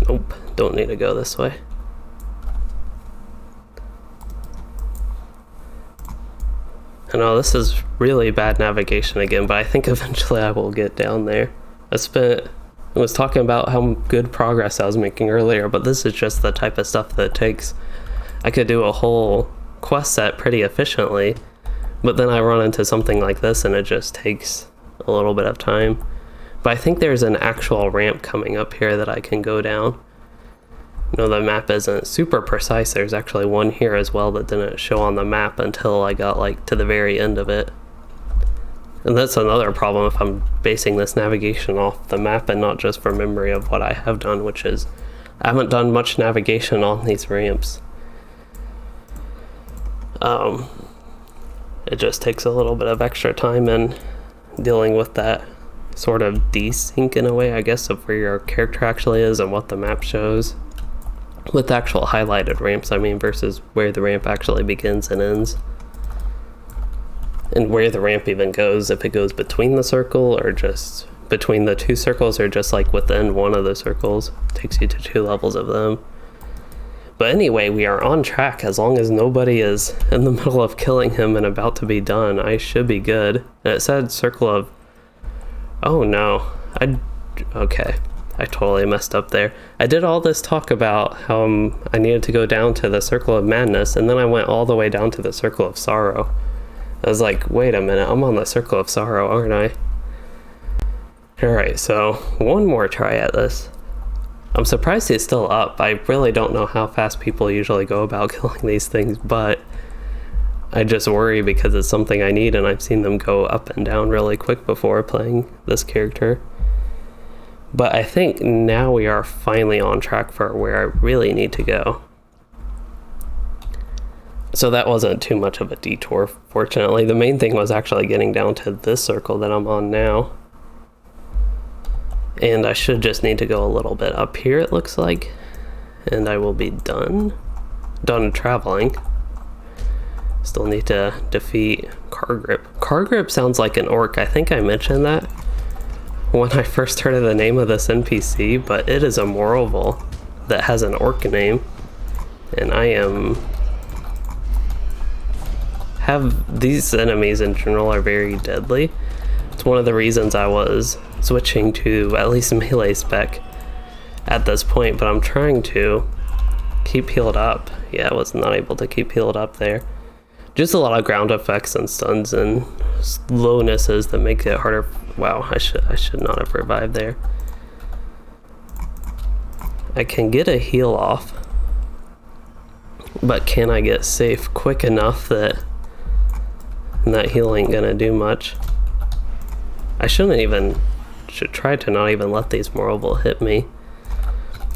Nope, don't need to go this way. I know this is really bad navigation again, but I think eventually I will get down there. I was talking about how good progress I was making earlier, but this is just the type of stuff that it takes. I could do a whole quest set pretty efficiently, but then I run into something like this and it just takes a little bit of time. But I think there's an actual ramp coming up here that I can go down. No, the map isn't super precise. There's actually one here as well that didn't show on the map until I got like to the very end of it. And that's another problem if I'm basing this navigation off the map and not just from memory of what I have done, which is I haven't done much navigation on these ramps. It just takes a little bit of extra time and dealing with that sort of desync in a way, I guess, of where your character actually is and what the map shows. With actual highlighted ramps, I mean, versus where the ramp actually begins and ends. And where the ramp even goes, if it goes between the circle or just between the two circles or just like within one of the circles. It takes you to 2 levels of them. But anyway, we are on track. As long as nobody is in the middle of killing him and about to be done, I should be good. And it said circle of... Oh no. Okay. I totally messed up there. I did all this talk about how I needed to go down to the Circle of Madness, and then I went all the way down to the Circle of Sorrow. I was like, wait a minute, I'm on the Circle of Sorrow, aren't I? Alright, so one more try at this. I'm surprised he's still up. I really don't know how fast people usually go about killing these things, but I just worry because it's something I need, and I've seen them go up and down really quick before playing this character. But I think now we are finally on track for where I really need to go. So that wasn't too much of a detour, fortunately. The main thing was actually getting down to this circle that I'm on now. And I should just need to go a little bit up here, it looks like. And I will be done traveling. Still need to defeat Cargrip. Cargrip sounds like an orc. I think I mentioned that when I first heard of the name of this NPC, but it is a Morval that has an orc name. And these enemies in general are very deadly. It's one of the reasons I was switching to at least melee spec at this point, but I'm trying to keep healed up. Yeah, I was not able to keep healed up there. Just a lot of ground effects and stuns and slownesses that make it harder. Wow, I should not have revived there. I can get a heal off, but can I get safe quick enough that that heal ain't gonna do much? I should try to not even let these Morval hit me,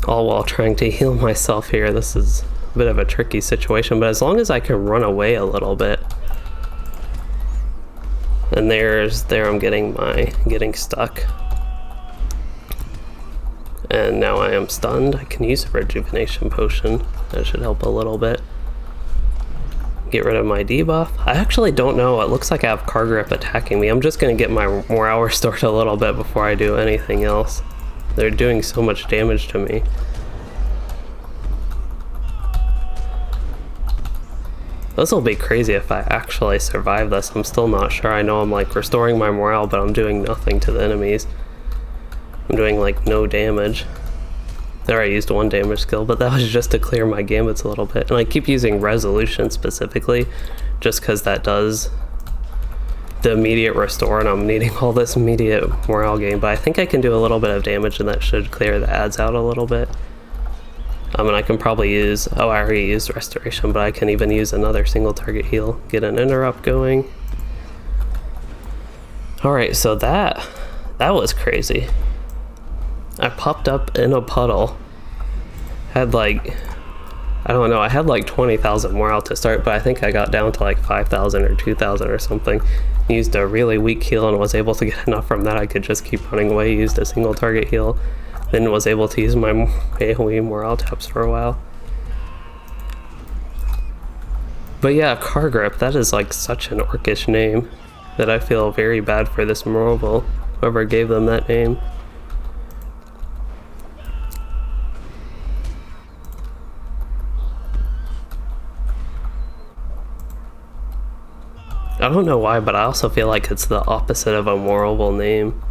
all while trying to heal myself here. This is a bit of a tricky situation, but as long as I can run away a little bit. And there I'm getting stuck. And now I am stunned. I can use a rejuvenation potion. That should help a little bit. Get rid of my debuff. I actually don't know. It looks like I have Cargrip attacking me. I'm just going to get my morale restored a little bit before I do anything else. They're doing so much damage to me. This will be crazy if I actually survive this. I'm still not sure. I know I'm like restoring my morale, but I'm doing nothing to the enemies. I'm doing like no damage. There, I used one damage skill, but that was just to clear my gambits a little bit. And I keep using resolution specifically just because that does the immediate restore, and I'm needing all this immediate morale gain. But I think I can do a little bit of damage, and that should clear the ads out a little bit. And I can probably use, I already used restoration, but I can even use another single target heal, get an interrupt going. Alright, so that was crazy. I popped up in a puddle, had like, I don't know, I had like 20,000 morale to start, but I think I got down to like 5,000 or 2,000 or something. Used a really weak heal and was able to get enough from that I could just keep running away, used a single target heal, then was able to use my AoE morale taps for a while. But yeah, Cargrip, that is like such an orcish name that I feel very bad for this Morval, whoever gave them that name. I don't know why, but I also feel like it's the opposite of a Morval name.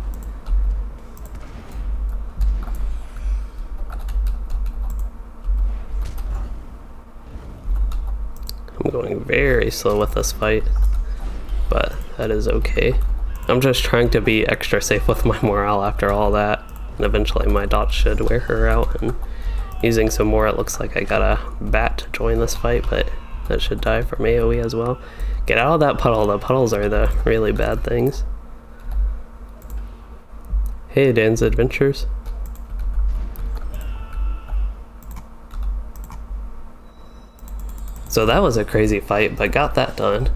I'm going very slow with this fight, but that is okay. I'm just trying to be extra safe with my morale after all that, and eventually my dots should wear her out. And using some more, it looks like I got a bat to join this fight, but that should die from AoE as well. Get out of that puddle. The puddles are the really bad things. Hey, Dan's Adventures. So that was a crazy fight, but got that done.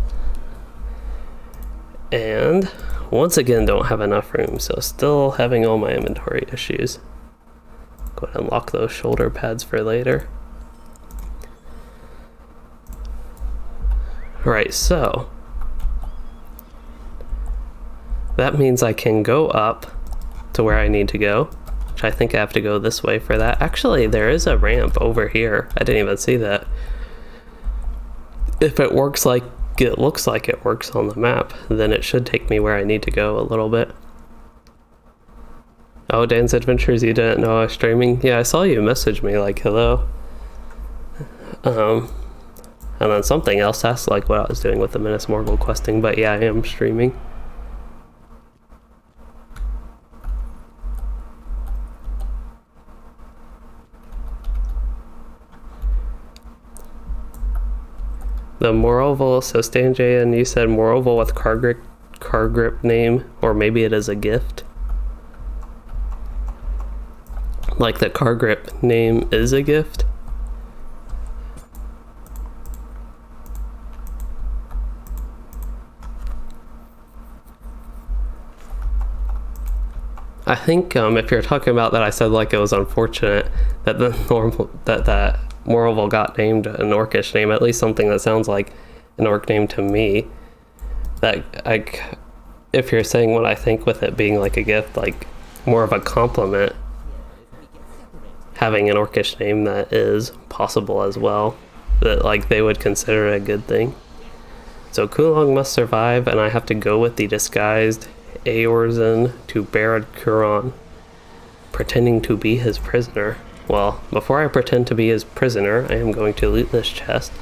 And once again, don't have enough room, so still having all my inventory issues. Go ahead and lock those shoulder pads for later. Right, so that means I can go up to where I need to go, which I think I have to go this way for that. Actually, there is a ramp over here. I didn't even see that. If it works like it looks like it works on the map, then it should take me where I need to go a little bit. Oh, Dan's Adventures, you didn't know I was streaming? Yeah, I saw you message me like, hello. And then something else asked like what I was doing with the Minas Morgul questing, but yeah, I am streaming. The Morroval, so Stan J, and you said Morroval with car grip name, or maybe it is a gift. Like the car grip name is a gift. I think if you're talking about that, I said like it was unfortunate that that Morroval got named an orcish name, at least something that sounds like an orc name to me. That if you're saying what I think with it being like a gift, like more of a compliment, having an orcish name that is possible as well, that like they would consider it a good thing. So Kulong must survive, and I have to go with the disguised Eorzen to Barad Kuran, pretending to be his prisoner. Well, before I pretend to be his prisoner, I am going to loot this chest.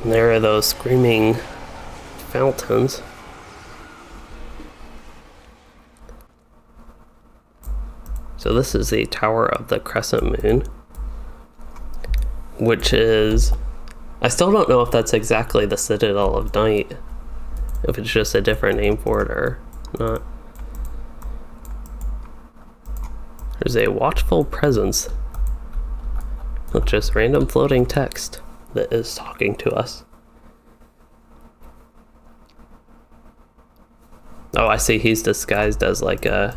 And there are those screaming fountains. So this is the Tower of the Crescent Moon, which is... I still don't know if that's exactly the Citadel of Night, if it's just a different name for it or not. There's a watchful presence with just random floating text that is talking to us. Oh, I see, he's disguised as like one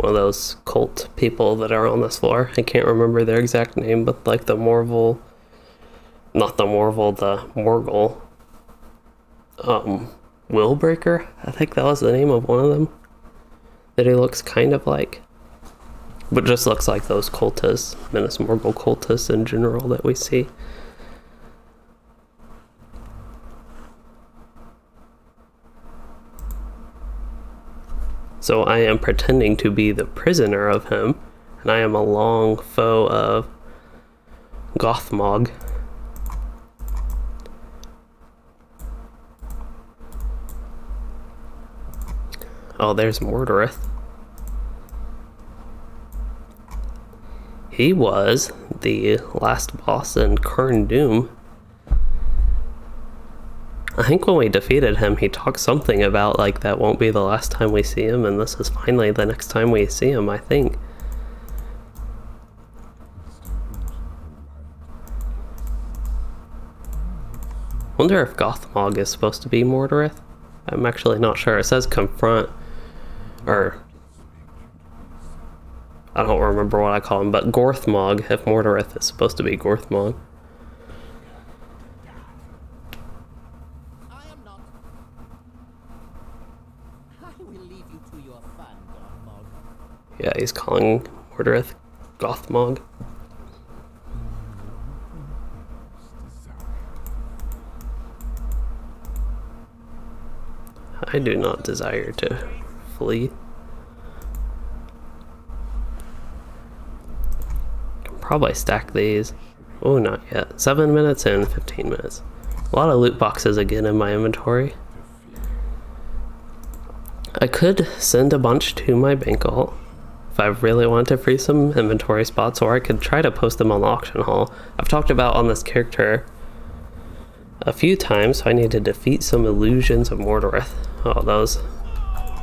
of those cult people that are on this floor. I can't remember their exact name, but like the Morgul, not the Morgul, the Morgul Willbreaker, I think that was the name of one of them, that he looks kind of like, but just looks like those cultists, Minas Morgul cultists in general that we see. So I am pretending to be the prisoner of him, and I am a long foe of Gothmog. Oh, there's Mordarith. He was the last boss in Khurn Dûm. I think when we defeated him, he talked something about like that won't be the last time we see him, and this is finally the next time we see him, I think. Wonder if Gothmog is supposed to be Mordarith? I'm actually not sure. It says confront, or I don't remember what I call him, but Gorthmog, if Mordarith is supposed to be Gorthmog. Yeah, he's calling Mordarith Gothmog. I do not desire to flee. Can probably stack these. Oh, not yet. 7 minutes and 15 minutes. A lot of loot boxes again in my inventory. I could send a bunch to my bank vault if I really want to free some inventory spots, or I could try to post them on the auction hall. I've talked about on this character a few times, so I need to defeat some illusions of Mordarith. Oh,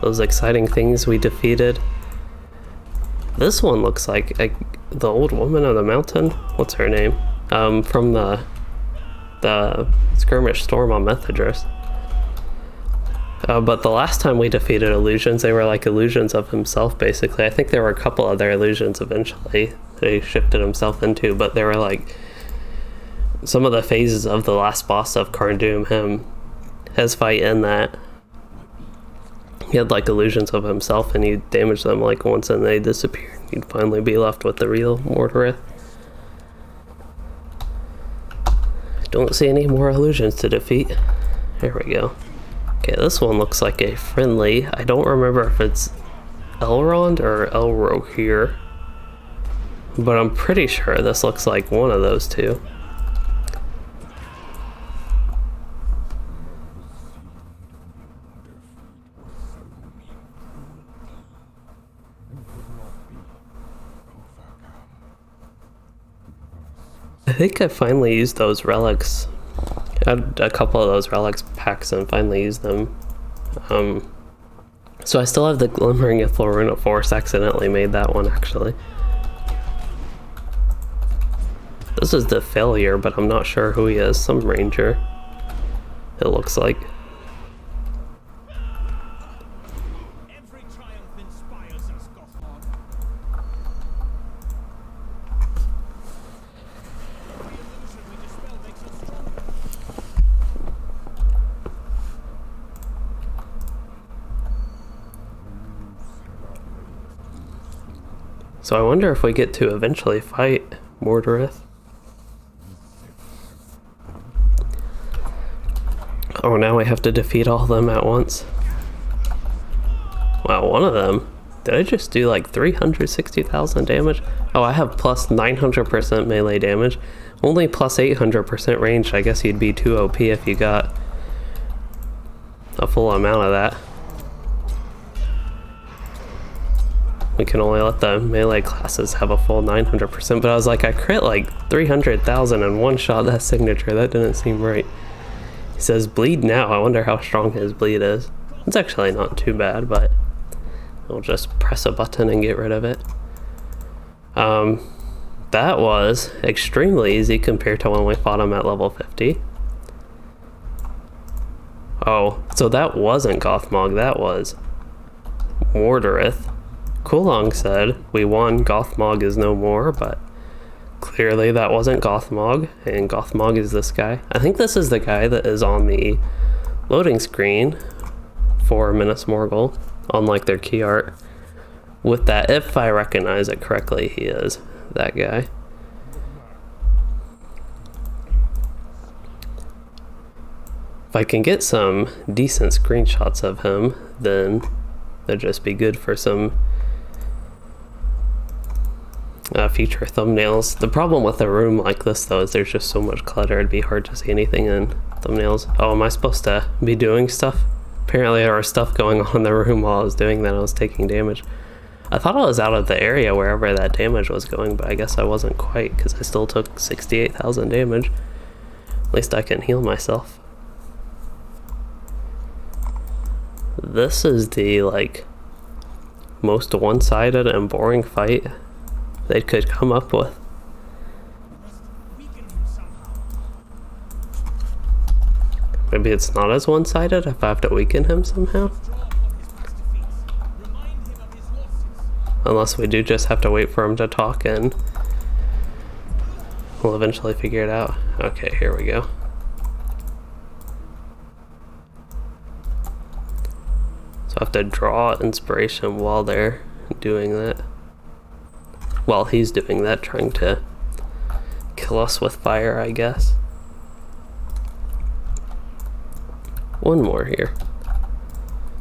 those exciting things we defeated. This one looks like the old woman of the mountain. What's her name? From the skirmish storm on Methadris. But the last time we defeated illusions, they were like illusions of himself, basically. I think there were a couple other illusions eventually that he shifted himself into, but they were like some of the phases of the last boss of Khurn Dûm, his fight in that. He had like illusions of himself, and he damaged them like once and they disappeared. You'd finally be left with the real Mordarith. Don't see any more illusions to defeat. There we go. Okay, this one looks like a friendly. I don't remember if it's Elrond or Elro here, but I'm pretty sure this looks like one of those two. I think I finally used those relics. I had a couple of those relics packs and finally used them. So I still have the Glimmering Ithil Rune of Force. Accidentally made that one actually. This is the failure, but I'm not sure who he is. Some ranger, it looks like. Every triumph inspires us, Gothmog. Every illusion we dispel makes us stronger. So I wonder if we get to eventually fight Mordarith. Oh, now we have to defeat all of them at once. Wow, one of them. Did I just do like 360,000 damage? Oh, I have plus 900% melee damage. Only plus 800% range. I guess you'd be too OP if you got a full amount of that. We can only let the melee classes have a full 900%, but I was like, I crit like 300,000 and one shot that signature. That didn't seem right. He says bleed now. I wonder how strong his bleed is. It's actually not too bad, but I'll just press a button and get rid of it. That was extremely easy compared to when we fought him at level 50. Oh, so that wasn't Gothmog, that was Mordarith. Kulong said, we won, Gothmog is no more, but clearly that wasn't Gothmog, and Gothmog is this guy. I think this is the guy that is on the loading screen for Minas Morgul, on like their key art. With that, if I recognize it correctly, he is that guy. If I can get some decent screenshots of him, then that'd just be good for some future thumbnails. The problem with a room like this though is there's just so much clutter, it'd be hard to see anything in thumbnails. Oh, am I supposed to be doing stuff? Apparently there was stuff going on in the room while I was doing that. I was taking damage. I thought I was out of the area wherever that damage was going, but I guess I wasn't quite, because I still took 68,000 damage. At least I can heal myself. This is the like most one-sided and boring fight they could come up with. Maybe it's not as one-sided if I have to weaken him somehow. Unless we do just have to wait for him to talk and we'll eventually figure it out. Okay, here we go. So I have to draw inspiration while they're doing that. While he's doing that, trying to kill us with fire, I guess. One more here.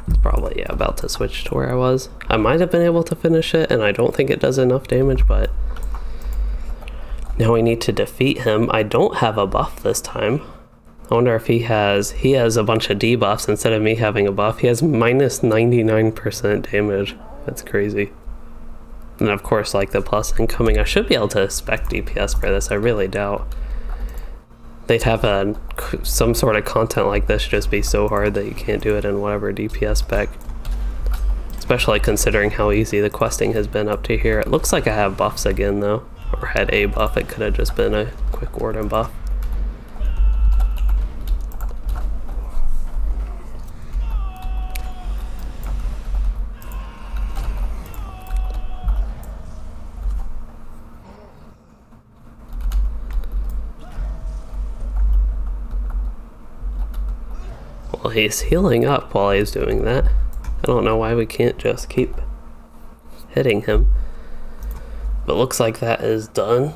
It's probably, yeah, about to switch to where I was. I might have been able to finish it, and I don't think it does enough damage, but now we need to defeat him. I don't have a buff this time. I wonder if he has a bunch of debuffs instead of me having a buff. He has minus 99% damage. That's crazy. And of course, like the plus incoming, I should be able to spec DPS for this. I really doubt they'd have some sort of content like this just be so hard that you can't do it in whatever DPS spec. Especially considering how easy the questing has been up to here. It looks like I have buffs again though, or had a buff. It could have just been a quick warden buff. Well, he's healing up while he's doing that. I don't know why we can't just keep hitting him. But looks like that is done.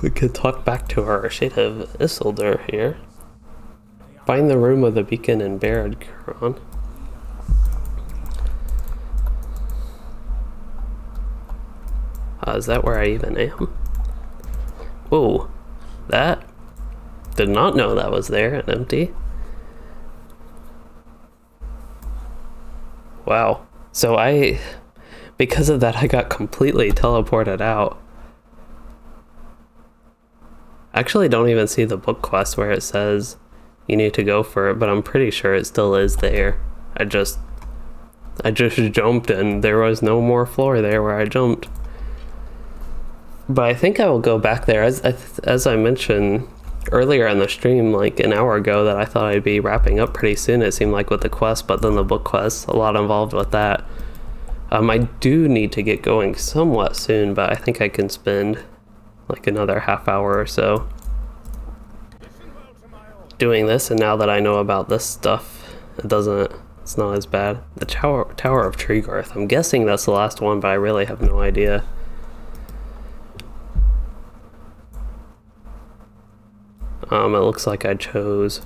We could talk back to our shade of Isildur here. Find the room of the beacon in Barad-Curon. Is that where I even am? Whoa, that? Did not know that was there and empty. Wow. So because of that, I got completely teleported out. I actually don't even see the book quest where it says you need to go for it, but I'm pretty sure it still is there. I just jumped and there was no more floor there where I jumped. But I think I will go back there. As I mentioned earlier in the stream, like an hour ago, that I thought I'd be wrapping up pretty soon, it seemed like, with the quest, but then the book quest, a lot involved with that. I do need to get going somewhat soon, but I think I can spend like another half hour or so doing this, and now that I know about this stuff, it's not as bad. The Tower of Treegarth, I'm guessing that's the last one, but I really have no idea. It looks like I chose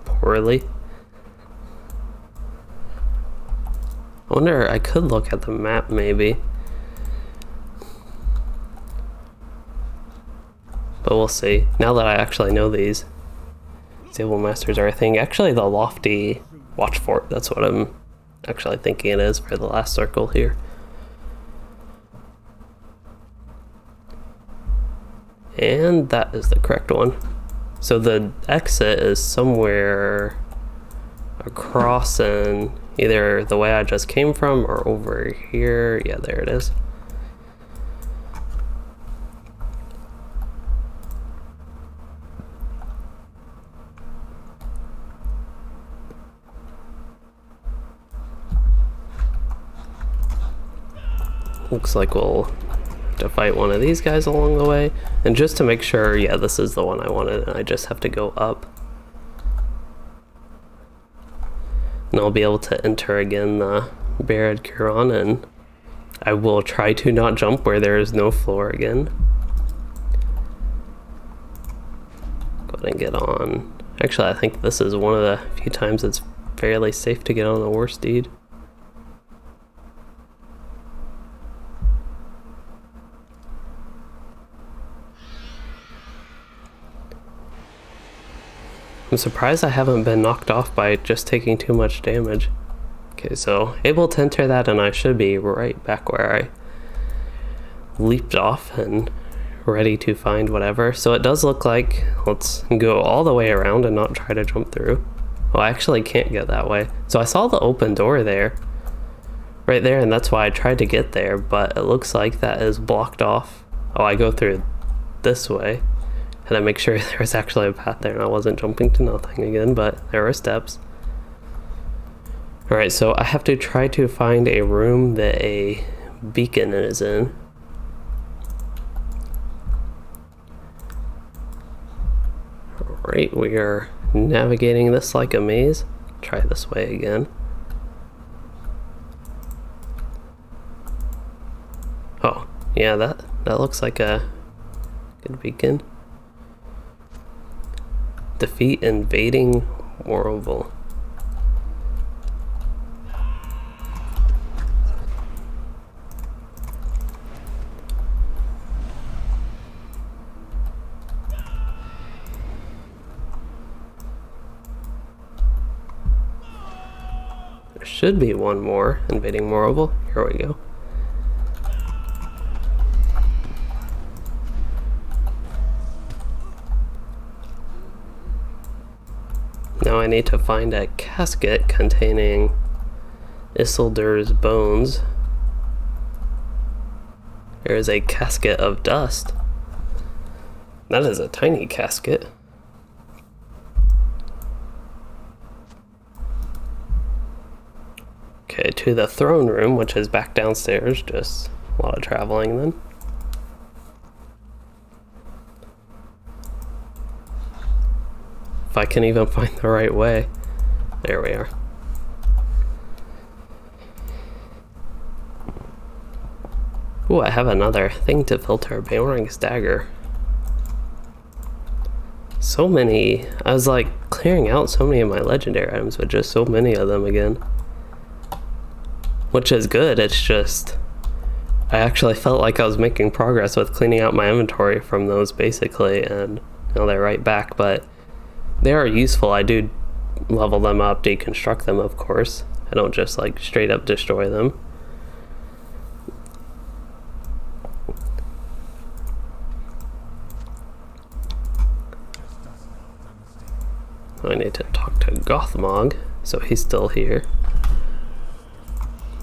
poorly. I wonder, I could look at the map maybe. But we'll see. Now that I actually know these Sable Masters are a thing. Actually, the Lofty Watchfort, that's what I'm actually thinking it is for the last circle here. And that is the correct one. So the exit is somewhere across and either the way I just came from or over here. Yeah, there it is. Looks like we'll have to fight one of these guys along the way. And just to make sure, yeah, this is the one I wanted, and I just have to go up. And I'll be able to enter again the Barad-Curon, and I will try to not jump where there is no floor again. Go ahead and get on. Actually, I think this is one of the few times it's fairly safe to get on the War Steed. I'm surprised I haven't been knocked off by just taking too much damage. Okay, so able to enter that, and I should be right back where I leaped off and ready to find whatever. So it does look like, let's go all the way around and not try to jump through. Well, I actually can't get that way. So I saw the open door there, right there, and that's why I tried to get there, but it looks like that is blocked off. Oh, I go through this way. And I make sure there was actually a path there and I wasn't jumping to nothing again, but there were steps. Alright, so I have to try to find a room that a beacon is in. Alright, we are navigating this like a maze. Try this way again. Oh, yeah, that looks like a good beacon. Defeat invading Morgul. There should be one more invading Morgul. Here we go. Now I need to find a casket containing Isildur's bones. There is a casket of dust. That is a tiny casket. Okay, to the throne room, which is back downstairs. Just a lot of traveling then. If I can even find the right way. There we are. Ooh, I have another thing to filter. Boomerang's dagger. So many. I was like clearing out so many of my legendary items, but just so many of them again. Which is good, it's just I actually felt like I was making progress with cleaning out my inventory from those basically, and now they're right back, but they are useful. I do level them up, deconstruct them, of course. I don't just like straight up destroy them. I need to talk to Gothmog, so he's still here.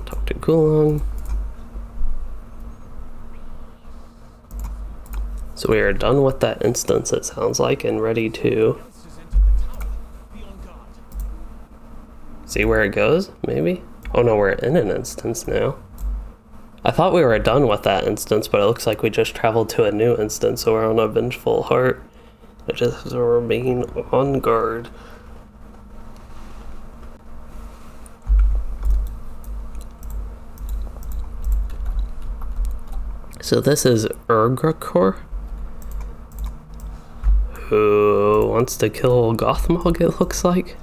Talk to Gulong. So we are done with that instance, it sounds like, and ready to see where it goes, maybe? Oh no, we're in an instance now. I thought we were done with that instance, but it looks like we just traveled to a new instance, so we're on a vengeful heart. It just has to remain on guard. So this is Urgrakor, who wants to kill Gothmog, it looks like.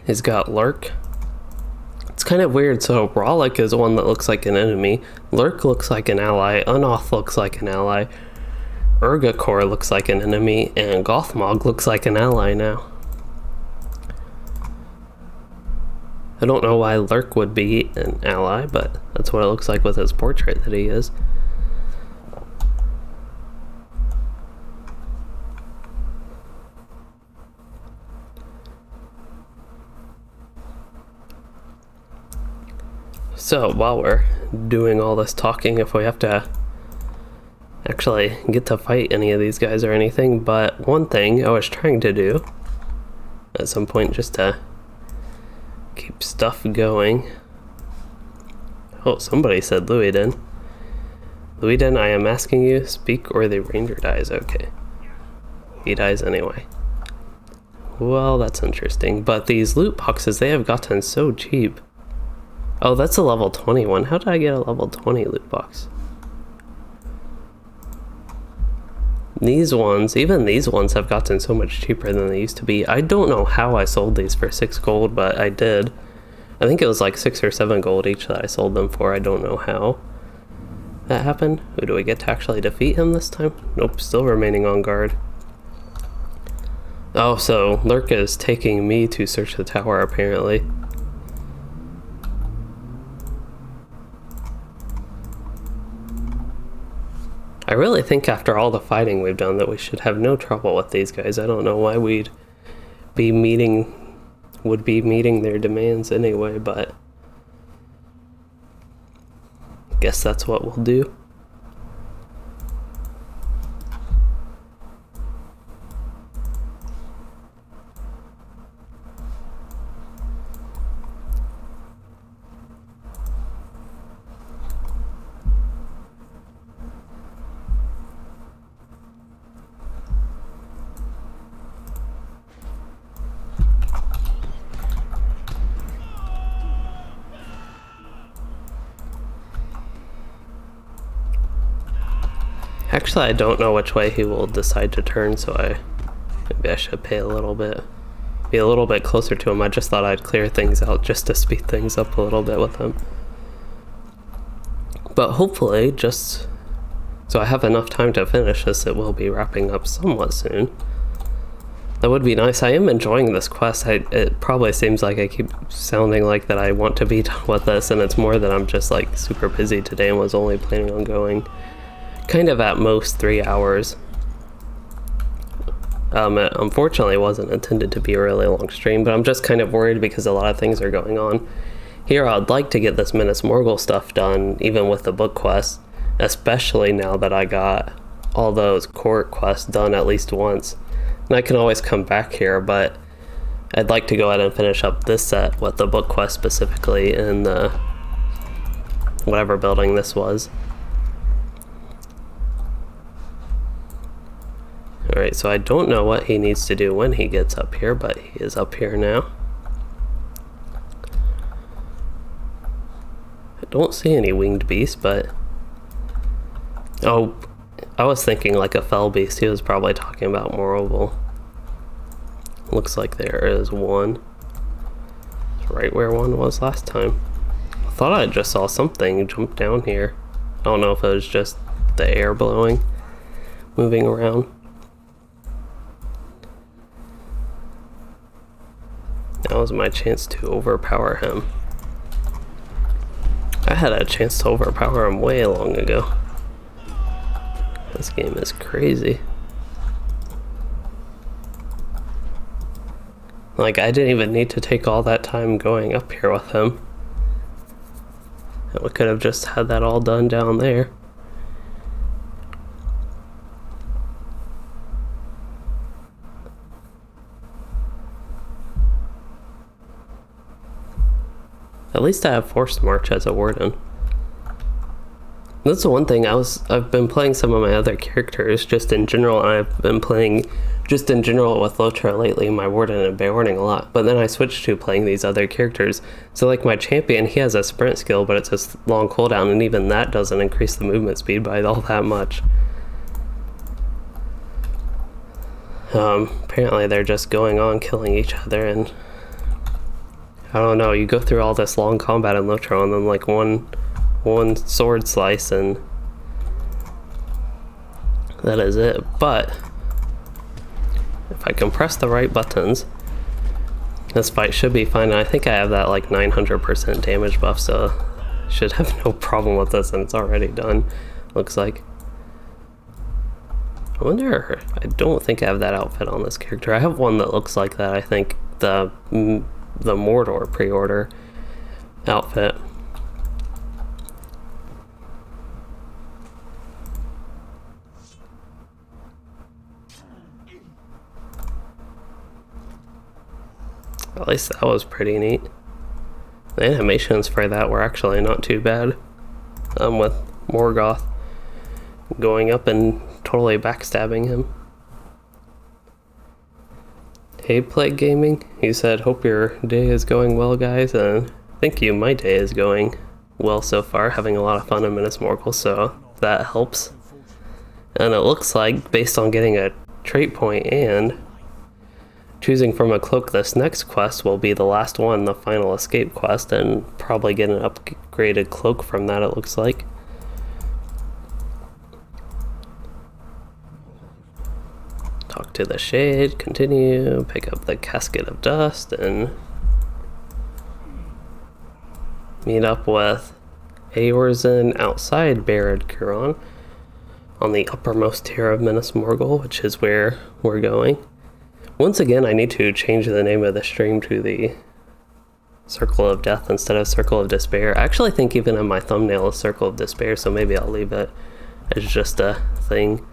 He's got Lurk. It's kind of weird, so Brolic is one that looks like an enemy, Lurk looks like an ally, Unoth looks like an ally, Urgakor looks like an enemy, and Gothmog looks like an ally now. I don't know why Lurk would be an ally, but that's what it looks like with his portrait that he is. So while we're doing all this talking, if we have to actually get to fight any of these guys or anything, but one thing I was trying to do at some point just to keep stuff going. Oh, somebody said Loueyden. Loueyden, I am asking you, speak or the ranger dies. Okay. He dies anyway. Well, that's interesting. But these loot boxes, they have gotten so cheap. Oh, that's a level 20 one. How did I get a level 20 loot box? These ones, even these ones have gotten so much cheaper than they used to be. I don't know how I sold these for 6 gold, but I did. I think it was like 6 or 7 gold each that I sold them for. I don't know how that happened. Who do we get to actually defeat him this time? Nope, still remaining on guard. Oh, so Lurk is taking me to search the tower apparently. I really think after all the fighting we've done that we should have no trouble with these guys. I don't know why would be meeting their demands anyway, but I guess that's what we'll do. Actually, I don't know which way he will decide to turn, so maybe I should be a little bit closer to him. I just thought I'd clear things out just to speed things up a little bit with him. But hopefully, just so I have enough time to finish this, it will be wrapping up somewhat soon. That would be nice. I am enjoying this quest. It probably seems like I keep sounding like that I want to be done with this, and it's more that I'm just like super busy today and was only planning on going kind of at most 3 hours. It unfortunately wasn't intended to be a really long stream, but I'm just kind of worried because a lot of things are going on. Here I'd like to get this Minas Morgul stuff done, even with the book quests, especially now that I got all those court quests done at least once. And I can always come back here, but I'd like to go ahead and finish up this set with the book quest specifically in the whatever building this was. Alright, so I don't know what he needs to do when he gets up here, but he is up here now. I don't see any winged beasts, but... Oh, I was thinking like a fell beast. He was probably talking about Morgul. Looks like there is one. It's right where one was last time. I thought I just saw something jump down here. I don't know if it was just the air blowing, moving around. That was my chance to overpower him. I had a chance to overpower him way long ago. This game is crazy. Like, I didn't even need to take all that time going up here with him. And we could have just had that all done down there. At least I have Forced March as a warden. That's the one thing I've been playing some of my other characters just in general. I've been playing just in general with LOTRO lately, my warden and bear warning a lot. But then I switched to playing these other characters. So like my champion, he has a sprint skill, but it's a long cooldown, and even that doesn't increase the movement speed by all that much. Apparently they're just going on killing each other, and I don't know, you go through all this long combat in LOTRO and then like one sword slice and that is it. But if I can press the right buttons, this fight should be fine. I think I have that like 900% damage buff, so I should have no problem with this, and it's already done, looks like. I wonder, I don't think I have that outfit on this character. I have one that looks like that, I think, the Mordor pre-order outfit. At least that was pretty neat. The animations for that were actually not too bad. With Morgoth going up and totally backstabbing him. Hey, Plague Gaming, you said, hope your day is going well, guys, and thank you, my day is going well so far, having a lot of fun in Minas Morgul, so that helps. And it looks like, based on getting a trait point and choosing from a cloak, this next quest will be the last one, the final escape quest, and probably get an upgraded cloak from that, it looks like. Talk to the Shade, continue, pick up the Casket of Dust, and meet up with Eorzen outside Barad Curon on the uppermost tier of Minas Morgul, which is where we're going. Once again, I need to change the name of the stream to the Circle of Death instead of Circle of Despair. I actually think even in my thumbnail is Circle of Despair, so maybe I'll leave it as just a thing.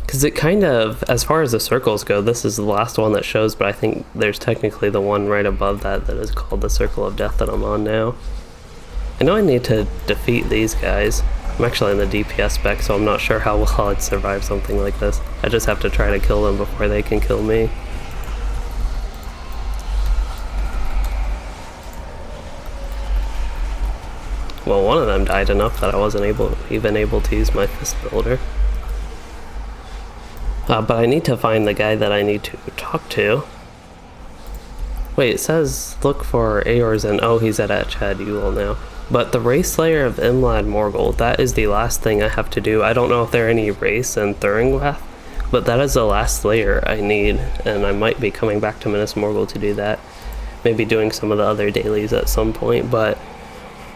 Because it kind of, as far as the circles go, this is the last one that shows, but I think there's technically the one right above that that is called the Circle of Death that I'm on now. I know I need to defeat these guys. I'm actually in the DPS spec, so I'm not sure how well I'd survive something like this. I just have to try to kill them before they can kill me. Well, one of them died enough that I wasn't even able to use my fist builder. But I need to find the guy that I need to talk to. Wait, it says look for Eorzen. Oh, he's at Chad Yule now. But the Race Slayer of Imlad Morgul, that is the last thing I have to do. I don't know if there are any race in Thuringwath, but that is the last Slayer I need, and I might be coming back to Minas Morgul to do that. Maybe doing some of the other dailies at some point, but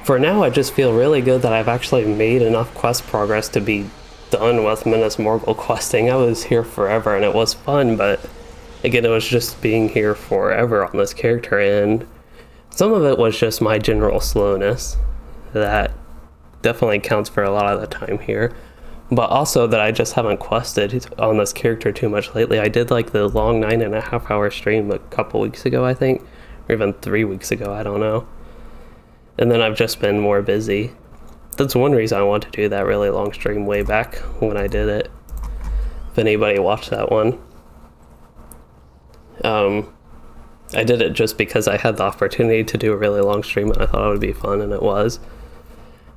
for now I just feel really good that I've actually made enough quest progress to be done with Minas Morgul questing. I was here forever and it was fun, but again, it was just being here forever on this character, and some of it was just my general slowness that definitely counts for a lot of the time here, but also that I just haven't quested on this character too much lately. I did like the long 9.5 hour stream a couple weeks ago, I think, or even 3 weeks ago, I don't know, and then I've just been more busy. That's one reason I want to do that really long stream way back when I did it. if anybody watched that one. I did it just because I had the opportunity to do a really long stream and I thought it would be fun, and it was.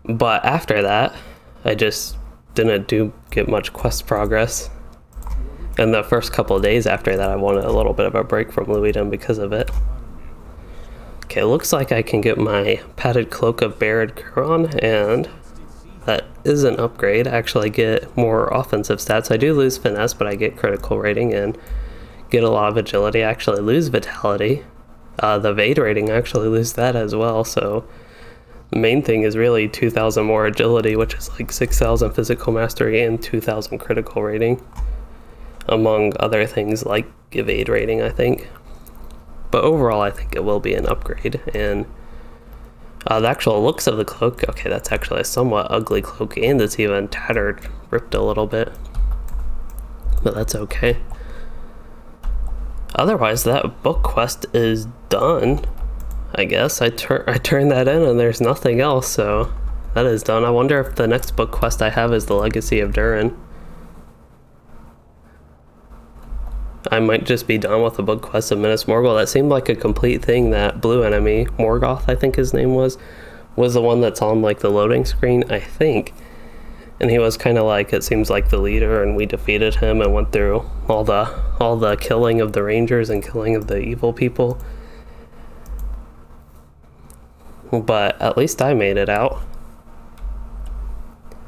But after that, I just didn't get much quest progress. And the first couple of days after that, I wanted a little bit of a break from Loueyden because of it. Okay, looks like I can get my padded cloak of Barid Kuron, and that is an upgrade. I actually get more offensive stats. I do lose finesse, but I get critical rating and get a lot of agility. I actually lose vitality. The Vade rating, I actually lose that as well. So the main thing is really 2,000 more agility, which is like 6,000 physical mastery and 2,000 critical rating, among other things like evade rating, I think. But overall, I think it will be an upgrade. And the actual looks of the cloak, okay, that's actually a somewhat ugly cloak, and it's even tattered, ripped a little bit. But that's okay. Otherwise, that book quest is done, I guess. I turned that in and there's nothing else, so that is done. I wonder if the next book quest I have is the Legacy of Durin. I might just be done with the book quest of Minas Morgul. That seemed like a complete thing. That blue enemy, Morgoth, I think his name was the one that's on like the loading screen, I think. And he was kind of like, it seems like the leader, and we defeated him and went through all the killing of the rangers and killing of the evil people. But at least I made it out,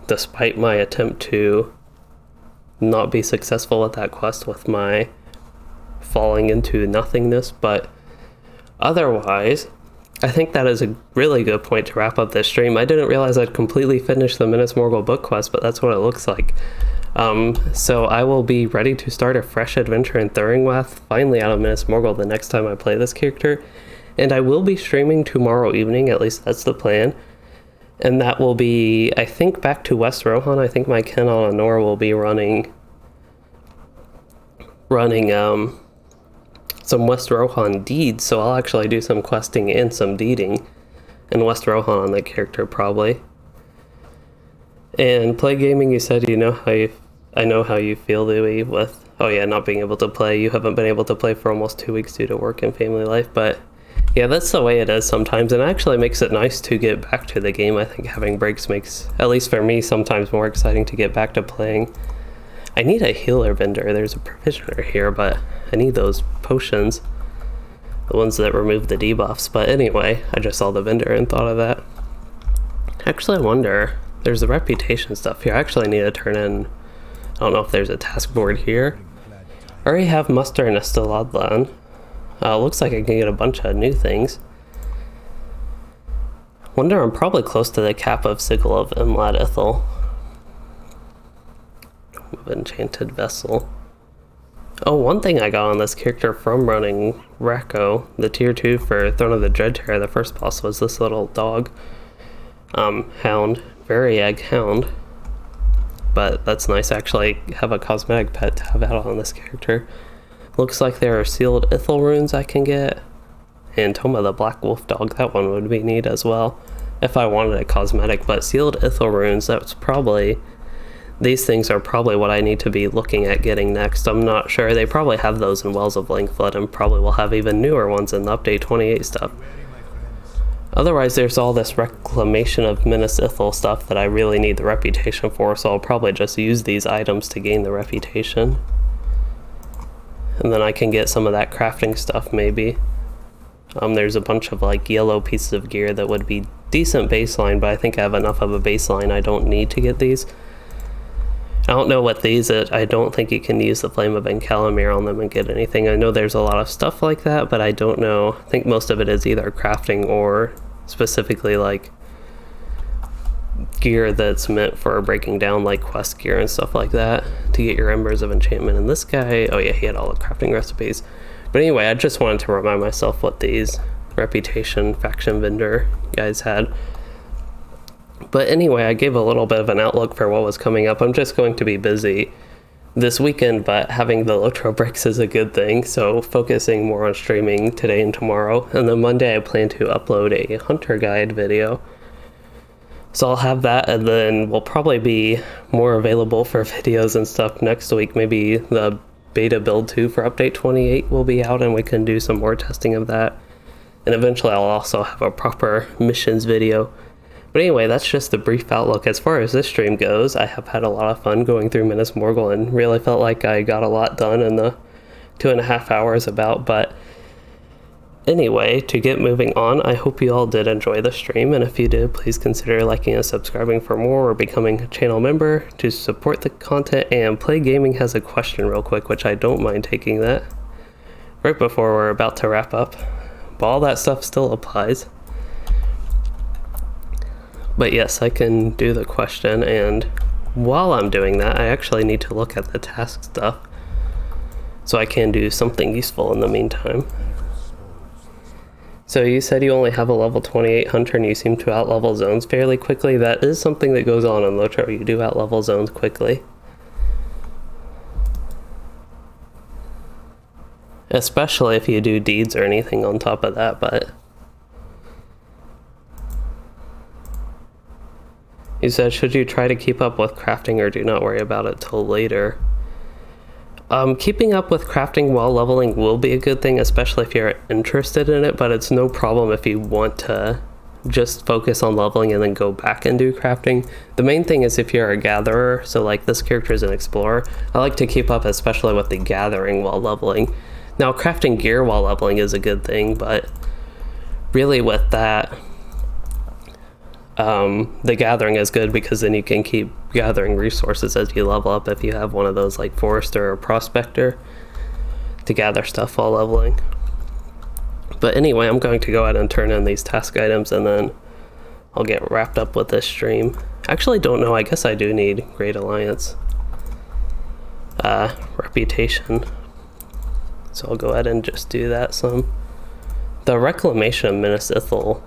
despite my attempt to not be successful at that quest with my falling into nothingness. But otherwise, I think that is a really good point to wrap up this stream. I didn't realize I'd completely finished the Minas Morgul book quest, but that's what it looks like. So I will be ready to start a fresh adventure in Thuringwath, finally out of Minas Morgul, the next time I play this character. And I will be streaming tomorrow evening, at least that's the plan. And that will be, I think, back to West Rohan. I think my Ken on Anor will be running some West Rohan deeds, so I'll actually do some questing and some deeding in West Rohan on that character, probably. And play gaming, you said, I know how you feel, Louie, with, oh yeah, not being able to play. You haven't been able to play for almost 2 weeks due to work and family life, but yeah, that's the way it is sometimes, and it actually makes it nice to get back to the game. I think having breaks makes, at least for me, sometimes more exciting to get back to playing. I need a healer vendor. There's a provisioner here, but I need those potions, the ones that remove the debuffs. But anyway, I just saw the vendor and thought of that. Actually, I wonder, there's the reputation stuff here. I actually need to turn in, I don't know if there's a task board here. I already have muster and Esteladlan. Looks like I can get a bunch of new things. Wonder, I'm probably close to the cap of Sigil of Imlad Ithil. Enchanted Vessel. Oh, one thing I got on this character from running Racco, the tier 2 for Throne of the Dreadterror, the first boss, was this little dog. Hound. Variag Hound. But that's nice. I actually have a cosmetic pet to have out on this character. Looks like there are sealed Ithil runes I can get. And Toma the Black Wolf Dog, that one would be neat as well, if I wanted a cosmetic. But sealed Ithil runes, that's probably, these things are probably what I need to be looking at getting next. I'm not sure. They probably have those in Wells of Lengthflood, and probably will have even newer ones in the Update 28 stuff. Otherwise, there's all this reclamation of Minas Ithil stuff that I really need the reputation for, so I'll probably just use these items to gain the reputation. And then I can get some of that crafting stuff, maybe. There's a bunch of like yellow pieces of gear that would be decent baseline, but I think I have enough of a baseline I don't need to get these. I don't know what these are. I don't think you can use the Flame of Encalamir on them and get anything. I know there's a lot of stuff like that, but I don't know. I think most of it is either crafting or specifically like gear that's meant for breaking down like quest gear and stuff like that to get your Embers of Enchantment. And this guy, oh yeah, he had all the crafting recipes. But anyway, I just wanted to remind myself what these reputation faction vendor guys had. But anyway, I gave a little bit of an outlook for what was coming up. I'm just going to be busy this weekend, but having the LOTRO breaks is a good thing, so focusing more on streaming today and tomorrow. And then Monday I plan to upload a hunter guide video. So I'll have that, and then we'll probably be more available for videos and stuff next week. Maybe the beta build 2 for update 28 will be out, and we can do some more testing of that. And eventually I'll also have a proper missions video. But anyway, that's just a brief outlook. As far as this stream goes, I have had a lot of fun going through Minas Morgul and really felt like I got a lot done in the 2.5 hours about. But anyway, to get moving on, I hope you all did enjoy the stream, and if you did, please consider liking and subscribing for more or becoming a channel member to support the content. And Play Gaming has a question real quick, which I don't mind taking that right before we're about to wrap up. But all that stuff still applies. But yes, I can do the question, and while I'm doing that, I actually need to look at the task stuff so I can do something useful in the meantime. So you said you only have a level 28 hunter and you seem to outlevel zones fairly quickly. That is something that goes on in LOTRO. You do outlevel zones quickly. Especially if you do deeds or anything on top of that, but... You said, should you try to keep up with crafting or do not worry about it till later? Keeping up with crafting while leveling will be a good thing, especially if you're interested in it, but it's no problem if you want to just focus on leveling and then go back and do crafting. The main thing is if you're a gatherer, so like this character is an explorer, I like to keep up especially with the gathering while leveling. Now, crafting gear while leveling is a good thing, but really with that, the gathering is good because then you can keep gathering resources as you level up if you have one of those like forester or prospector to gather stuff while leveling. But anyway, I'm going to go ahead and turn in these task items and then I'll get wrapped up with this stream. Actually, don't know. I guess I do need Great Alliance reputation. So I'll go ahead and just do that some. The Reclamation of Minas Tirith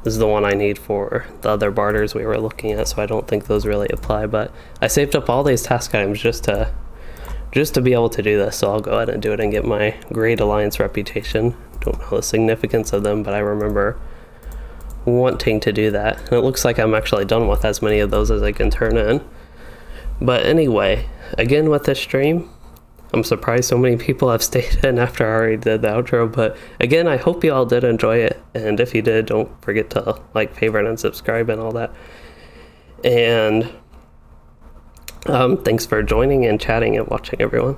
is the one I need for the other barters we were looking at, so I don't think those really apply, but I saved up all these task items just to be able to do this, so I'll go ahead and do it and get my Great Alliance reputation. Don't know the significance of them, but I remember wanting to do that, and it looks like I'm actually done with as many of those as I can turn in. But anyway, again with this stream, I'm surprised so many people have stayed in after I already did the outro, but again, I hope you all did enjoy it, and if you did, don't forget to like, favorite, and subscribe and all that. And thanks for joining and chatting and watching, everyone.